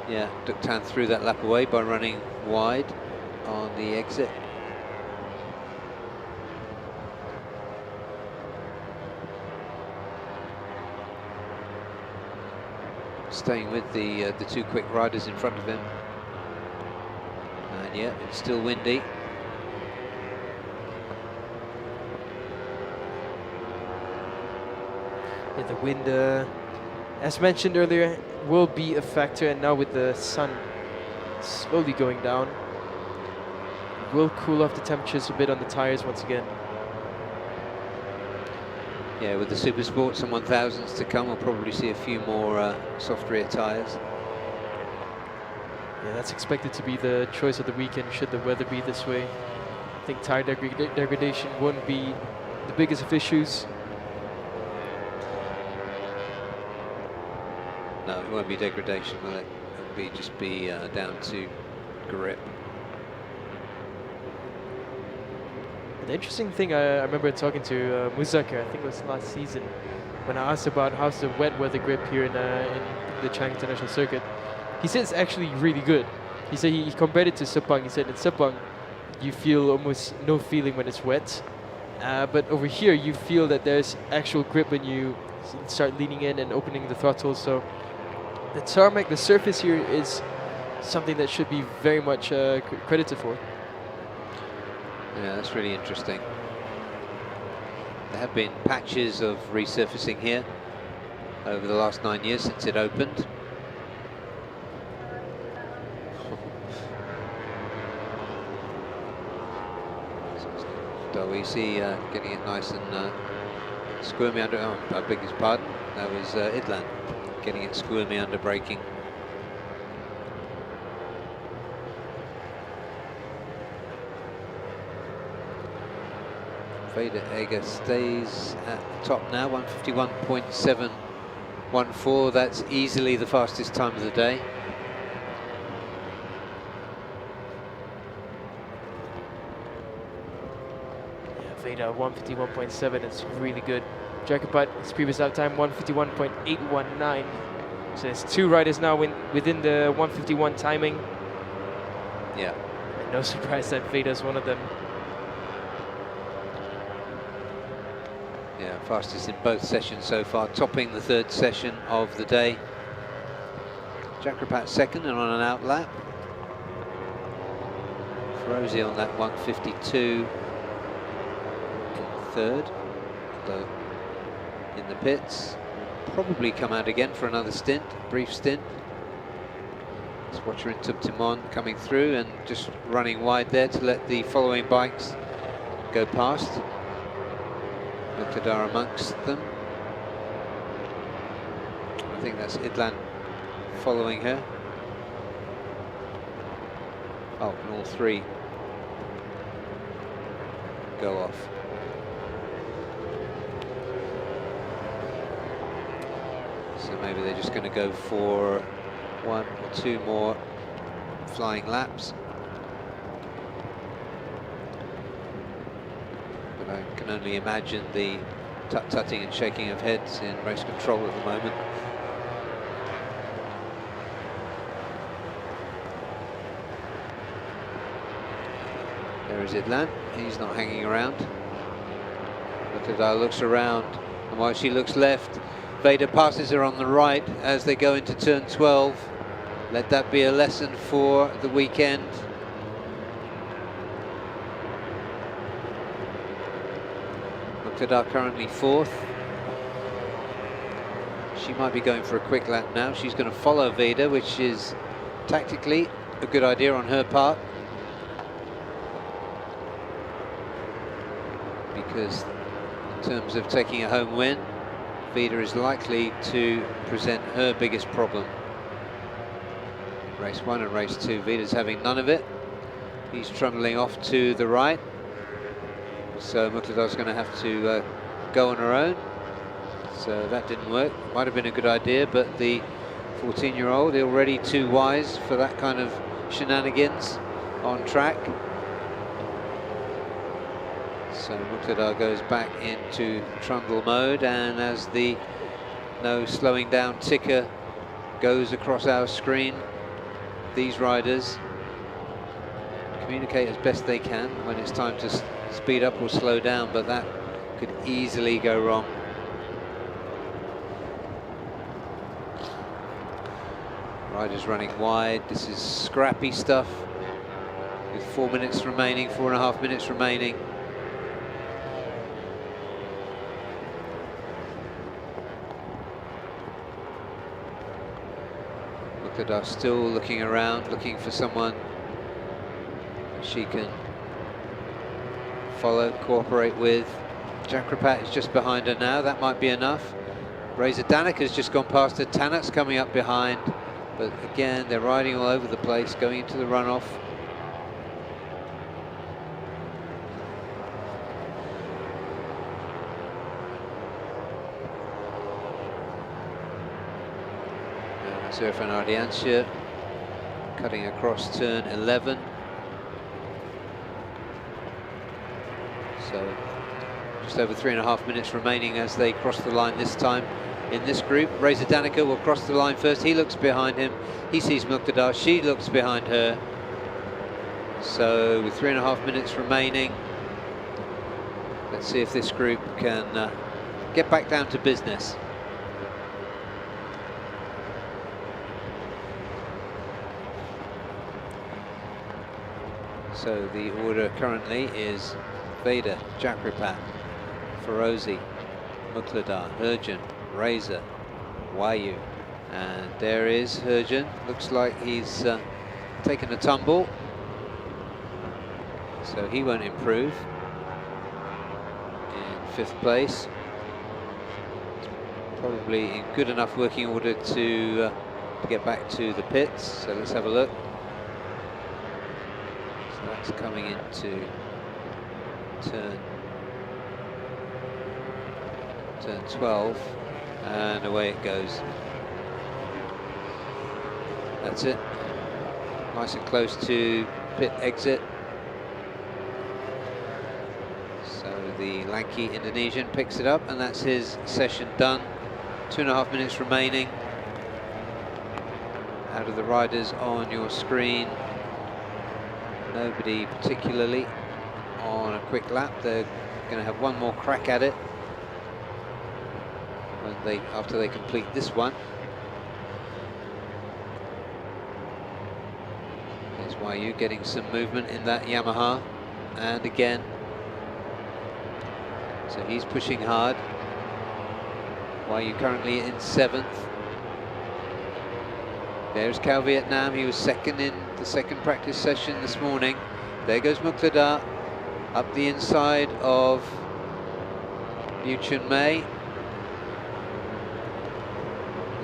Yeah, Duktan threw that lap away by running wide on the exit. Staying with the two quick riders in front of him. And yeah, it's still windy. Yeah, the wind, as mentioned earlier, will be a factor, and now with the sun slowly going down, it will cool off the temperatures a bit on the tires once again. Yeah, with the Super Sports and 1000s to come, we'll probably see a few more soft rear tyres. Yeah, that's expected to be the choice of the weekend should the weather be this way. I think tire degradation won't be the biggest of issues. No, it won't be degradation, will it? It'll just be down to grip. The interesting thing, I remember talking to Muzakir, I think it was last season, when I asked about how's the wet weather grip here in the Chang International Circuit. He said it's actually really good. He said he compared it to Sepang. He said in Sepang, you feel almost no feeling when it's wet. But over here, you feel that there's actual grip when you start leaning in and opening the throttle. So the tarmac, the surface here is something that should be very much credited for. Yeah, that's really interesting. There have been patches of resurfacing here over the last 9 years since it opened. Dawisi getting it nice and squirmy under. Oh, I beg his pardon. That was Idlan getting it squirmy under braking. Vader Eger stays at the top now, 151.714. That's easily the fastest time of the day. Yeah, Vader 151.7 is really good. Jacobat, his previous lap time 151.819. So there's two riders now within the 151 timing. Yeah. And no surprise that Vader's one of them. Yeah, fastest in both sessions so far, topping the third session of the day. Jakrapat second and on an out lap. Ferozi on that 152 in third, though in the pits. Probably come out again for another stint, brief stint. Swatcher into Timon coming through and just running wide there to let the following bikes go past. Muqtadar amongst them. I think that's Idlan following her. Oh, and all three go off. So maybe they're just going to go for one or two more flying laps. But I can only imagine the tut-tutting and shaking of heads in race control at the moment. There is Idlan, he's not hanging around. Muqtadar looks around, and while she looks left, Vader passes her on the right as they go into turn 12. Let that be a lesson for the weekend. Muqtadar currently fourth. She might be going for a quick lap now. She's going to follow Vader, which is tactically a good idea on her part. Because in terms of taking a home win, Vader is likely to present her biggest problem. Race 1 and race 2, Vader's having none of it. He's trundling off to the right. So Muqtadar's going to have to go on her own. So that didn't work. Might have been a good idea, but the 14-year-old already too wise for that kind of shenanigans on track. So Muqtada goes back into trundle mode, and as the no slowing down ticker goes across our screen, these riders communicate as best they can when it's time to speed up or slow down, but that could easily go wrong. Riders running wide. This is scrappy stuff with 4 minutes remaining, 4.5 minutes remaining. Muqtada still looking around, looking for someone she can follow, cooperate with. Chakrapat is just behind her now. That might be enough. Reza Danika's just gone past her. Tanak's coming up behind. But again, they're riding all over the place, going into the runoff. Zirfan Ardiansya cutting across turn 11. So just over 3.5 minutes remaining as they cross the line this time. In this group, Reza Danica will cross the line first. He looks behind him. He sees Muqtada. She looks behind her. So with 3.5 minutes remaining, let's see if this group can get back down to business. So the order currently is Veda, Chakrapat, Ferozi, Muqtada, Herjan, Reza, Wayu, and there is Herjan. Looks like he's taken a tumble, so he won't improve. In 5th place, probably in good enough working order to get back to the pits. So let's have a look. So that's coming into turn 12. And away it goes. That's it. Nice and close to pit exit. So the lanky Indonesian picks it up, and that's his session done. 2.5 minutes remaining. Out of the riders on your screen, nobody particularly on a quick lap. They're going to have one more crack at it after they complete this one. Here's Wayu getting some movement in that Yamaha, and again, so he's pushing hard. Wayu currently in 7th. There's Cal Vietnam. He was second in the second practice session this morning. There goes Muqtada up the inside of Liu Chun Mei.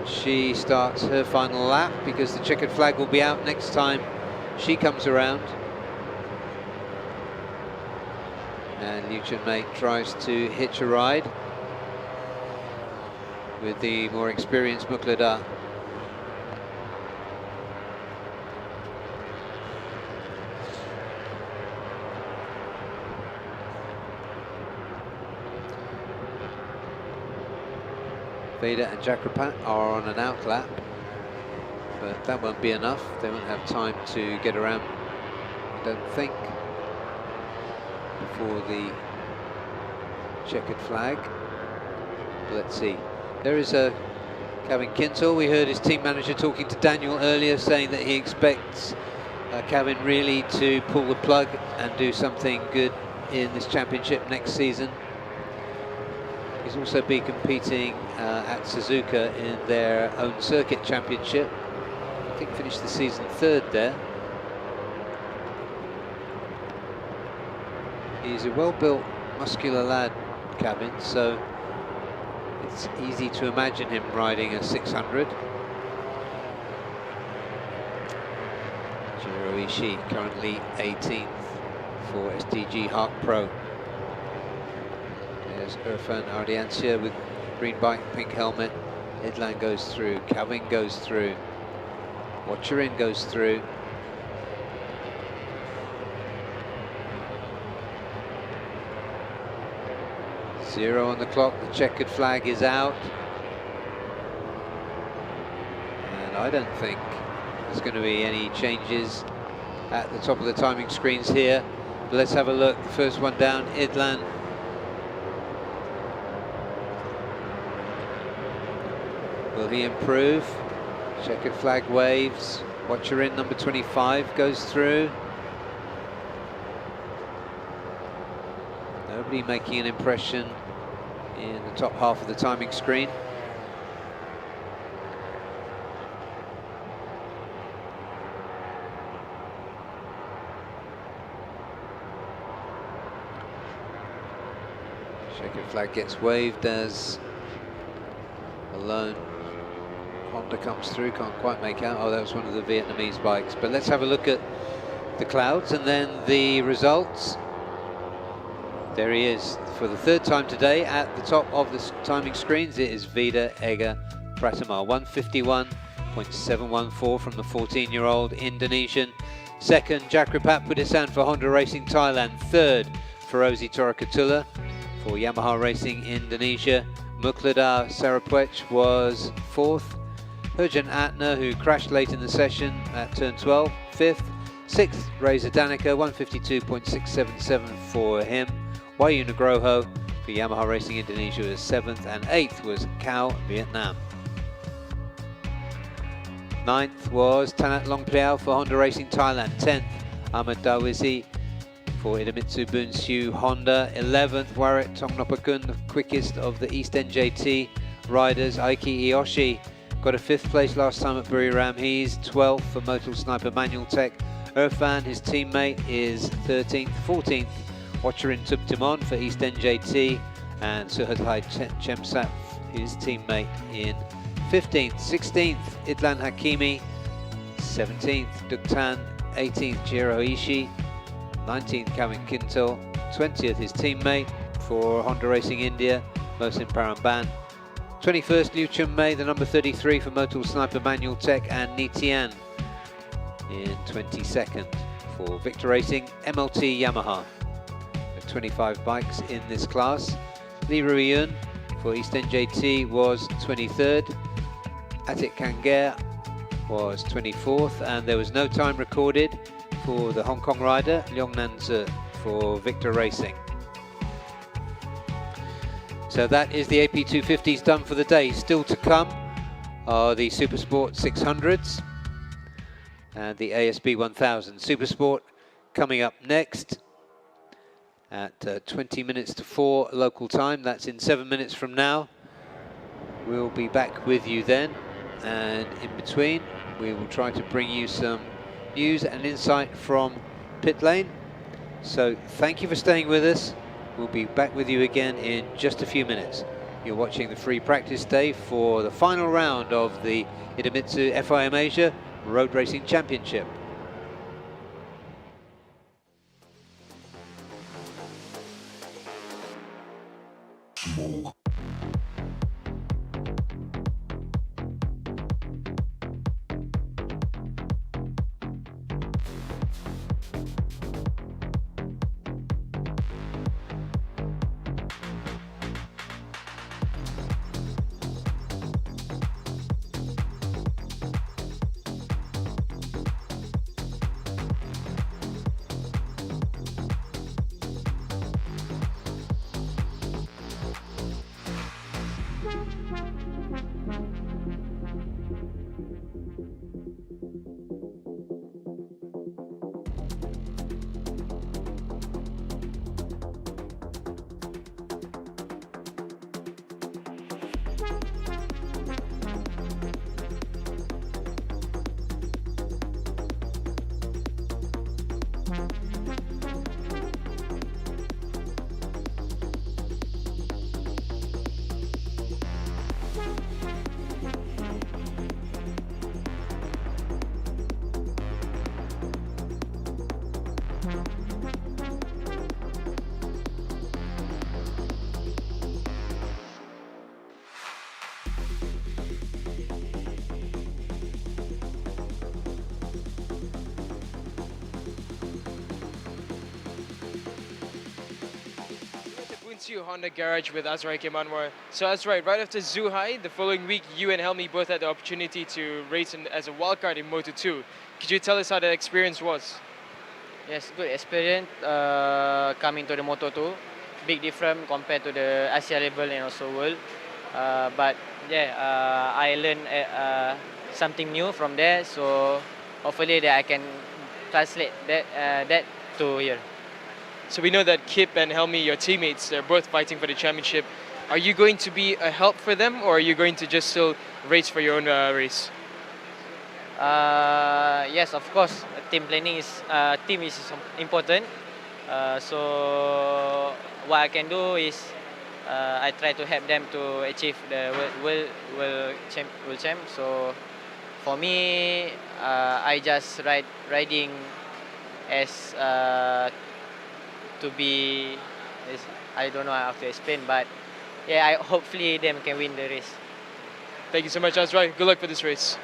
She starts her final lap because the checkered flag will be out next time she comes around. And Liu Chun Mei tries to hitch a ride with the more experienced Muqtada. Veda and Chakrapat are on an outlap, but that won't be enough. They won't have time to get around, I don't think, before the checkered flag. Let's see. There is a Kevin Kintel. We heard his team manager talking to Daniel earlier, saying that he expects Kevin really to pull the plug and do something good in this championship next season. He's also been competing at Suzuka in their own circuit championship. I think finished the season 3rd there. He's a well-built, muscular lad, Kevin, so it's easy to imagine him riding a 600. Jiro Ishii currently 18th for STG Hark Pro. There's Irfan Ardiancia with green bike, pink helmet. Idlan goes through, Calvin goes through, Watcherin goes through. Zero on the clock, the checkered flag is out. And I don't think there's going to be any changes at the top of the timing screens here. But let's have a look. The first one down, Idlan. Will he improve? Checkered flag waves. Watcherin, number 25, goes through. Nobody making an impression in the top half of the timing screen. Checkered flag gets waved as a lone Honda comes through. Can't quite make out. Oh, that was one of the Vietnamese bikes. But let's have a look at the clouds and then the results. There he is for the third time today at the top of the timing screens. It is Vida Ega Pratama, 151.714 from the 14-year-old Indonesian. Second, Jakripat Pudisan for Honda Racing Thailand. Third, Ferozi Torakatula for Yamaha Racing Indonesia. Mukladar Sarapwech was fourth. Herjan Atner, who crashed late in the session at turn 12, fifth. Sixth, Reza Danica, 152.677 for him. Wayu Nugroho for Yamaha Racing Indonesia was seventh, and eighth was Cao, Vietnam. Ninth was Tanat Longpriao for Honda Racing Thailand. 10th, Ahmed Dawizi for IDEMITSU Bunsu Honda. 11th, Warit Tongnopakun, the quickest of the East NJT riders. Aiki Iyoshi got a 5th place last time at Buriram. He's 12th for Motul Sniper Manual Tech. Irfan, his teammate, is 13th. 14th, Watcherin Tubtimon for East NJT, and Suhadhai Chemsat, his teammate, in 15th. 16th, Idlan Hakimi. 17th, Duktan. 18th, Jiro Ishii. 19th, Kevin Kintel. 20th, his teammate for Honda Racing India, Mohsin Paramban. 21st, Liu Chun Mei, the number 33 for Motul Sniper Manual Tech, and Nitian in 22nd for Victor Racing MLT Yamaha. 25 bikes in this class. Lee Ruiyun for East NJT was 23rd. Atik Kanger was 24th, and there was no time recorded for the Hong Kong rider Liongnan Zi for Victor Racing. So that is the AP250s done for the day. Still to come are the Supersport 600s and the ASB 1000. Supersport coming up next at 20 minutes to 4 local time. That's in 7 minutes from now. We'll be back with you then, and in between we will try to bring you some news and insight from pit lane. So thank you for staying with us. We'll be back with you again in just a few minutes. You're watching the free practice day for the final round of the IDEMITSU FIM Asia Road Racing Championship. to Honda Garage with Azrai Kemanwar. So Azrai, right after Zhuhai, the following week, you and Helmi both had the opportunity to race as a wildcard in Moto2. Could you tell us how that experience was? Yes, good experience coming to the Moto2. Big difference compared to the Asia level and also world. But yeah, I learned something new from there. So hopefully that I can translate that to here. So we know that Kip and Helmi, your teammates, they're both fighting for the championship. Are you going to be a help for them, or are you going to just still race for your own race? Yes, of course. Team planning is important. So what I can do is I try to help them to achieve the world champ. So for me, I just riding as to be. I don't know how to explain, but yeah, hopefully them can win the race. Thank you so much, Azrai. Good luck for this race.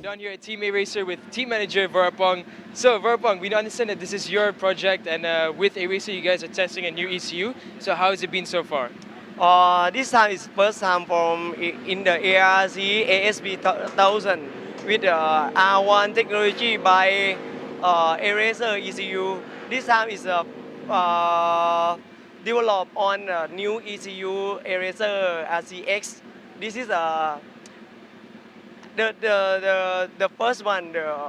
Down here at Team A Racer with team manager Varapong. So Varapong, we understand that this is your project, and with A Racer you guys are testing a new ECU. So how has it been so far? This time is first time from in the ARRC ASB 1000 with R1 technology by A Racer ECU. This time is developed on new ECU A Racer RCX. This is the first one. The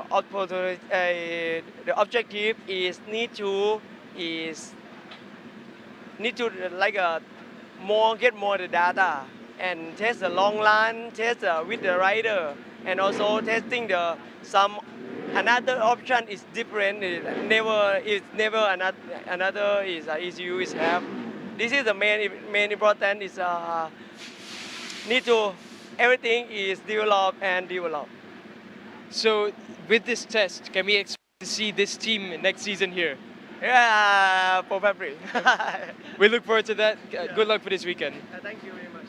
objective is need to like get more the data and test the long run, test with the rider, and also testing some another option is different. Never another ECU is have. This is the main important is need to. Everything is developed. So with this test, can we expect to see this team next season here? Yeah, probably. We look forward to that. Good luck for this weekend. Thank you very much.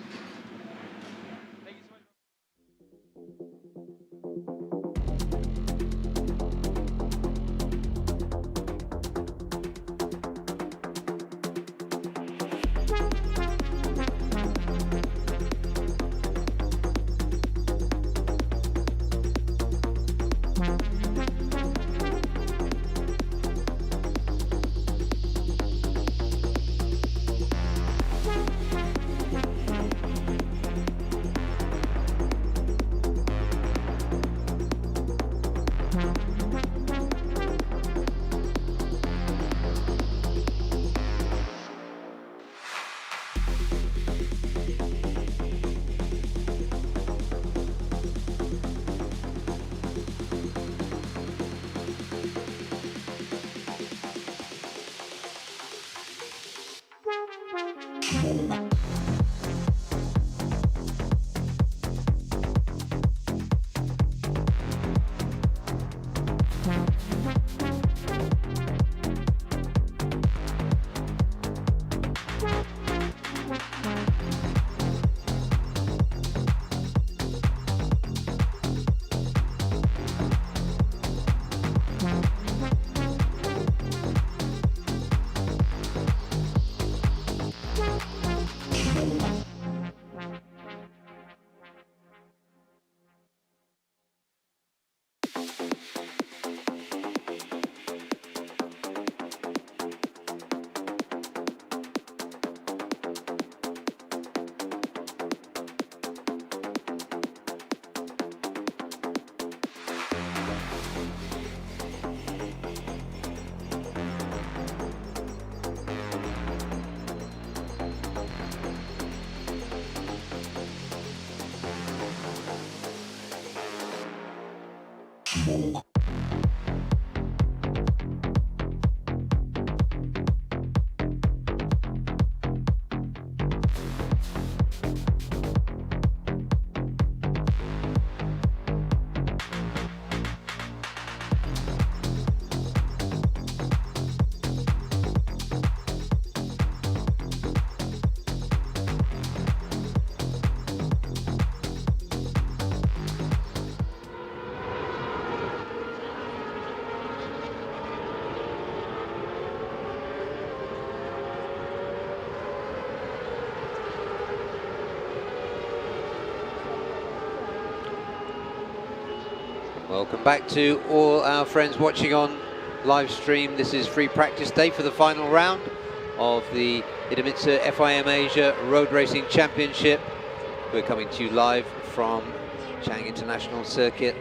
Welcome back to all our friends watching on live stream. This is free practice day for the final round of the IDEMITSU FIM Asia Road Racing Championship. We're coming to you live from Chang International Circuit.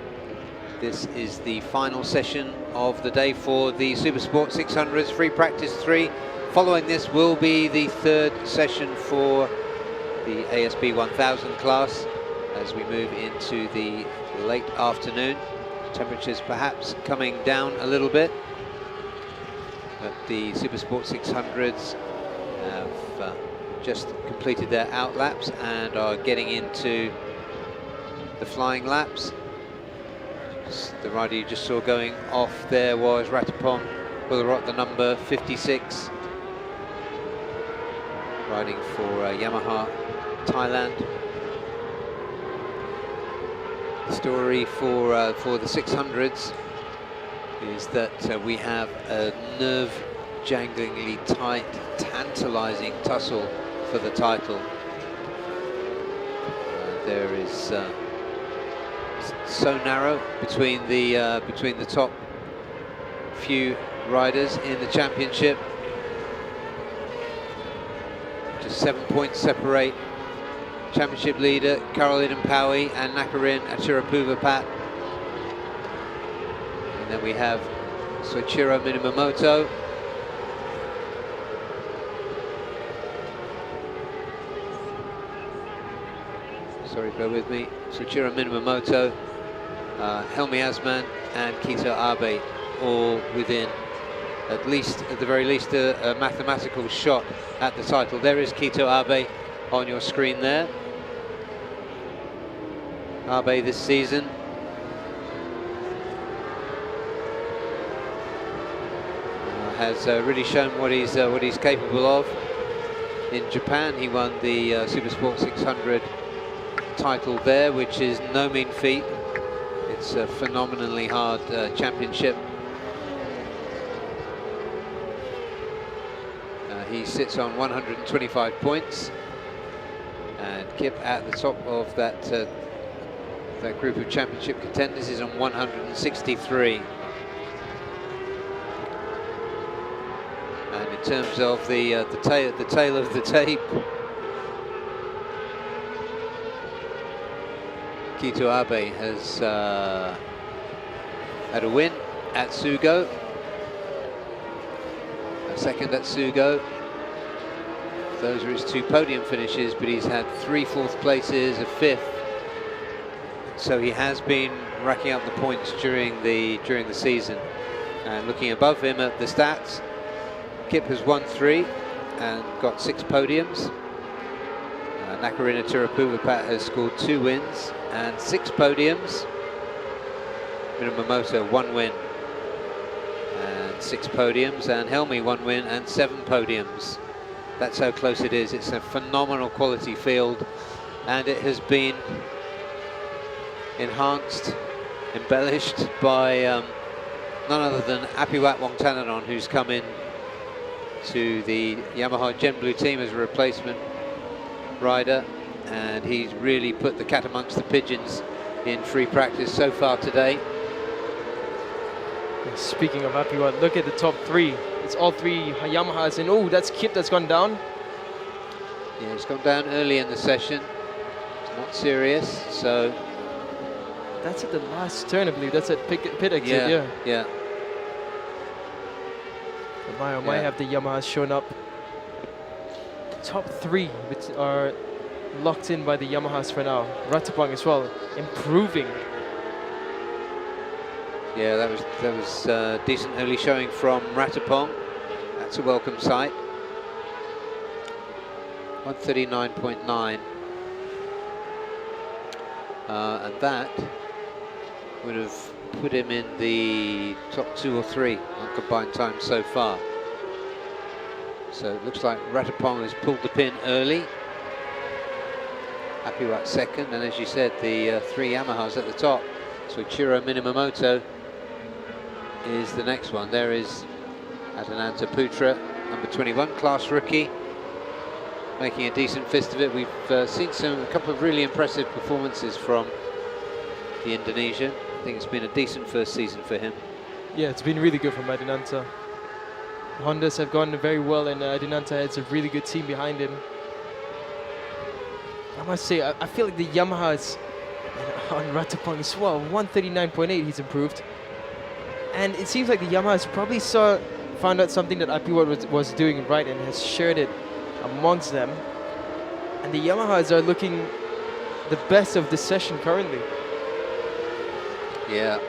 This is the final session of the day for the Supersport 600s free practice 3. Following this will be the third session for the ASB 1000 class as we move into the late afternoon. Temperatures perhaps coming down a little bit, but the Supersport 600s have just completed their out laps and are getting into the flying laps. The rider you just saw going off there was Ratapong Bullarot, the number 56, riding for Yamaha Thailand. The story for the 600s is that we have a nerve-janglingly tight, tantalizing tussle for the title. There is so narrow between the top few riders in the championship. Just 7 points separate championship leader Karol Idampawi and Nakarin Achirapuvapat. And then we have Soichiro Minamoto. Sorry, bear with me. Soichiro Minamoto, Helmi Asman and Kito Abe, all within at the very least a mathematical shot at the title. There is Kito Abe on your screen there. Abe this season has really shown what he's capable of. In Japan, he won the Supersport 600 title there, which is no mean feat. It's a phenomenally hard championship. He sits on 125 points, and Kip at the top of that group of championship contenders is on 163. And in terms of the tail of the tape, Kito Abe has had a win at Sugo, a second at Sugo. Those are his 2 podium finishes, but he's had 3 fourth places, a 5th. So he has been racking up the points during the season. And looking above him at the stats, Kip has won 3 and got 6 podiums. Nakarina Tirapuvapat has scored 2 wins and 6 podiums. Minamoto 1 win and 6 podiums, and Helmi 1 win and 7 podiums. That's how close it is. It's a phenomenal quality field, and it has been enhanced, embellished by none other than Apiwat Wongtananon, who's come in to the Yamaha Gen Blue team as a replacement rider, and he's really put the cat amongst the pigeons in free practice so far today. Speaking of Apiwat, look at the top 3. It's all 3 Yamahas, and oh, that's Kip that's gone down. Yeah, he's gone down early in the session. It's not serious, so... That's at the last turn, I believe. That's at pit exit, yeah. Might have the Yamahas shown up. Top 3 which are locked in by the Yamahas for now. Ratapang as well, improving. Yeah, that was decent early showing from Ratapong. That's a welcome sight. 139.9. And that would have put him in the top 2 or 3 on combined time so far. So it looks like Ratapong has pulled the pin early. Apiwat second, and as you said, the 3 Yamahas at the top. Soichiro Minamoto is the next one. There is Adananta Putra, number 21, class rookie, making a decent fist of it. We've seen a couple of really impressive performances from the Indonesian. I think it's been a decent first season for him. Yeah, it's been really good from Adananta. Hondas have gone very well, and Adananta has a really good team behind him. I must say, I feel like the Yamahas on Ratapang as well. 139.8, he's improved. And it seems like the Yamahas probably found out something that Apiwat was doing right and has shared it amongst them. And the Yamahas are looking the best of this session currently. Yeah.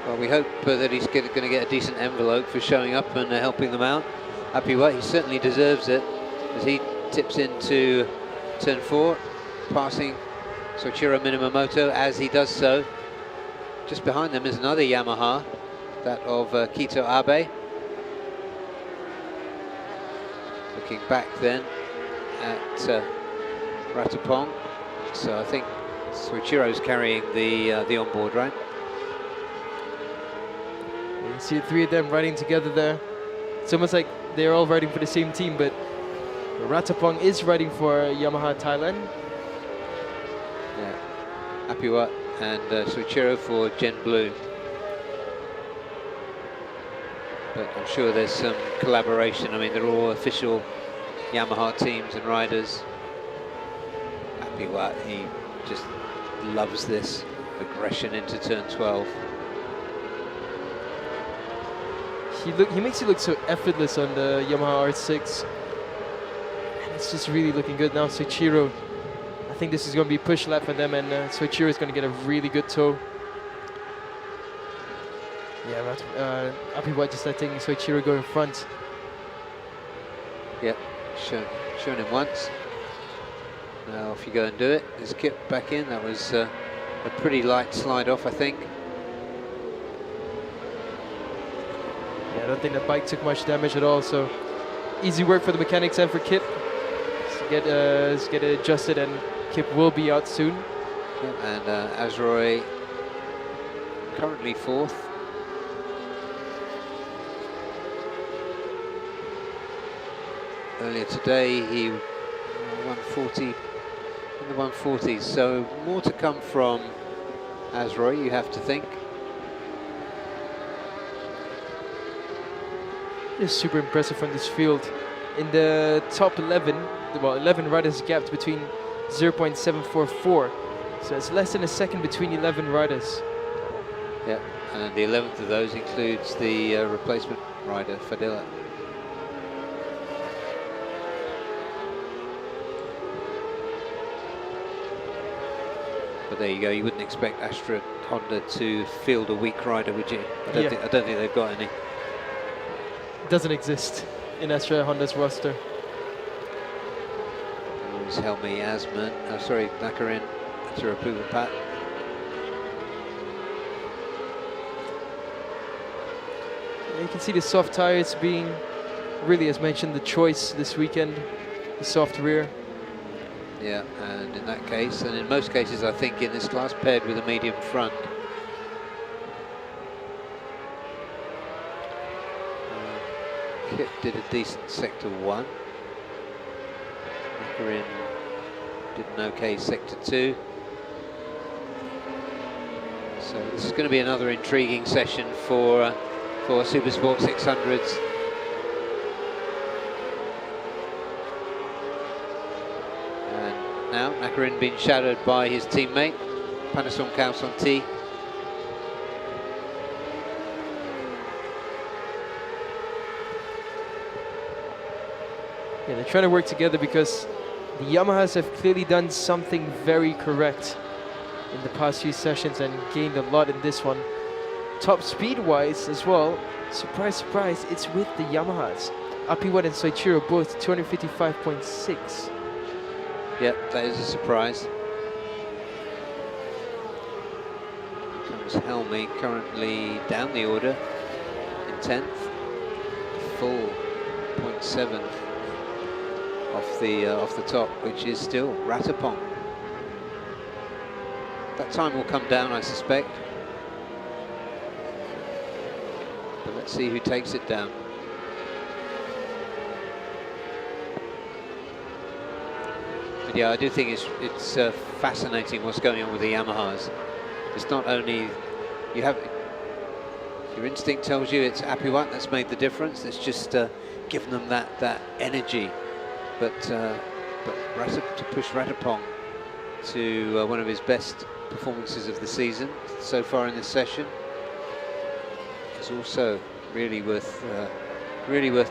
Well, we hope that he's going to get a decent envelope for showing up and helping them out. Apiwat, he certainly deserves it as he tips into turn 4, passing Soichiro Minamoto as he does so. Just behind them is another Yamaha, that of Kito Abe. Looking back then at Ratapong. So I think Soichiro's carrying the onboard, right? You see the 3 of them riding together there. It's almost like they're all riding for the same team, but Ratapong is riding for Yamaha Thailand. Yeah, Apiwat and Soichiro for Gen Blue. But I'm sure there's some collaboration. I mean, they're all official Yamaha teams and riders. Apiwat, he just loves this aggression into turn 12. He makes it look so effortless on the Yamaha R6. And it's just really looking good now. Soichiro, I think this is going to be a push lap for them, and Soichiro is going to get a really good toe. Yeah, Apiwat just letting Soichiro go in front. Yeah, shown him once. Now off you go and do it. There's Kip back in. That was a pretty light slide off, I think. Yeah, I don't think the bike took much damage at all, so easy work for the mechanics and for Kip. Get it adjusted, and Kip will be out soon. Yeah, and Azroy currently 4th. Earlier today he 140 in the 140s, so more to come from Azroy, you have to think. It's super impressive from this field. In the top 11, well, 11 riders gapped between 0.744. So it's less than a second between 11 riders. Yeah, and the 11th of those includes the replacement rider, Fadila. But there you go, you wouldn't expect Astra Honda to field a weak rider, would you? I don't think they've got any. Doesn't exist in Astra Honda's roster. Comes Helmi Asman, Nakarin Atirapuvapat. You can see the soft tires being really, as mentioned, the choice this weekend, the soft rear. Yeah, and in that case, and in most cases, I think in this class, paired with a medium front. Kip did a decent sector 1. Nakarin did an okay sector 2. So this is going to be another intriguing session for Supersport 600s. And now Nakarin being shadowed by his teammate, Panasonic Kausanti. Yeah, they're trying to work together because the Yamahas have clearly done something very correct in the past few sessions and gained a lot in this one. Top speed-wise as well, surprise, surprise, it's with the Yamahas. Apiwat and Soichiro both 255.6. Yeah, that is a surprise. Comes Helmi currently down the order in 10th, full 0.7 off the top, which is still Ratapong. That time will come down, I suspect. But let's see who takes it down. But yeah, I do think it's fascinating what's going on with the Yamahas. It's not only your instinct tells you it's Apiwat that's made the difference. It's just given them that energy. But to push Ratapong to one of his best performances of the season so far in this session is also really worth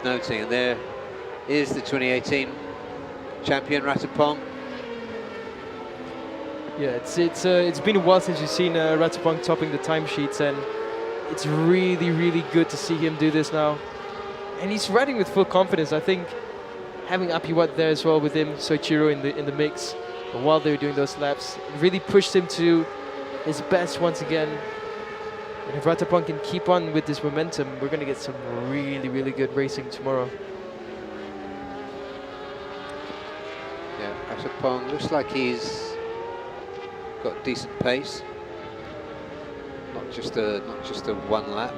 noting. And there is the 2018 champion Ratapong. Yeah, it's been a while since you've seen Ratapong topping the timesheets, and it's really good to see him do this now. And he's riding with full confidence. I think having Apiwat there as well with him, Soichiro in the mix, and while they were doing those laps, it really pushed him to his best once again. And if Ratapong can keep on with this momentum, we're going to get some really good racing tomorrow. Yeah, Ratapong looks like he's got decent pace. Not just a one lap.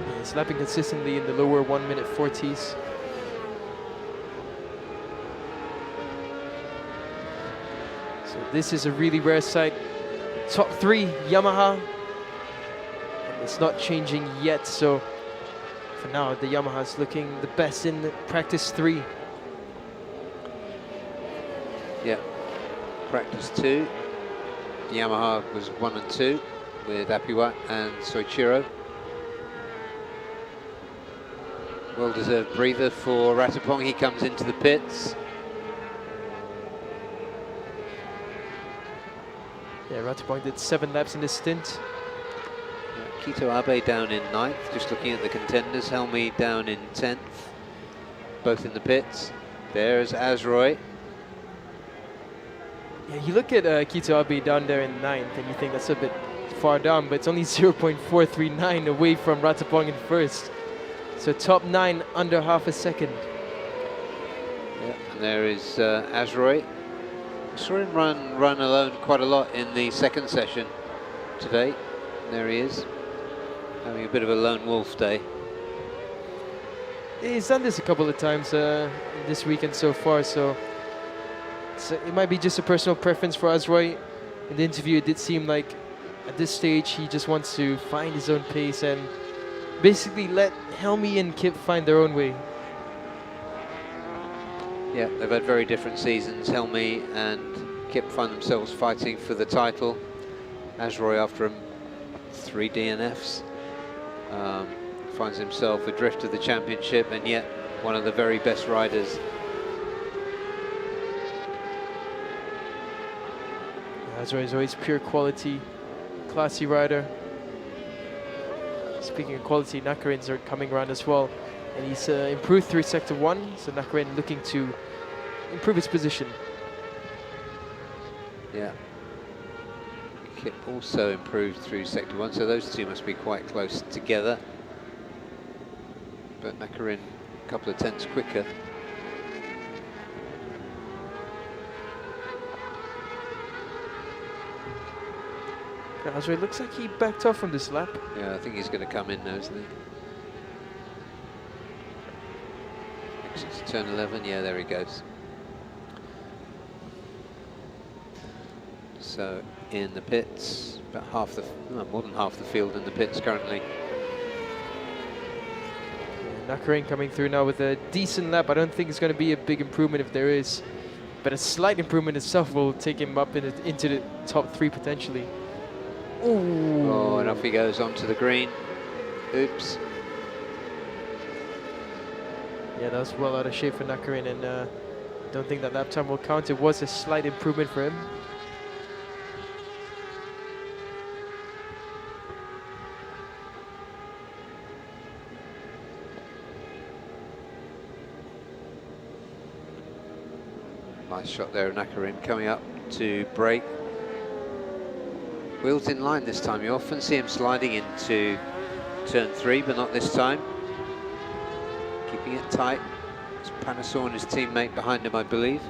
Yeah, he's lapping consistently in the lower 1 minute 40s. So this is a really rare sight. Top 3 Yamaha. And it's not changing yet, so for now the Yamaha's looking the best in practice 3. Yeah, practice 2. Yamaha was 1 and 2 with Apiwat and Soichiro. Well-deserved breather for Ratapong. He comes into the pits. Yeah, Ratapong did 7 laps in this stint. Kito Abe down in 9th, just looking at the contenders. Helmi down in 10th, both in the pits. There's Azroy. Yeah, you look at Kito Abe down there in 9th and you think that's a bit far down, but it's only 0.439 away from Ratapong in 1st. So top 9 under half a second. Yeah, and there is Azroy. I saw him run alone quite a lot in the second session today. There he is, having a bit of a lone wolf day. He's done this a couple of times this weekend so far, so it might be just a personal preference for Azroy. In the interview, it did seem like at this stage he just wants to find his own pace and basically let Helmi and Kip find their own way. Yeah, they've had very different seasons. Helmi and Kip find themselves fighting for the title. Azroy, after 3 DNFs, finds himself adrift of the championship, and yet one of the very best riders. Azroy is always pure quality, classy rider. Speaking of quality, Nakarins are coming around as well. And he's improved through sector 1, so Nakarin looking to improve his position. Yeah. Kip also improved through sector 1, so those two must be quite close together. But Nakarin a couple of tenths quicker. Azure looks like he backed off from this lap. Yeah, I think he's going to come in now, isn't he? Exit to turn 11, yeah, there he goes. So in the pits, about half the, no, more than half the field in the pits currently. Nakarin coming through now with a decent lap. I don't think it's going to be a big improvement if there is, but a slight improvement itself will take him up into the top 3 potentially. Ooh. Oh, and off he goes onto the green. Oops. Yeah, that was well out of shape for Nakarin, and don't think that lap time will count. It was a slight improvement for him. Nice shot there of Nakarin coming up to brake. Wheels in line this time. You often see him sliding into turn 3, but not this time. Keeping it tight. It's Panasaur and his teammate behind him, I believe.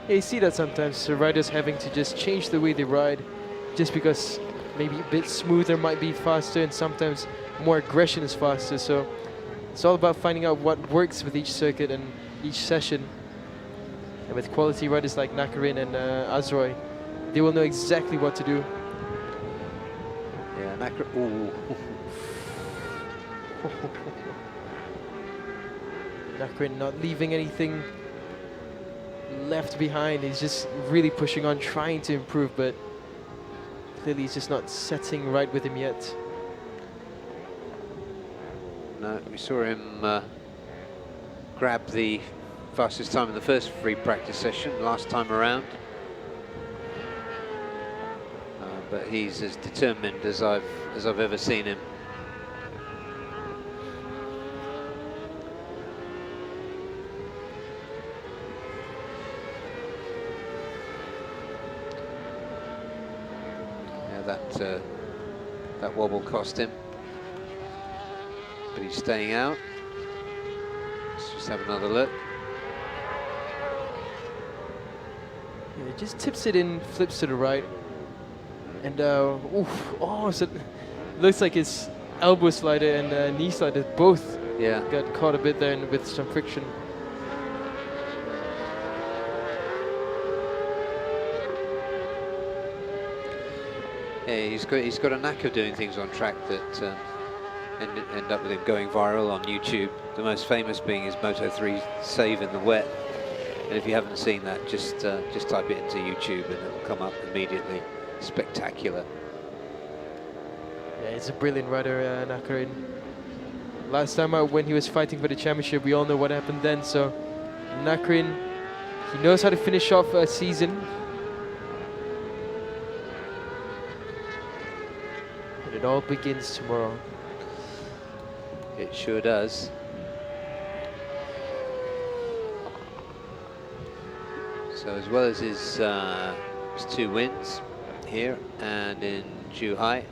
Yeah, you see that sometimes, so riders having to just change the way they ride, just because maybe a bit smoother might be faster, and sometimes more aggression is faster. So it's all about finding out what works with each circuit and each session. And with quality riders like Nakarin and Azroy, they will know exactly what to do. Yeah, Nakarin. Ooh. Nakarin not leaving anything left behind. He's just really pushing on, trying to improve, but clearly he's just not setting right with him yet. No, we saw him grab the fastest time in the first free practice session last time around. But he's as determined as I've ever seen him. Yeah, that wobble cost him. But he's staying out. Let's just have another look. Yeah, just tips it in, flips to the right. And oof, oh, so looks like his elbow slider and knee slider both got caught a bit there and with some friction. Yeah, he's got a knack of doing things on track that end up with him going viral on YouTube. The most famous being his Moto3 save in the wet. And if you haven't seen that, just type it into YouTube and it'll come up immediately. Spectacular. Yeah, he's a brilliant rider, Nakarin. Last time out when he was fighting for the championship, we all know what happened then. So Nakarin, he knows how to finish off a season. And it all begins tomorrow. It sure does. So as well as his 2 wins here and in Zhuhai,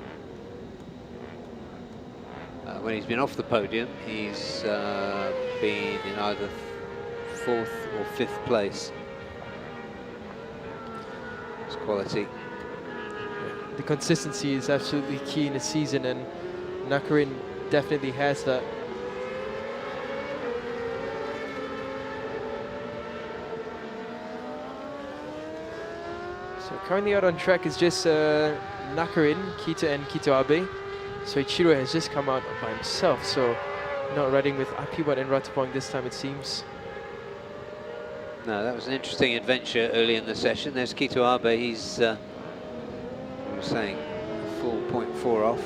when he's been off the podium, he's been in either 4th or 5th place. It's quality. The consistency is absolutely key in the season, and Nakarin definitely has that. So currently out on track is just Nakarin, Kita and Kito Abe. So Ichiro has just come out by himself, so not riding with Apiwat and Ratapong this time, it seems. No, that was an interesting adventure early in the session. There's Kito Abe, he's, we were saying, 4.4 off.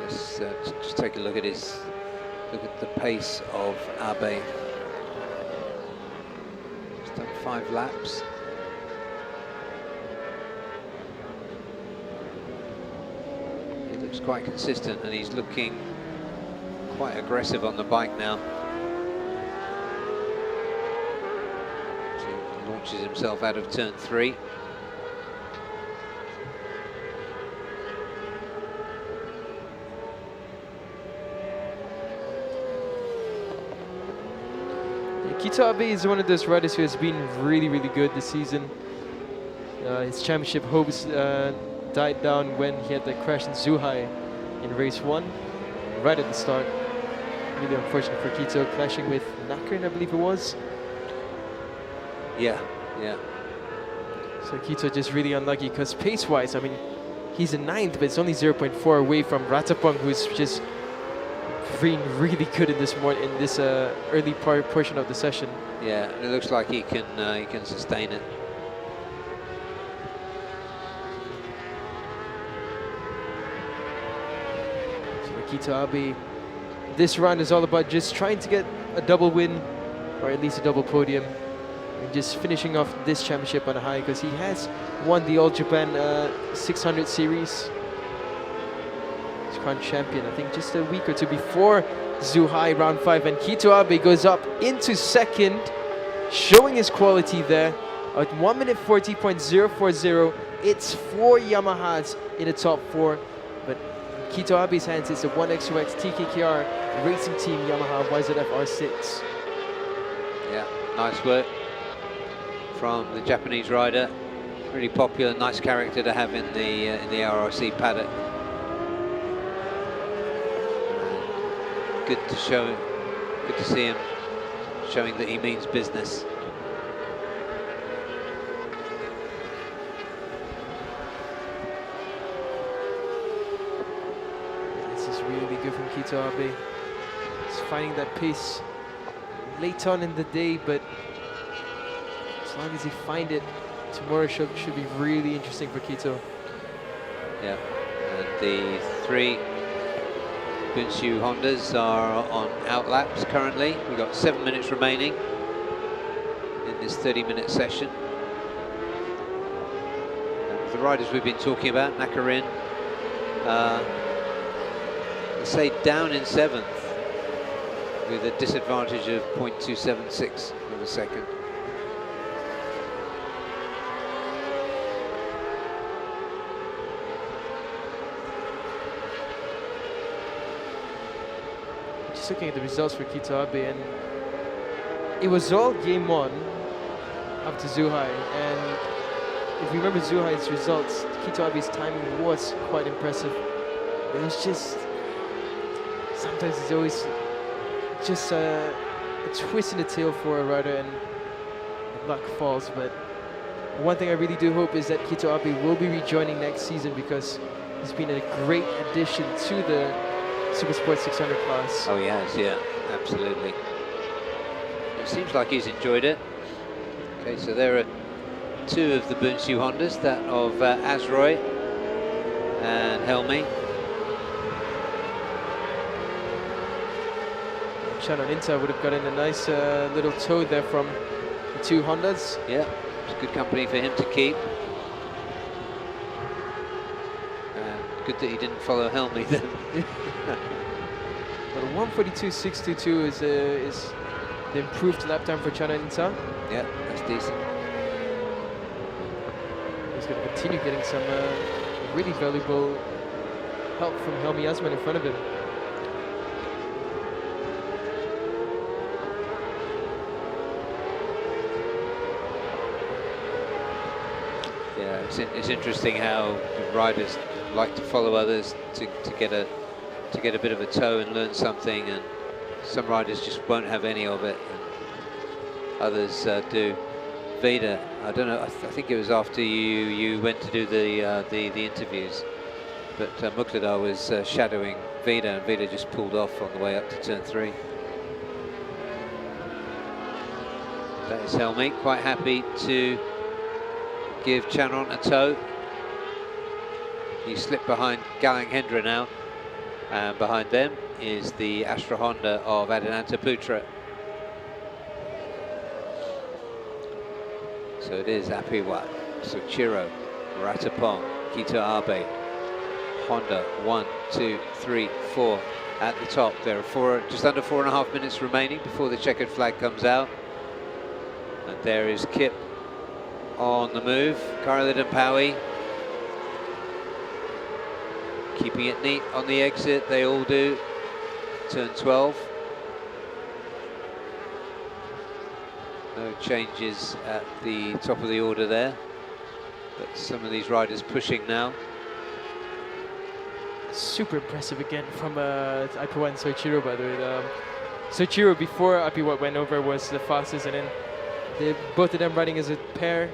Yes, just take a look at the pace of Abe. He's done 5 laps. He looks quite consistent, and he's looking quite aggressive on the bike now. So he launches himself out of turn 3. Kito Abe is one of those riders who has been really, really good this season. His championship hopes died down when he had that crash in Zhuhai in race 1, right at the start. Really unfortunate for Kito, clashing with Nakarin, I believe it was. Yeah. So Kito just really unlucky, because pace-wise, I mean, he's in 9th, but it's only 0.4 away from Ratapong, who's just been really good in this early portion of the session. Yeah, and it looks like he can sustain it. So Kito Abe, this round is all about just trying to get a double win, or at least a double podium, and just finishing off this championship on a high, because he has won the All Japan 600 series. Crowned champion, I think, just a week or two before Zhuhai round 5, and Kito Abe goes up into 2nd, showing his quality there at 1 minute 40.040. It's 4 Yamahas in the top 4, but in Kito Abe's hands, it's a 1XOX TKKR Racing Team Yamaha YZF R6. Yeah, nice work from the Japanese rider. Really popular, nice character to have in the ARRC paddock. Good to see him showing that he means business. This is really good from Kito Abe. He's finding that pace late on in the day, but as long as he finds it, tomorrow should be really interesting for Kito. Yeah, and the 3 BURIRAM Hondas are on out laps currently. We've got 7 minutes remaining in this 30-minute session. And the riders we've been talking about, Nakarin, let's say down in 7th with a disadvantage of 0.276 of a second. Looking at the results for Kito Abe, and it was all game 1 up to Zhuhai, and if you remember Zhuhai's results, Kito Abe's timing was quite impressive. It was just, sometimes it's always just a twist in the tail for a rider, and luck falls. But one thing I really do hope is that Kito Abe will be rejoining next season, because he's been a great addition to the Super Sport 600 class. Oh, he has, yeah, absolutely. It seems like he's enjoyed it. Okay, so there are 2 of the BURIRAM Hondas, that of Azroy and Helmi. Shannon Inter would have gotten a nice little tow there from the 2 Hondas. Yeah, it's good company for him to keep. Good that he didn't follow Helmi then. But a 1:42.622 is the improved lap time for Chana Inta. Yeah, that's decent. He's going to continue getting some really valuable help from Helmi Asman in front of him. Yeah, it's interesting how the riders like to follow others to get a bit of a tow and learn something, and some riders just won't have any of it, and others do. Vida, I don't know, I think it was after you went to do the interviews, but Muqtada was shadowing Vida, and Vida just pulled off on the way up to turn 3. That is Helmi, quite happy to give Chanron a tow. He slipped behind Galang Hendra now. And behind them is the Astra Honda of Adinanta Putra. So it is Apiwat, Soichiro, Ratapong, Kito Abe, Honda, 1, 2, 3, 4 at the top. There are just under 4.5 minutes remaining before the checkered flag comes out. And there is Kip on the move, Khalid and Powie. Keeping it neat on the exit, they all do. Turn 12. No changes at the top of the order there, but some of these riders pushing now. Super impressive again from Apiwat and Soichiro, by the way. Soichiro, before Apiwat went over, was the fastest, and then both of them riding as a pair.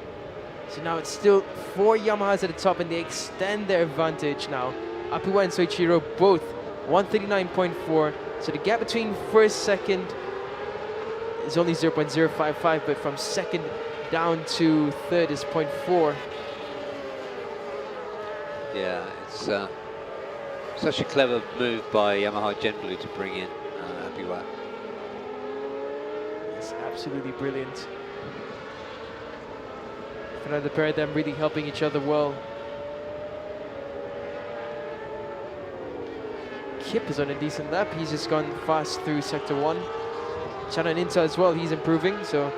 So now it's still 4 Yamahas at the top, and they extend their advantage now. Apiwat and Soichiro both 139.4. So the gap between first, second is only 0.055, but from second down to third is 0.4. Yeah, it's such a clever move by Yamaha Gen Blue to bring in Apiwat. It's absolutely brilliant. Another pair of them really helping each other well. Kip is on a decent lap. He's just gone fast through sector 1. Chananinta as well, he's improving, so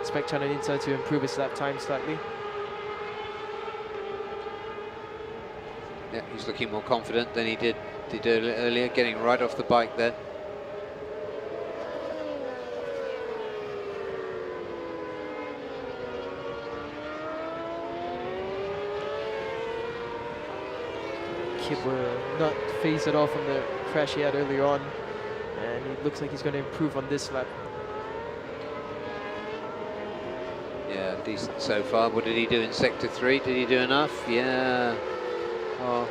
expect Chananinta to improve his lap time slightly. Yeah, he's looking more confident than he did earlier, getting right off the bike there. Kip not phased at all from the crash he had earlier on, and it looks like he's going to improve on this lap. Yeah, decent so far. What did he do in sector 3? Did he do enough? Yeah. Well,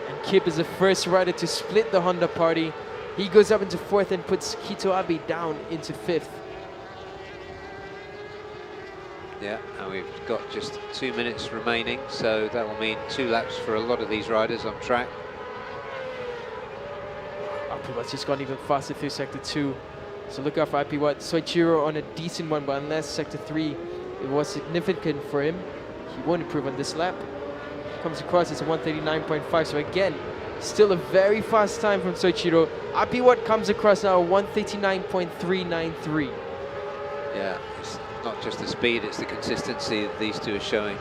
and Kip is the first rider to split the Honda party. He goes up into 4th and puts Kito Abe down into 5th. yeah, and we've got just 2 minutes remaining, so that will mean 2 laps for a lot of these riders on track. Apiwat's just gone even faster through sector 2. So look out for Apiwat. Soichiro on a decent one, but unless sector 3 it was significant for him, he won't improve on this lap. Comes across, it's a 139.5, so again, still a very fast time from Soichiro. Apiwat comes across now 139.393. Yeah, it's not just the speed, it's the consistency that these two are showing.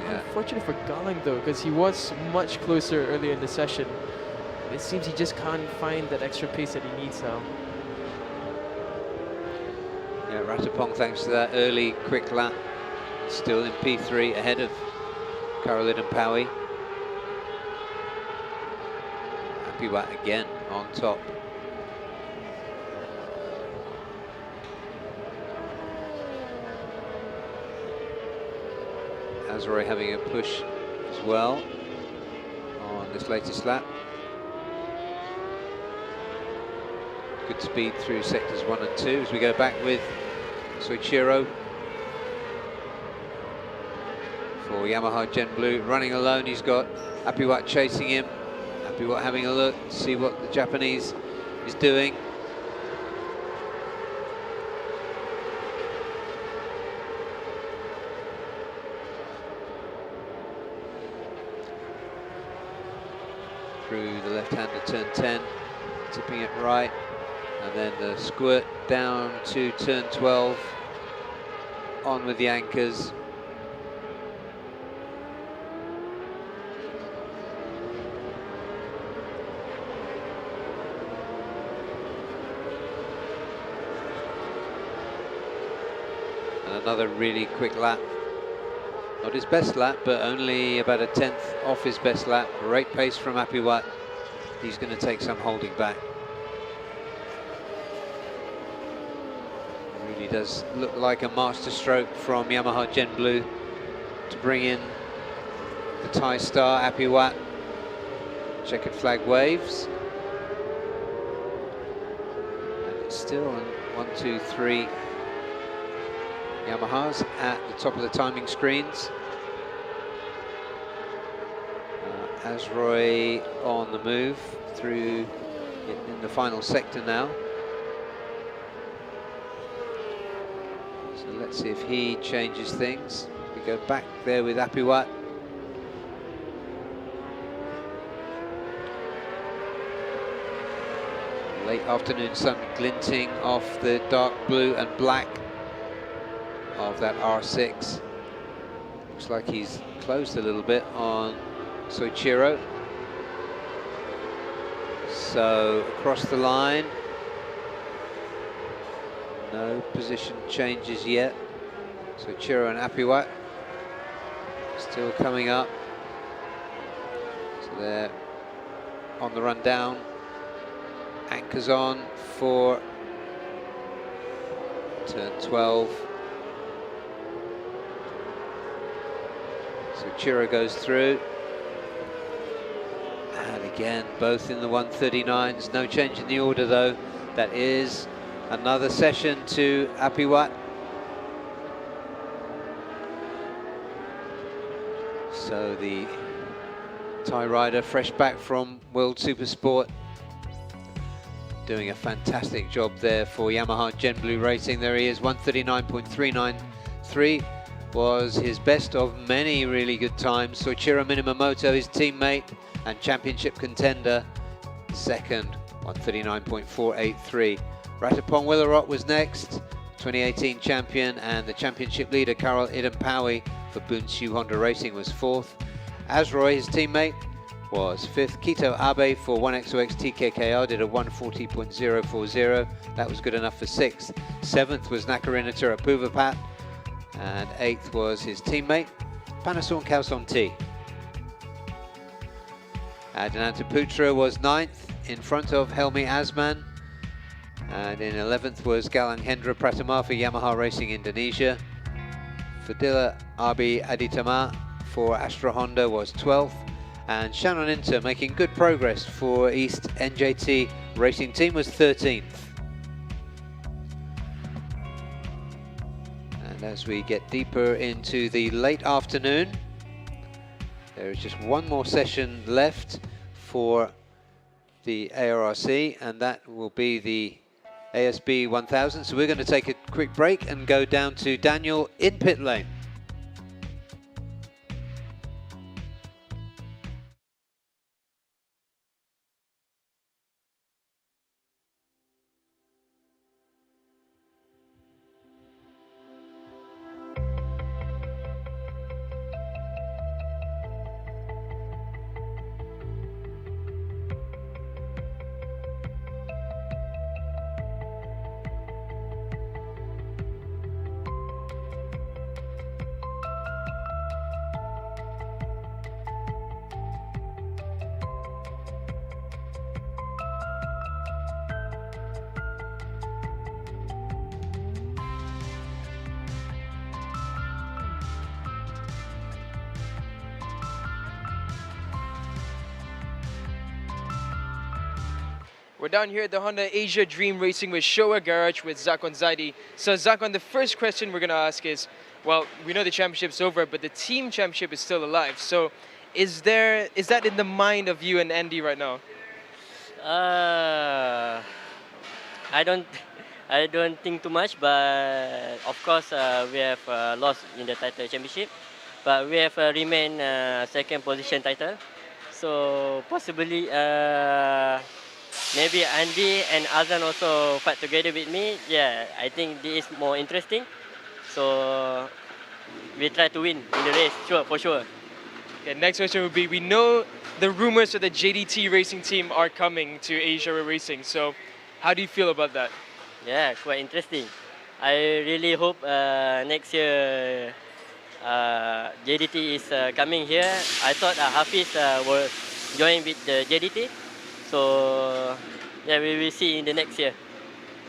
Yeah. Unfortunate for Galang though, because he was much closer earlier in the session. It seems he just can't find that extra pace that he needs now. Yeah, Ratapong, thanks to that early quick lap, still in P3 ahead of Khalid and Powie. Apiwat again on top. Azure having a push as well on this latest lap. Good speed through sectors 1 and 2 as we go back with Soichiro for Yamaha Gen Blue running alone. He's got Apiwat chasing him. Apiwat having a look to see what the Japanese is doing. Through the left-hander turn 10, tipping it right. And then the squirt down to turn 12, on with the anchors. And another really quick lap. Not his best lap, but only about a 10th off his best lap. Great pace from Apiwat. He's going to take some holding back. Really does look like a master stroke from Yamaha Gen Blue to bring in the Thai star Apiwat. Checkered flag waves. And it's still 1, 2, 3, Yamahas at the top of the timing screens. ARRC on the move through in the final sector now. So let's see if he changes things. We go back there with Apiwat. Late afternoon sun glinting off the dark blue and black of that R6. Looks like he's closed a little bit on Soichiro. So across the line, no position changes yet. Soichiro and Apiwat still coming up. So they're on the run down. Anchors on for turn 12. So Chiro goes through. And again, both in the 139s. No change in the order though. That is another session to Apiwat. So the Thai rider, fresh back from World Supersport, doing a fantastic job there for Yamaha Gen Blue Racing. There he is, 139.393 was his best of many really good times. Soichiro Minamoto, his teammate and championship contender, second, 139.483. Ratapong Willarot was next, 2018 champion, and the championship leader Carol Idampawi for Bunshu Honda Racing was fourth. ARRC, his teammate, was fifth. Kito Abe for 1XOX TKKR did a 140.040. That was good enough for sixth. Seventh was Nakarina Turapuvapat, and eighth was his teammate Panason Kauson T. Adinanta Putra was ninth in front of Helmi Asman, and in 11th was Galang Hendra Pratama for Yamaha Racing Indonesia. Fadila Abi Aditama for Astra Honda was 12th. And Shannon Inter making good progress for East NJT Racing Team was 13th. And as we get deeper into the late afternoon, there is just one more session left for the ARRC, and that will be the ASB 1000. So we're going to take a quick break and go down to Daniel in pit lane. We're down here at the Honda Asia Dream Racing with Showa Garage with Zakon Zaidi. So Zakon, the first question we're going to ask is, well, we know the championship's over, but the team championship is still alive. So is that in the mind of you and Andy right now? I don't think too much, but of course we have lost in the title championship, but we have remained second position title. So possibly maybe Andy and Azan also fight together with me. Yeah, I think this is more interesting. So we try to win in the race, sure, for sure. Okay, next question would be, we know the rumors of the JDT racing team are coming to Asia Racing. So how do you feel about that? Yeah, quite interesting. I really hope next year JDT is coming here. I thought Hafiz will join with the JDT. So yeah, we will see in the next year.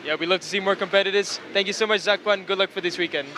Yeah, we love to see more competitors. Thank you so much, Zakwan. Good luck for this weekend.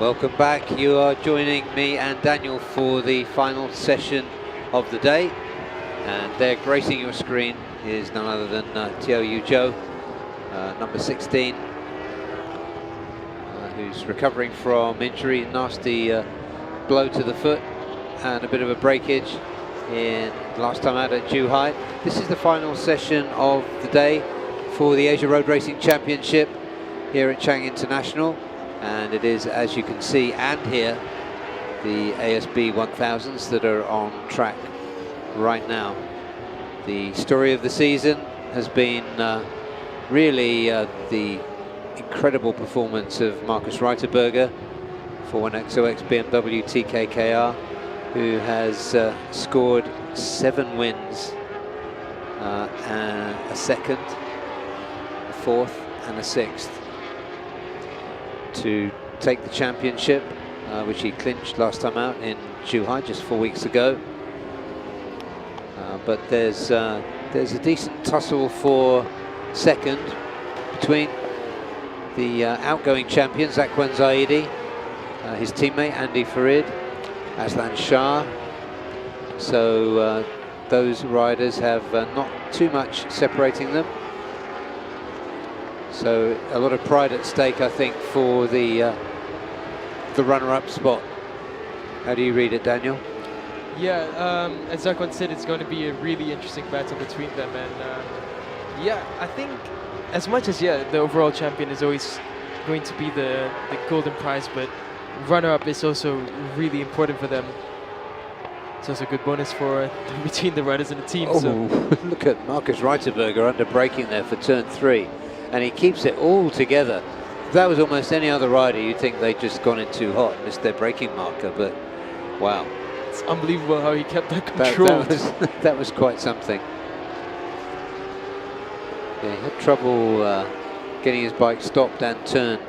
Welcome back. You are joining me and Daniel for the final session of the day. And there, gracing your screen, is none other than Teo Yu Zhou, number 16, who's recovering from injury, nasty blow to the foot and a bit of a breakage in last time out at Zhuhai. This is the final session of the day for the Asia Road Racing Championship here at Chang International, and it is, as you can see and hear, the ASB 1000s that are on track right now. The story of the season has been really the incredible performance of Markus Reiterberger for 1XOX BMW TKKR, who has scored 7 wins, and a second, a fourth and a sixth to take the championship, which he clinched last time out in Zhuhai just 4 weeks ago. But there's a decent tussle for second between the outgoing champion Zakwan Zaidi, his teammate Andy Farid, Aslan Shah. So those riders have not too much separating them. So a lot of pride at stake, I think, for the runner-up spot. How do you read it, Daniel? Yeah, as Zakwan said, it's going to be a really interesting battle between them, and yeah, I think as much as the overall champion is always going to be the golden prize, but runner-up is also really important for them. It's also a good bonus for between the riders and the team. Oh, so. Look at Markus Reiterberger under braking there for turn 3, and he keeps it all together. If that was almost any other rider, you'd think they'd just gone in too hot, missed their braking marker, but wow. It's unbelievable how he kept that control. That was quite something. Yeah, he had trouble getting his bike stopped and turned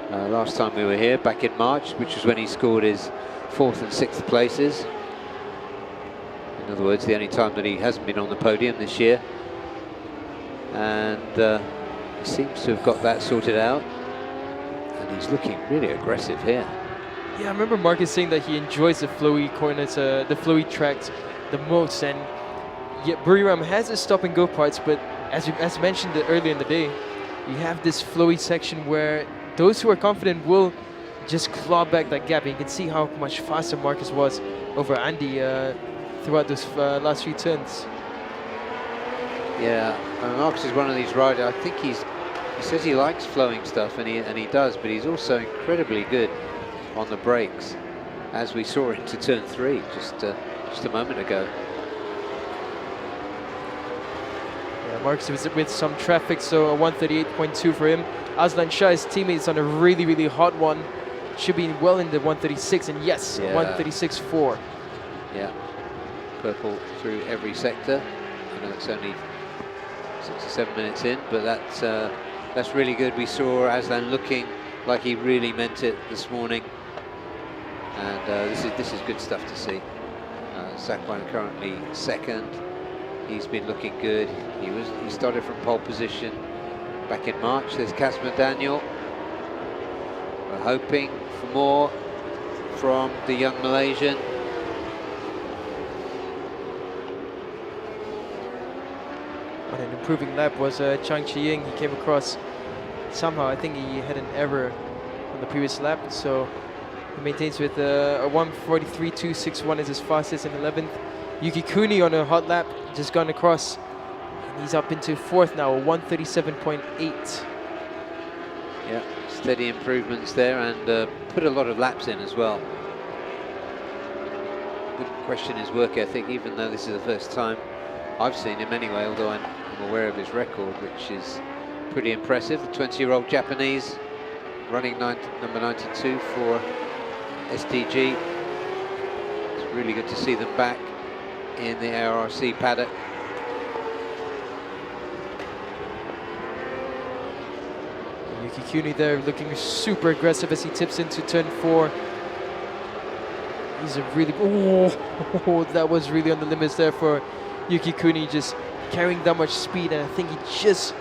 last time we were here, back in March, which was when he scored his 4th and 6th places. In other words, the only time that he hasn't been on the podium this year. And he seems to have got that sorted out. And he's looking really aggressive here. Yeah, I remember Marcus saying that he enjoys the flowy corners, the flowy tracks the most. And yet Buriram has its stop and go parts, but as mentioned earlier in the day, you have this flowy section where those who are confident will just claw back that gap. And you can see how much faster Marcus was over Andy throughout those last few turns. Yeah, Marcus is one of these riders. I think he says he likes flowing stuff, and he does, but he's also incredibly good on the brakes, as we saw into turn 3 just a moment ago. Yeah, Marcus was with some traffic, so a 138.2 for him. Aslan Shah, his teammate, is on a really, really hot one. Should be well in the 136, and yes, 136.4. Yeah, purple through every sector. I know it's only 6 or 7 minutes in, but that's really good. We saw Aslan looking like he really meant it this morning, and this is good stuff to see. Zakwan currently second. He's been looking good. He started from pole position back in March. There's Kasper Daniel. We're hoping for more from the young Malaysian. On an improving lap was Chang Chi-Ying. He came across somehow. I think he had an error on the previous lap, so he maintains with a 1:43.261 is his fastest in 11th. Yuki Kuni on a hot lap, just gone across, and he's up into 4th now, a 1:37.8. Yeah, steady improvements there, and put a lot of laps in as well. Good question his work ethic, even though this is the first time I've seen him anyway, although I'm aware of his record, which is pretty impressive. The 20-year-old Japanese running number 92 for SDG. It's really good to see them back in the ARRC paddock. Yuki Kuni there looking super aggressive as he tips into turn 4. He's a really, that was really on the limits there for Yuki Kuni, just carrying that much speed, and I think he just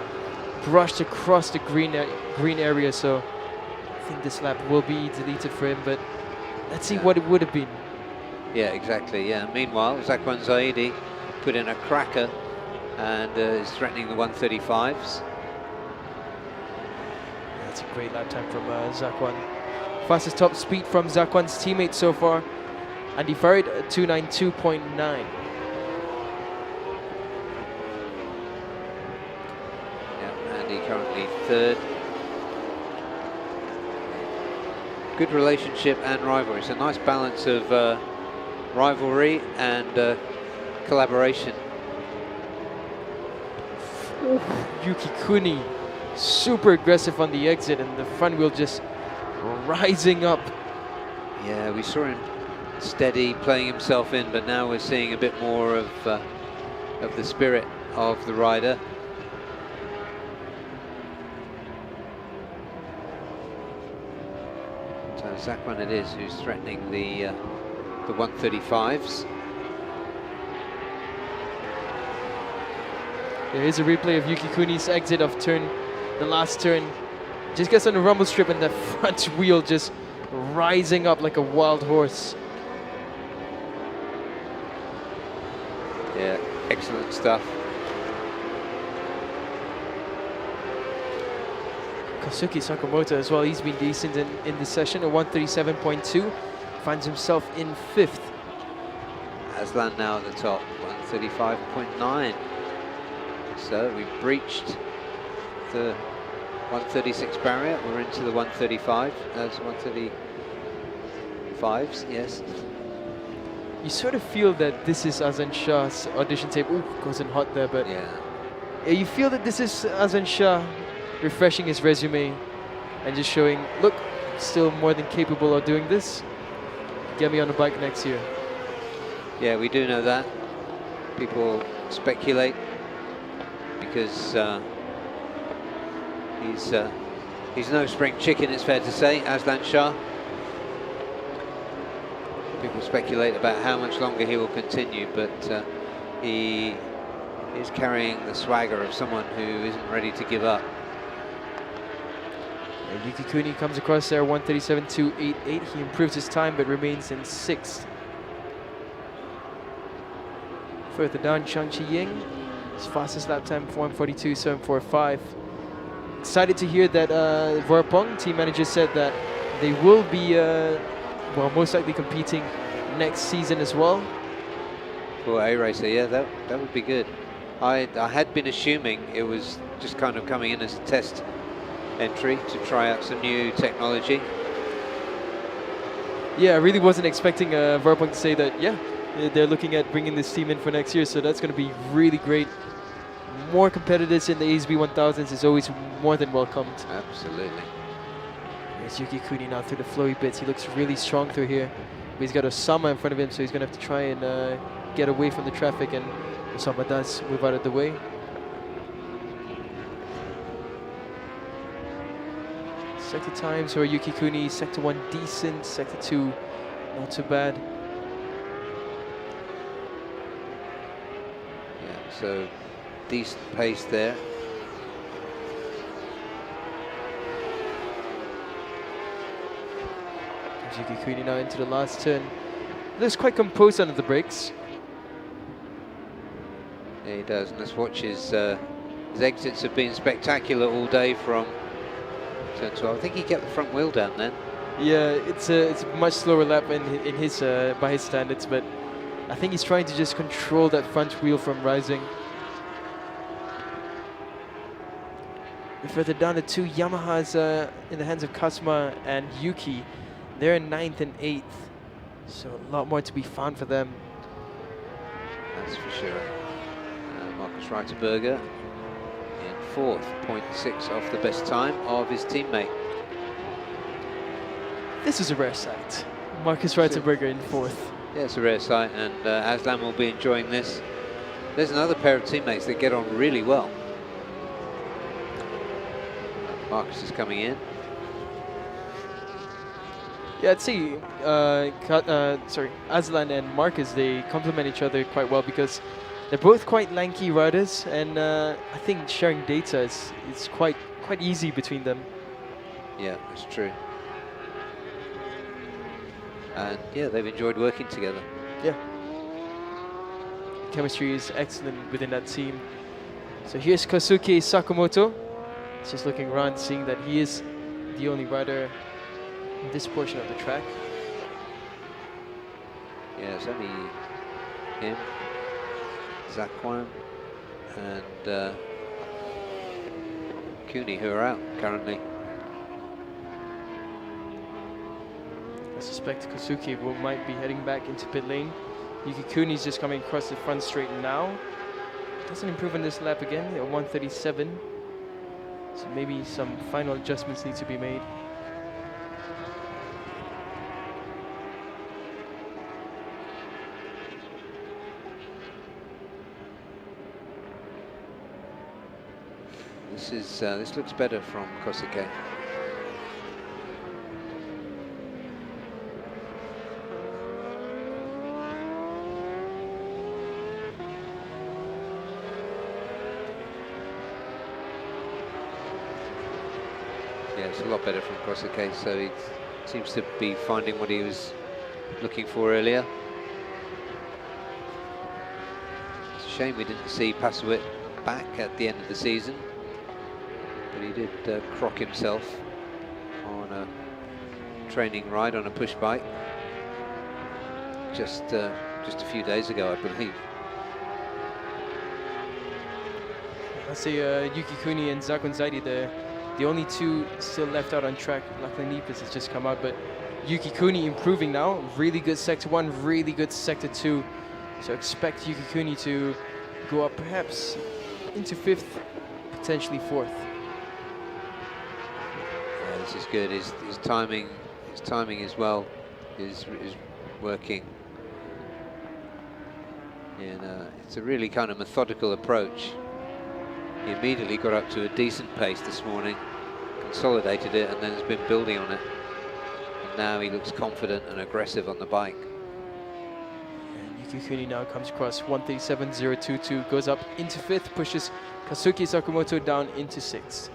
brushed across the green area, so think this lap will be deleted for him, but let's see what it would have been. Yeah, exactly. Yeah. Meanwhile, Zakwan Zaidi put in a cracker and is threatening the 135s. That's a great lap time from Zakwan. Fastest top speed from Zakwan's teammate so far. Andy Farid, 292.9. Yeah, Andy currently third. Good relationship and rivalry. It's a nice balance of rivalry and collaboration. Yuki Kuni, super aggressive on the exit, and the front wheel just rising up. Yeah, we saw him steady, playing himself in, but now we're seeing a bit more of the spirit of the rider. So Zakwan it is who's threatening the 135s. There is a replay of Yuki Kuni's exit of the last turn. Just gets on the rumble strip and the front wheel just rising up like a wild horse. Yeah, excellent stuff. Kosuke Sakamoto as well, he's been decent in the session, a 137.2, finds himself in 5th. Aslan now at the top, 135.9. So we've breached the 136 barrier, we're into the 135, 135s, yes. You sort of feel that this is Azan Shah's audition tape. Ooh, goes in hot there, but yeah, you feel that this is Azan Shah refreshing his resume and just showing, look, still more than capable of doing this. Get me on the bike next year. Yeah, we do know that. People speculate because he's no spring chicken, it's fair to say, Aslan Shah. People speculate about how much longer he will continue, but he is carrying the swagger of someone who isn't ready to give up. Yuki Kuni comes across there, 137.288. He improves his time but remains in 6th. Further down, Chang Chi-ying, his fastest lap time, 142.745. Excited to hear that Vorpong, team manager, said that they will be well, most likely competing next season as well. For A-Racer, yeah, that would be good. I had been assuming it was just kind of coming in as a test entry to try out some new technology. Yeah, I really wasn't expecting Vorpong to say that, yeah, they're looking at bringing this team in for next year, so that's going to be really great. More competitors in the ASB 1000s is always more than welcomed. Absolutely. There's Yuki Kuni now through the flowy bits. He looks really strong through here. But he's got Osama in front of him, so he's going to have to try and get away from the traffic, and Osama does move out of the way. Sector times for Yuki Kuni, Sector 1 decent, Sector 2 not too bad. Yeah, so decent pace there. Yuki Kuni now into the last turn. Looks quite composed under the brakes. Yeah, he does. And let's watch his exits have been spectacular all day from turn 12. I think he kept the front wheel down then. Yeah, it's a much slower lap in his by his standards, but I think he's trying to just control that front wheel from rising. Further down, the two Yamahas in the hands of Kasuma and Yuki. They're in 9th and 8th, so a lot more to be found for them. That's for sure. Marcus Reiterberger in 4th, 0.6 off the best time of his teammate. This is a rare sight. Marcus Reiterberger in 4th. Yeah, it's a rare sight, and Aslan will be enjoying this. There's another pair of teammates that get on really well. Marcus is coming in. Yeah, I'd say Aslan and Marcus, they complement each other quite well because they're both quite lanky riders, and I think sharing data is quite easy between them. Yeah, that's true. And yeah, they've enjoyed working together. Yeah. Chemistry is excellent within that team. So here's Kosuke Sakamoto. Just looking around, seeing that he is the only rider in this portion of the track. Yeah, it's only him, Zakwan, and Cooney who are out currently. I suspect Kosuke might be heading back into pit lane. Yuki Cooney's just coming across the front straight now. Doesn't improve on this lap again at 137. So maybe some final adjustments need to be made. This looks better from Kosuke. Yeah, it's a lot better from Kosuke, so he seems to be finding what he was looking for earlier. It's a shame we didn't see Pasowit back at the end of the season, but he did crock himself on a training ride on a push bike just a few days ago, I believe. I'd say Yuki Cooney and Zakwan Zaidi, the only two still left out on track. Laclanipis has just come out, but Yuki Cooney improving now. Really good sector 1, really good sector 2. So expect Yuki Cooney to go up perhaps into 5th, potentially 4th. Yeah, this is good. His timing as well is working. And it's a really kind of methodical approach. He immediately got up to a decent pace this morning, consolidated it, and then has been building on it. And now he looks confident and aggressive on the bike. And Yuki Cooney now comes across 137.022, goes up into 5th, pushes Kosuke Sakamoto down into 6th.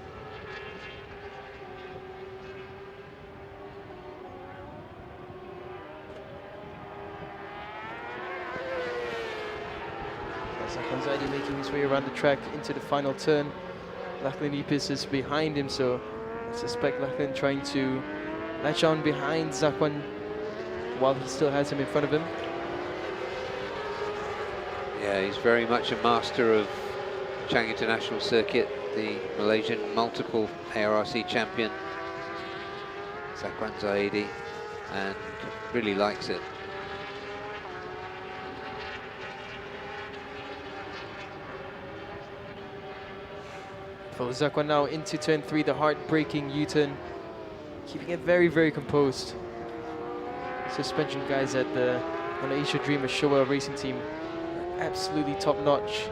Zaidi making his way around the track into the final turn. Laclanipis is behind him, so I suspect Lachlan trying to latch on behind Zakwan while he still has him in front of him. Yeah, he's very much a master of Chang International Circuit, the Malaysian multiple ARRC champion, Zakwan Zaidi, and really likes it. For Zakwan now into turn 3, the heartbreaking U-turn, keeping it very, very composed. Suspension guys at the Malaysia Dreamer Showa racing team, absolutely top notch.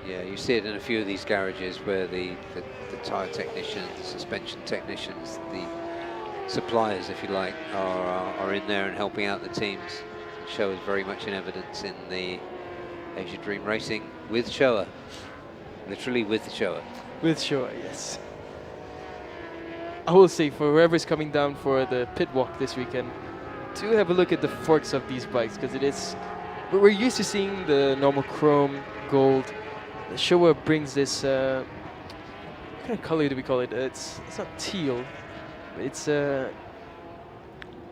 Yeah, you see it in a few of these garages where the tyre technicians, the suspension technicians, the suppliers, if you like, are in there and helping out the teams. Showa is very much in evidence in the Asia Dream Racing with Showa, literally with Showa. With Showa, yes. I will say, for whoever's coming down for the pit walk this weekend, do have a look at the forks of these bikes, because it is, we're used to seeing the normal chrome, gold. The Showa brings this, what kind of color do we call it? It's not teal, but it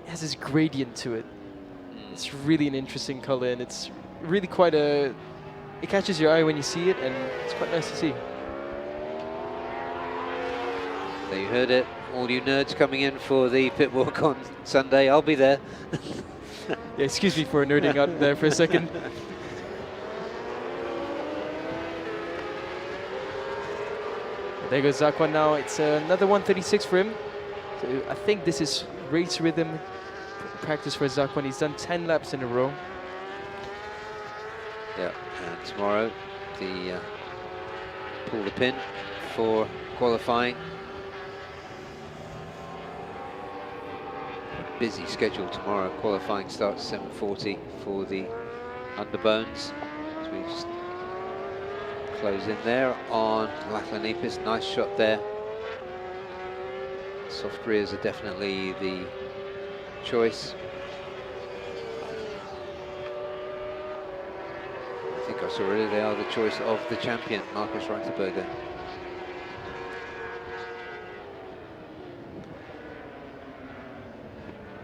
has this gradient to it. It's really an interesting color, and it's really quite it catches your eye when you see it, and it's quite nice to see. There you heard it, all you nerds coming in for the pit walk on Sunday, I'll be there. Yeah, excuse me for nerding out there for a second. There goes Zakwan now, it's another 136 for him. So I think this is race rhythm practice for Zakwan. He's done 10 laps in a row. Yeah, and tomorrow the pull the pin for qualifying. Busy schedule tomorrow. Qualifying starts 7:40 for the underbones. So we just close in there on Laclanipis. Nice shot there Soft rears are definitely the choice. I think I saw already they are the choice of the champion, Marcus Reiterberger.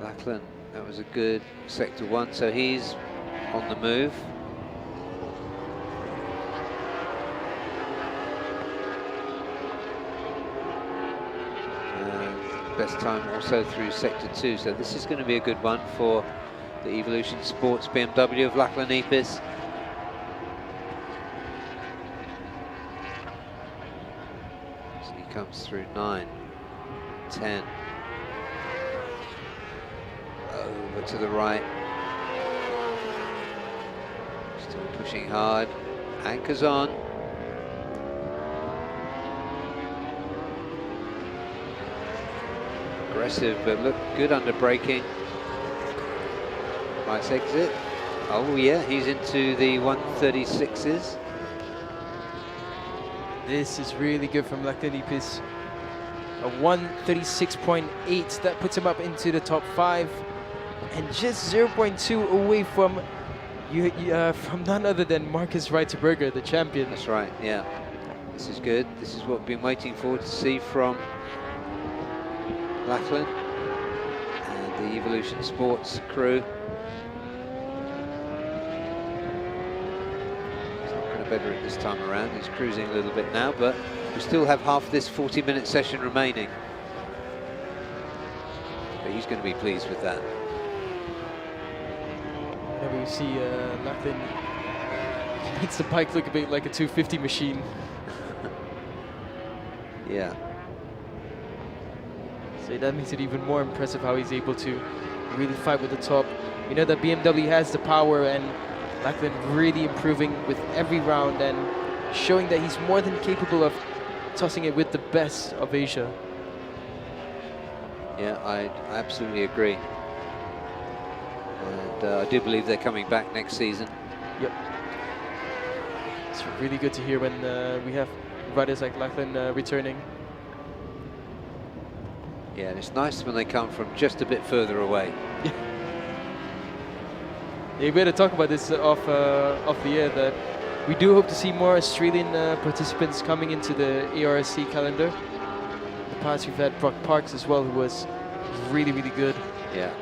Lachlan, that was a good sector 1, so he's on the move. Best time also through sector 2, so this is going to be a good one for the Evolution Sports BMW of Lachlan Epis. So he comes through 9, 10, over to the right, still pushing hard, anchors on. Aggressive, but look good under braking. Nice exit. Oh yeah, he's into the 136s. This is really good from Lachlan Epis. A 136.8, that puts him up into the top 5, and just 0.2 away from from none other than Marcus Reiterberger, the champion. That's right. Yeah, this is good. This is what we've been waiting for to see from Lachlan and the Evolution Sports crew. He's not going to better it this time around. He's cruising a little bit now, but we still have half this 40-minute session remaining. But he's going to be pleased with that. Whenever you see Lachlan, he makes the bike look a bit like a 250 machine. Yeah. So that makes it even more impressive how he's able to really fight with the top. We know that BMW has the power, and Lachlan really improving with every round and showing that he's more than capable of tossing it with the best of Asia. Yeah, I absolutely agree. And I do believe they're coming back next season. Yep. It's really good to hear when we have riders like Lachlan returning. Yeah, and it's nice when they come from just a bit further away. Yeah, we better talk about this off the air, that we do hope to see more Australian participants coming into the ARRC calendar. In the past we've had Brock Parks as well, who was really, really good. Yeah.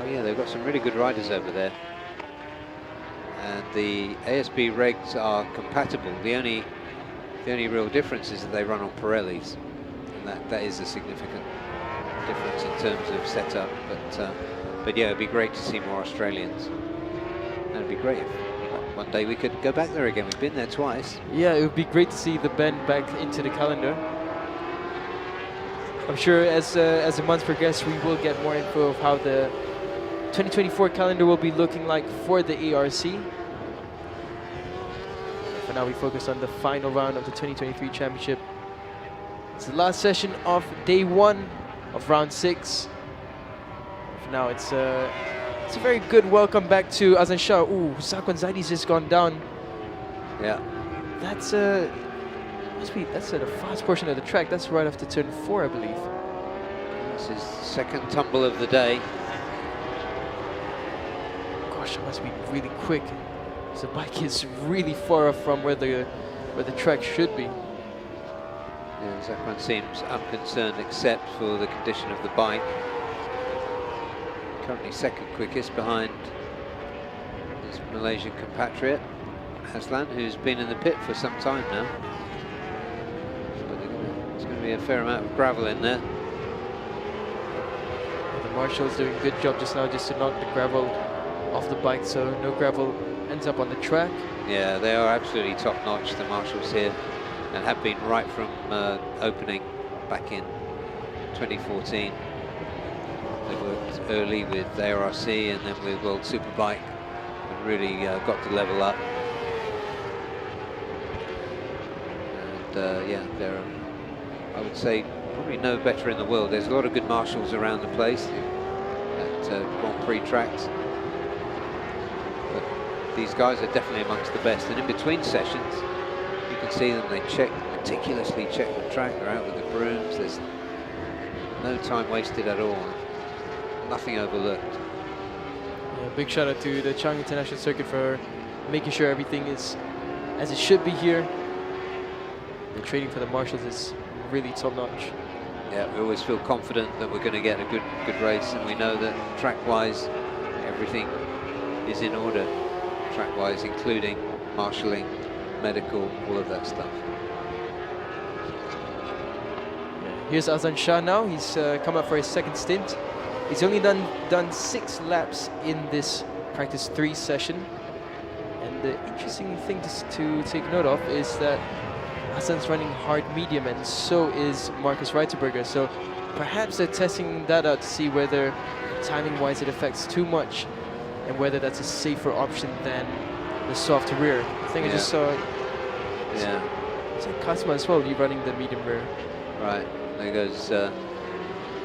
Oh yeah, they've got some really good riders over there. And the ASB regs are compatible. The only real difference is that they run on Pirellis. That is a significant difference in terms of setup, but yeah, it'd be great to see more Australians. And it'd be great if one day we could go back there again. We've been there twice. Yeah, it would be great to see the bend back into the calendar. I'm sure as the months progress, we will get more info of how the 2024 calendar will be looking like for the ARC. For now, we focus on the final round of the 2023 championship. It's the last session of day 1 of round 6. For now, it's a very good welcome back to Azan Shah. Ooh, Sakwan Zaidi's just gone down. Yeah. That's the fast portion of the track. That's right after turn 4, I believe. This is second tumble of the day. Gosh, it must be really quick. The bike is really far off from where the track should be. Yeah, Zakwan seems unconcerned except for the condition of the bike. Currently second quickest behind his Malaysian compatriot, Aslan, who's been in the pit for some time now. But there's going to be a fair amount of gravel in there. The Marshall's doing a good job just now just to knock the gravel off the bike, so no gravel ends up on the track. Yeah, they are absolutely top-notch, the Marshalls here, and have been right from opening back in 2014. They worked early with ARRC and then with World Superbike and really got to level up. And yeah, they're, I would say, probably no better in the world. There's a lot of good Marshalls around the place at Grand Prix tracks. But these guys are definitely amongst the best. And in between sessions, you can see them, they meticulously check the track. They're out with the brooms. There's no time wasted at all. Nothing overlooked. Yeah, big shout out to the Chang International Circuit for making sure everything is as it should be here. The training for the marshals is really top notch. Yeah, we always feel confident that we're going to get a good race, and we know that track-wise, everything is in order. Track-wise, including marshalling, medical, all of that stuff. Here's Azan Shah now. He's come up for his second stint. He's only done 6 laps in this practice 3 session. And the interesting thing to take note of is that Azan's running hard medium, and so is Marcus Reiterberger. So perhaps they're testing that out to see whether timing-wise it affects too much, and whether that's a safer option than the soft rear. I think I just saw. Yeah. It's like Kasma as well. You running the medium rear. Right. There goes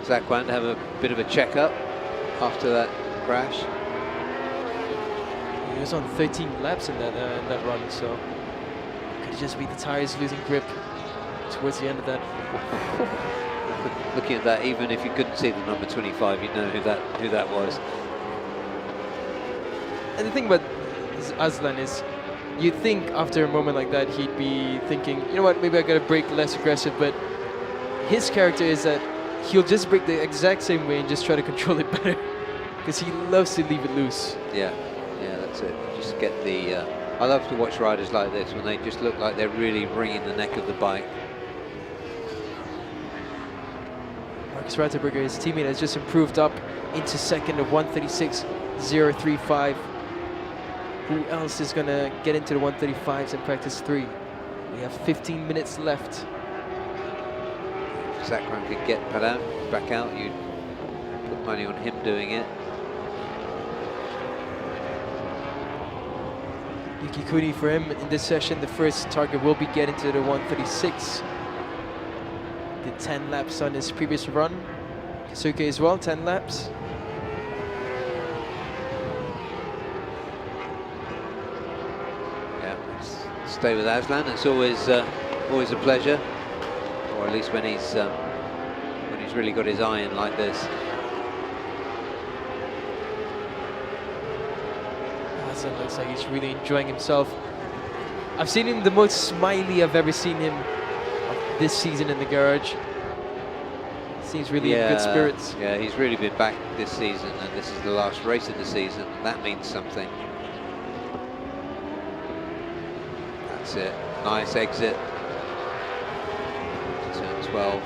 Zach Wan to have a bit of a checkup after that crash. He was on 13 laps in that run, so it could just be the tires losing grip towards the end of that. Looking at that, even if you couldn't see the number 25, you'd know who that was. And the thing about Aslan is, you'd think after a moment like that he'd be thinking, you know what, maybe I gotta brake less aggressive, but his character is that he'll just brake the exact same way and just try to control it better, because he loves to leave it loose. Yeah, that's it. Just get the. I love to watch riders like this when they just look like they're really wringing the neck of the bike. Marcus Reiterberger, his teammate, has just improved up into second of 136.035. Who else is gonna get into the 135s in practice 3? We have 15 minutes left. If Zakran could get back out, you'd put money on him doing it. Yuki Kuni for him in this session. The first target will be getting to the 136. Did 10 laps on his previous run. Kisuke as well, 10 laps. Yeah, stay with Aslan. It's always a pleasure, or at least when he's really got his eye in like this. Aslan looks like he's really enjoying himself. I've seen him the most smiley I've ever seen him this season in the garage. Seems really in good spirits. Yeah, he's really been back this season, and this is the last race of the season. That means something. That's it. Nice exit. Turn 12.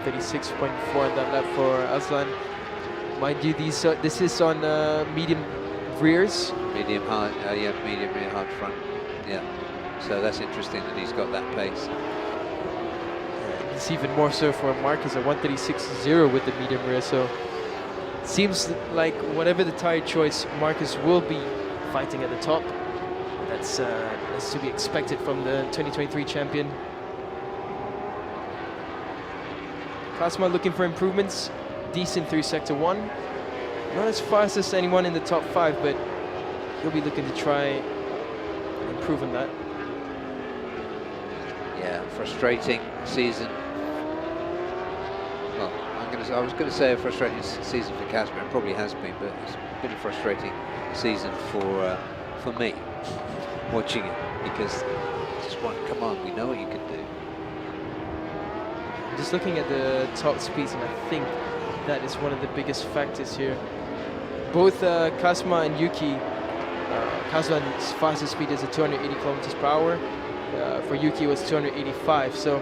136.4 on that lap for Aslan. Mind you, this is on medium rears. Medium hard, medium rear hard front. Yeah. So that's interesting that he's got that pace. It's even more so for Marcus at 136.0 with the medium rear. So it seems like whatever the tire choice, Marcus will be fighting at the top. That's to be expected from the 2023 champion. Kasma looking for improvements. Decent through sector 1. Not as fast as anyone in the top 5, but he'll be looking to try and improve on that. Yeah, frustrating season. Well, I was going to say a frustrating season for Kasper. It probably has been, but it's been a frustrating season for me watching it, because just come on, we know what you can do. Just looking at the top speeds, and I think that is one of the biggest factors here. Both Kasma and Yuki, Kasma's fastest speed is at 280 kilometers per hour. For Yuki it was 285. So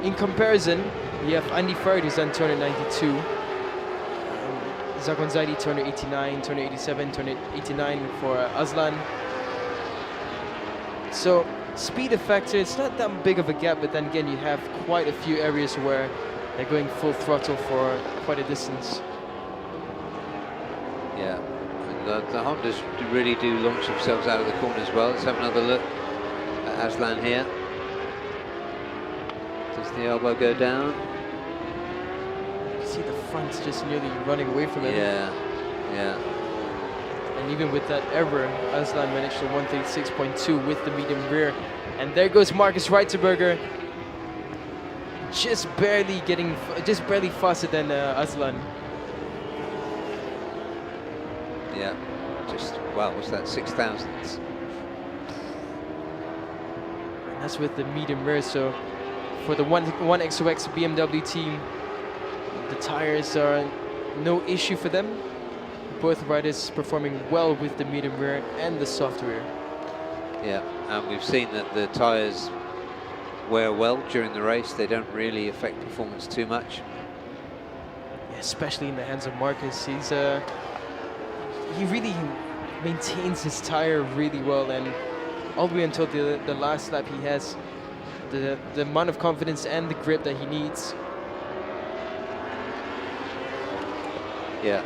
in comparison, you have Andy Ferd who's done 292. Zakon Zaidi 289, 287, 289 for Aslan. So speed factor, it's not that big of a gap, but then again you have quite a few areas where they're going full throttle for quite a distance. Yeah, and the Hondas really do launch themselves out of the corner as well. Let's have another look at Aslan here. Does the elbow go down? You see the front's just nearly running away from him. Yeah. And even with that error, Aslan managed to 136.2 with the medium rear. And there goes Marcus Reitzenberger, just barely faster than Aslan. Yeah, just, wow, what's that, 6,000ths? And that's with the medium rear, so for the 1XOX BMW team, the tires are no issue for them. Both riders performing well with the medium rear and the soft rear. Yeah, and we've seen that the tyres wear well during the race. They don't really affect performance too much. Yeah, especially in the hands of Marcus. He really maintains his tire really well, and all the way until the last lap he has the amount of confidence and the grip that he needs. Yeah.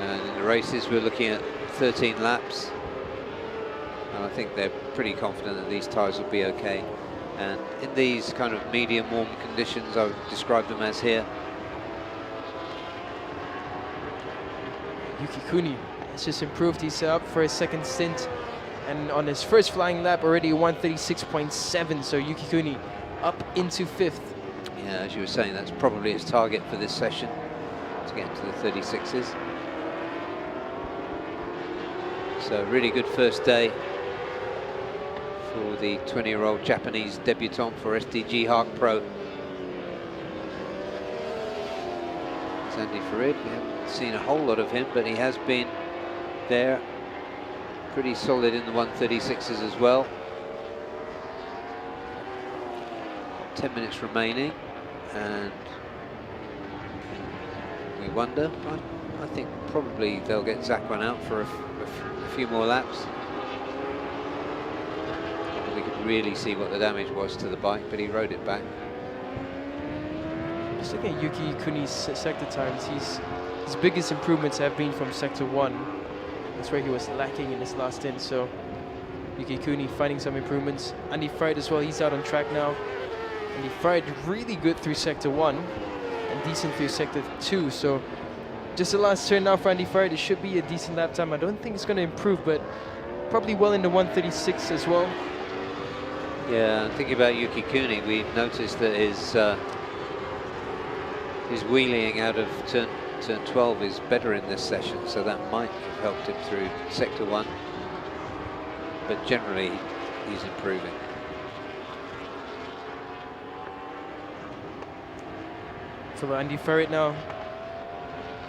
And in the races we're looking at 13 laps. And I think they're pretty confident that these tyres will be okay. And in these kind of medium warm conditions, I would describe them as here. Yuki Kuni has just improved. He's up for his second stint, and on his first flying lap already 136.7. So Yuki Kuni up into 5th. Yeah, as you were saying, that's probably his target for this session, to get into the 36s. So really good first day for the 20-year-old Japanese debutant for SDG Hark Pro. Andy Farid, we haven't seen a whole lot of him, but he has been there pretty solid in the 136s as well. 10 minutes remaining, and we wonder, I think probably they'll get Zakwan out for a few more laps. We could really see what the damage was to the bike, but he rode it back. Just looking at Yuki Kuni's sector times, his biggest improvements have been from sector 1. That's where he was lacking in his last stint, so Yuki Kuni finding some improvements. Andy Fried as well, he's out on track now. Andy Fried really good through sector 1 and decent through sector 2, so just the last turn now for Andy Fried. It should be a decent lap time. I don't think it's going to improve, but probably well in the 136 as well. Yeah, thinking about Yuki Kuni, we noticed that his wheeling out of turn 12 is better in this session, so that might have helped him through sector 1. But generally, he's improving. For Andy Ferret now,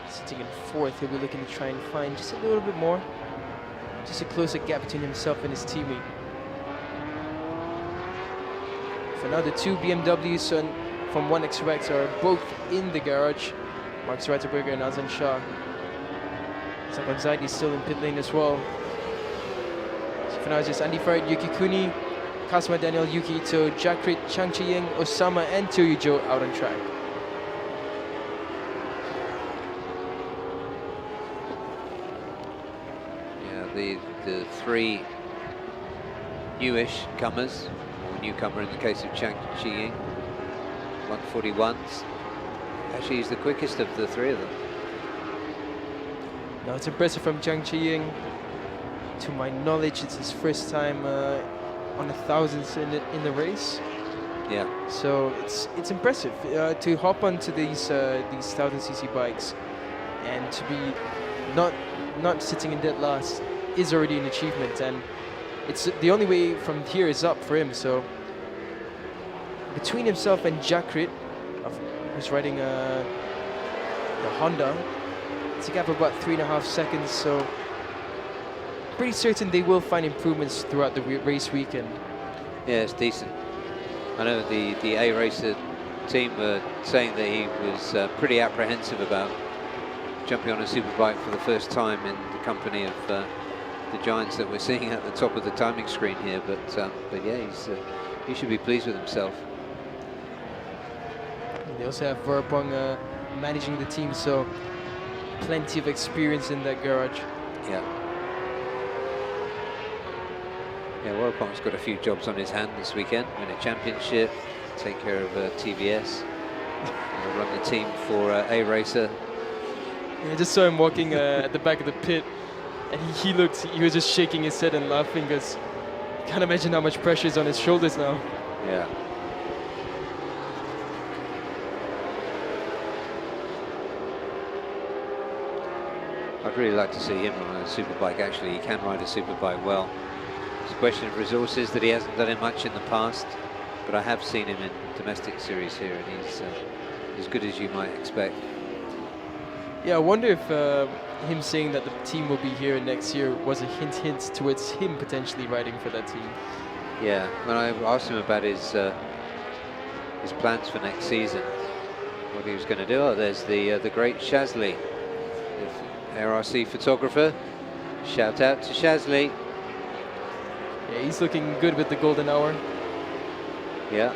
sitting in 4th, he'll be looking to try and find just a little bit more, just a closer gap between himself and his teammate. For now, the 2 BMWs from 1XOX are both in the garage. Marcus Reitzenberger and Azan Shah. Zakwan Zaidi is still in pit lane as well. So for now, it's just Andy Farid, Yuki Kuni, Kasma Daniel, Yuki Ito, Jakrit, Chang Chi-ying, Osama, and Teo Joe out on track. Yeah, the 3 newish comers, or newcomer in the case of Chang Chi-ying, 141s. Actually, he's the quickest of the 3 of them. Now it's impressive from Chang Chi-ying. To my knowledge, it's his first time on the thousands in the race. Yeah. So it's impressive to hop onto these 1000cc bikes and to be not sitting in dead last is already an achievement, and it's the only way from here is up for him. So between himself and Jakrit, who's riding the Honda, it's a gap of about 3.5 seconds, so pretty certain they will find improvements throughout the race weekend. Yeah, it's decent. I know the ARRC team were saying that he was pretty apprehensive about jumping on a superbike for the first time in the company of the giants that we're seeing at the top of the timing screen here, but yeah, he should be pleased with himself. They also have Verpong managing the team, so plenty of experience in that garage. Yeah. Yeah, Verpong's got a few jobs on his hand this weekend. Win a championship, take care of TVS, run the team for ARRC I just saw him walking at the back of the pit, and he was just shaking his head and laughing because you can't imagine how much pressure is on his shoulders now. Yeah. I'd really like to see him on a superbike. Actually, he can ride a superbike well. It's a question of resources that he hasn't done it much in the past, but I have seen him in domestic series here, and he's as good as you might expect. Yeah, I wonder if him saying that the team will be here next year was a hint towards him potentially riding for that team. Yeah, when I asked him about his plans for next season, what he was going to do, oh, there's the great Shazli, the ARRC photographer. Shout out to Shazli. Yeah, he's looking good with the golden hour. Yeah.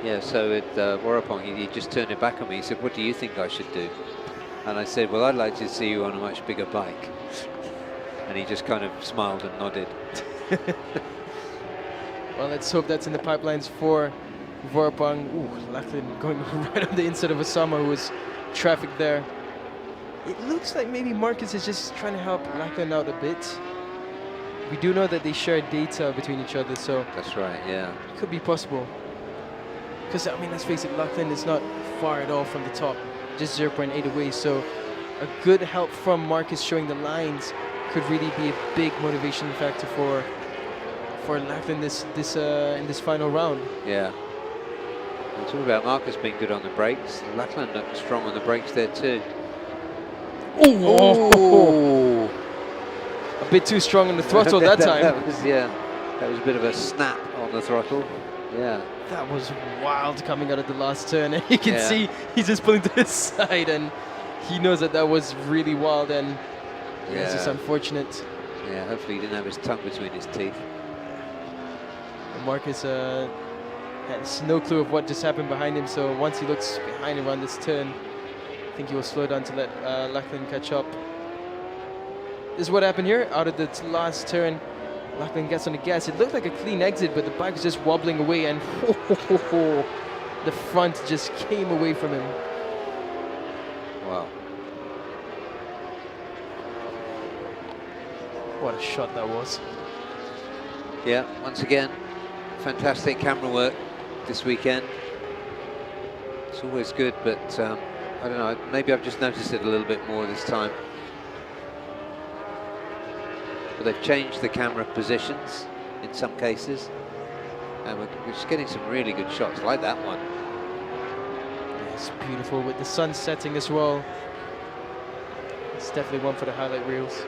Yeah, so at Warapong, he just turned it back on me. He said, what do you think I should do? And I said, well, I'd like to see you on a much bigger bike. And he just kind of smiled and nodded. Well, let's hope that's in the pipelines for Warapong. Ooh, Lachlan going right on the inside of Osama, who was trafficked there. It looks like maybe Marcus is just trying to help Lachlan out a bit. We do know that they share data between each other, so... That's right, yeah. It could be possible. Because, I mean, let's face it, Lachlan is not far at all from the top. Just 0.8 away, so a good help from Marcus showing the lines could really be a big motivation factor for Lachlan in this final round. Yeah. We're talking about Marcus being good on the brakes. Lachlan looked strong on the brakes there too. Oh! A bit too strong on the throttle that time. That was a bit of a snap on the throttle. Yeah. That was wild coming out of the last turn, and you can see he's just pulling to his side, and he knows that was really wild, and it's just unfortunate. Yeah, hopefully he didn't have his tongue between his teeth. And Marcus has no clue of what just happened behind him, so once he looks behind him around this turn, I think he will slow down to let Lachlan catch up. This is what happened here. Out of the last turn, Lachlan gets on the gas. It looked like a clean exit, but the bike was just wobbling away, and the front just came away from him. Wow. What a shot that was. Yeah, once again, fantastic camera work this weekend. It's always good, but I don't know, maybe I've just noticed it a little bit more this time. But they've changed the camera positions in some cases, and we're just getting some really good shots, like that one. It's beautiful with the sun setting as well. It's definitely one for the highlight reels.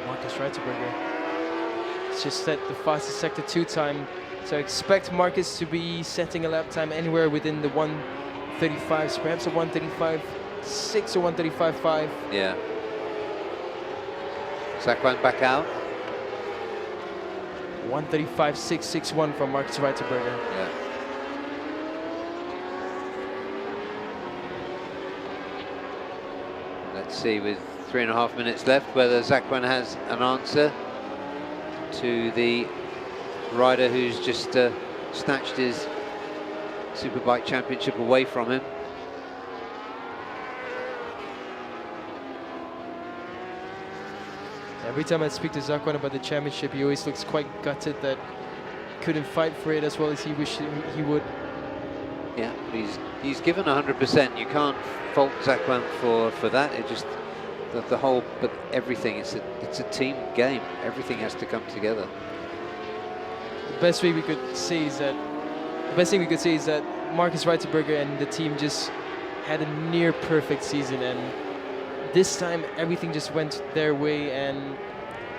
Marcus Reiterberger. It's just set the fastest Sector 2 time, so I expect Marcus to be setting a lap time anywhere within the 1:35s, perhaps a 1:35.6 or 1:35.5. Yeah. Sakwan back out. 1:35.661 from Marcus Reiterberger. Yeah. Let's see, with 3.5 minutes left, whether Zakwan has an answer to the rider who's just snatched his Superbike Championship away from him. Every time I speak to Zakwan about the championship, he always looks quite gutted that he couldn't fight for it as well as he wished he would. Yeah, he's given 100%. You can't fault Zakwan for that. It just the whole, but everything. It's a team game. Everything has to come together. The best thing we could say is that Marcus Reiterberger and the team just had a near perfect season, and this time everything just went their way, and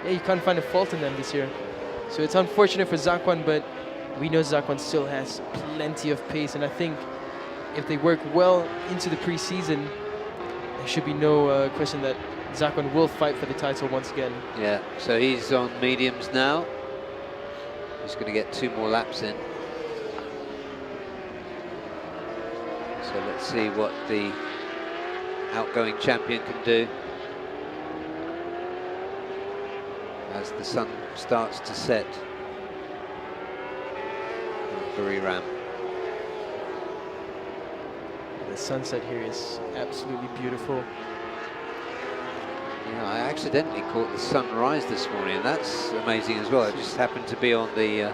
yeah, you can't find a fault in them this year. So it's unfortunate for Zakwan, but we know Zakwan still has plenty of pace, and I think if they work well into the preseason, there should be no question that Zakwan will fight for the title once again. Yeah, so he's on mediums now. He's going to get 2 more laps in. So let's see what the outgoing champion can do as the sun starts to set. BURIRAM. The sunset here is absolutely beautiful. Yeah, I accidentally caught the sunrise this morning, and that's amazing as well. It just happened to be on the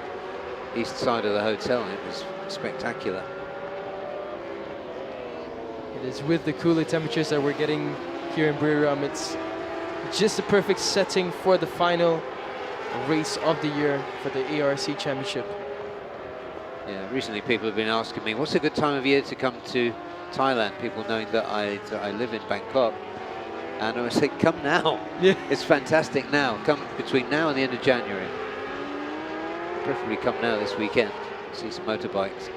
east side of the hotel, and it was spectacular. It is with the cooler temperatures that we're getting here in BURIRAM. It's just the perfect setting for the final race of the year for the ARRC Championship. Yeah, recently people have been asking me, what's a good time of year to come to Thailand? People knowing that I live in Bangkok. And I say, come now. Yeah. It's fantastic now. Come between now and the end of January. Preferably come now this weekend. See some motorbikes.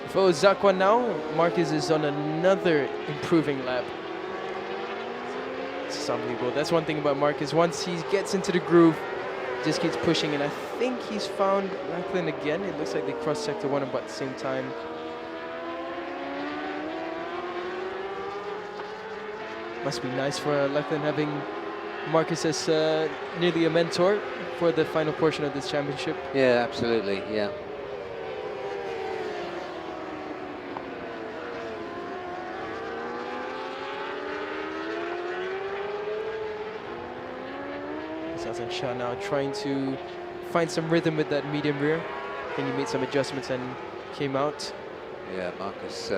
For Zakwan now, Marcus is on another improving lap. It's unbelievable. That's one thing about Marcus. Once he gets into the groove, just keeps pushing, and I think he's found Lachlan again. It looks like they crossed sector 1 about the same time. Must be nice for Lachlan having Marcus as nearly a mentor for the final portion of this championship. Yeah, absolutely, yeah. And Shah now trying to find some rhythm with that medium rear. I think he made some adjustments and came out. Yeah, Marcus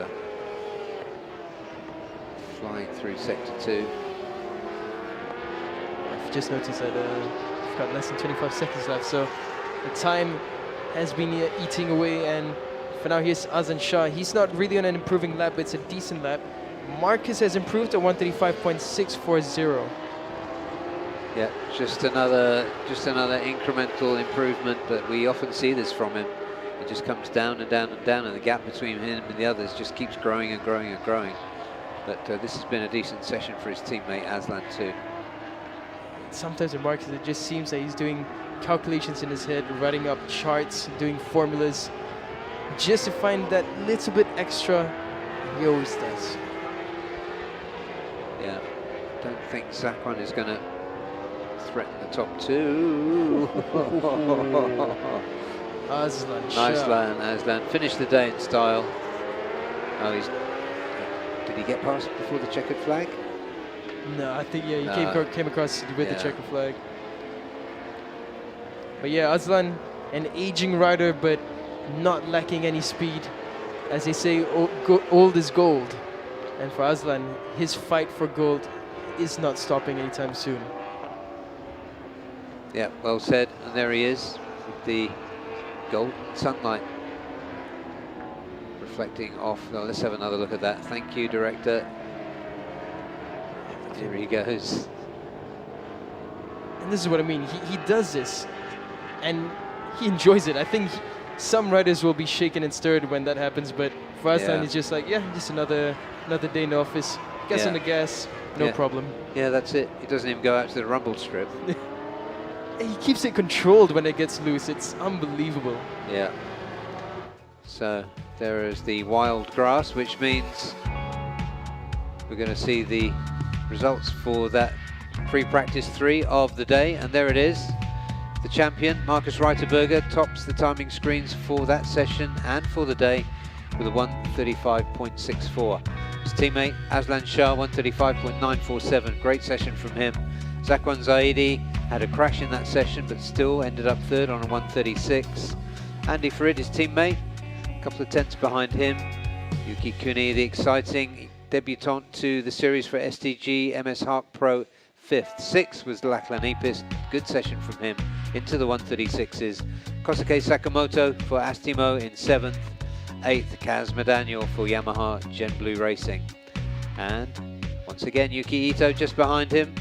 flying through sector 2. I've just noticed that we've got less than 25 seconds left, so the time has been eating away, and for now here's Azan Shah. He's not really on an improving lap, but it's a decent lap. Marcus has improved to 135.640. Yeah, just another incremental improvement, but we often see this from him. It just comes down and down and down, and the gap between him and the others just keeps growing and growing and growing. But this has been a decent session for his teammate Aslan too. Sometimes with Marcus, it just seems that he's doing calculations in his head, writing up charts, doing formulas, just to find that little bit extra. He always does. Yeah, don't think Zakwan is going to threaten the top 2. Aslan Nice Shah. land, Aslan. Finished the day in style. Oh, he's... Did he get past before the checkered flag? No, I think, yeah, he No. came across with the checker flag. But yeah, Aslan, an aging rider, but not lacking any speed. As they say, old is gold. And for Aslan, his fight for gold is not stopping anytime soon. Yeah, well said. And there he is with the golden sunlight reflecting off. Well, let's have another look at that. Thank you, director. Here he goes. And this is what I mean. He does this, and he enjoys it. I think some riders will be shaken and stirred when that happens, but for Aslan, it's just like, yeah, just another day in the office. Gets on the gas, no problem. Yeah, that's it. He doesn't even go out to the rumble strip. He keeps it controlled when it gets loose. It's unbelievable. Yeah. So there is the wild grass, which means we're going to see the results for that free practice 3 of the day. And there it is. The champion, Marcus Reiterberger, tops the timing screens for that session and for the day with a 135.64. His teammate, Aslan Shah, 135.947. Great session from him. Zakwan Zaidi had a crash in that session, but still ended up third on a 136. Andy Farid, his teammate, a couple of tenths behind him. Yuki Kuni, the exciting debutant to the series for STG MS Hark Pro, 5th. 6th was Lachlan Epist, good session from him, into the 136s. Kosuke Sakamoto for Astimo in 7th. 8th, Kaz Madaniel for Yamaha Gen Blue Racing. And once again, Yuki Ito just behind him,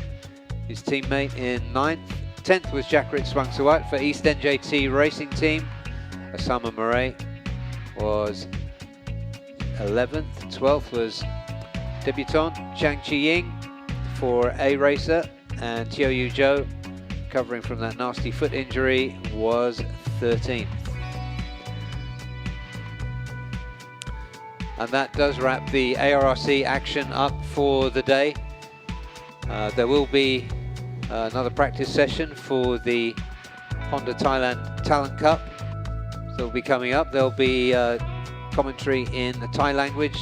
his teammate in 9th. 10th was Jakrit Swangsawat for East NJT Racing Team. Osama Murray was 11th. 12th was debutant Chang Chi Ying for A Racer, and Teo Yu Zhou, recovering from that nasty foot injury, was 13th. And that does wrap the ARRC action up for the day. There will be Another practice session for the Honda Thailand Talent Cup. So will be coming up. There'll be commentary in the Thai language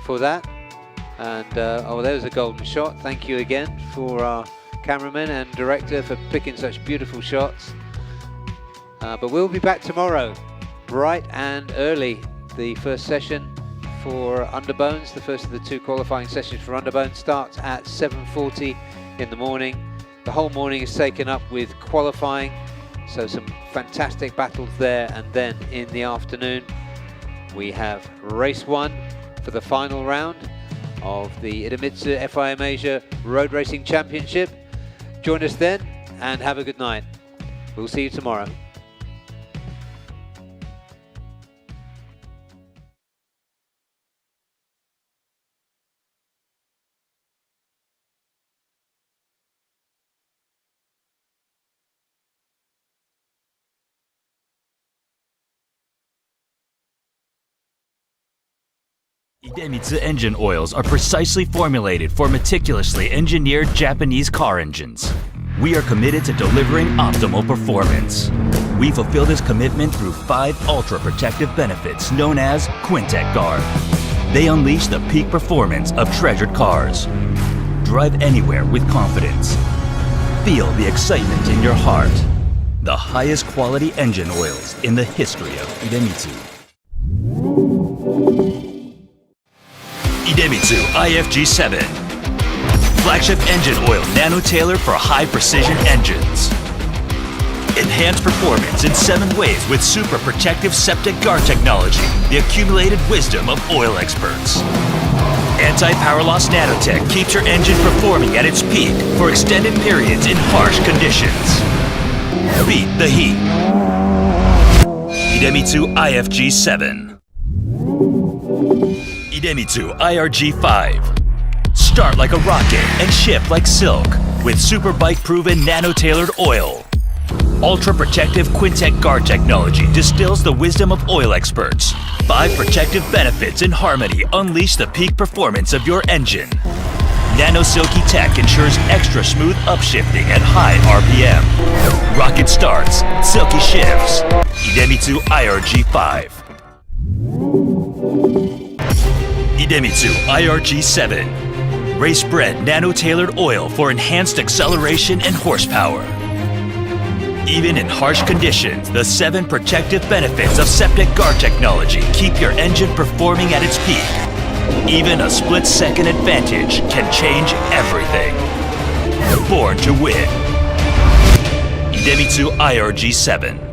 for that. And oh, there's a golden shot. Thank you again for our cameraman and director for picking such beautiful shots. But we'll be back tomorrow, bright and early. The first session for underbones, the first of the 2 qualifying sessions for underbones, starts at 7:40 in the morning. The whole morning is taken up with qualifying, so some fantastic battles there. And then in the afternoon, we have race 1 for the final round of the IDEMITSU FIM Asia Road Racing Championship. Join us then and have a good night. We'll see you tomorrow. IDEMITSU engine oils are precisely formulated for meticulously engineered Japanese car engines. We are committed to delivering optimal performance. We fulfill this commitment through 5 ultra-protective benefits known as Quintec Guard. They unleash the peak performance of treasured cars. Drive anywhere with confidence. Feel the excitement in your heart. The highest quality engine oils in the history of IDEMITSU. IDEMITSU IFG7. Flagship engine oil nano-tailored for high-precision engines. Enhanced performance in 7 ways with super protective septic guard technology, the accumulated wisdom of oil experts. Anti-power loss nanotech keeps your engine performing at its peak for extended periods in harsh conditions. Beat the heat. IDEMITSU IFG7. IDEMITSU IRG5. Start like a rocket and ship like silk with super bike-proven nano-tailored oil. Ultra-protective Quintec Guard technology distills the wisdom of oil experts. 5 protective benefits in harmony unleash the peak performance of your engine. Nano Silky Tech ensures extra smooth upshifting at high RPM. Rocket starts, silky shifts. IDEMITSU IRG5. IDEMITSU IRG7. Race-bred nano-tailored oil for enhanced acceleration and horsepower. Even in harsh conditions, the 7 protective benefits of septic guard technology keep your engine performing at its peak. Even a split-second advantage can change everything. Born to win. IDEMITSU IRG7.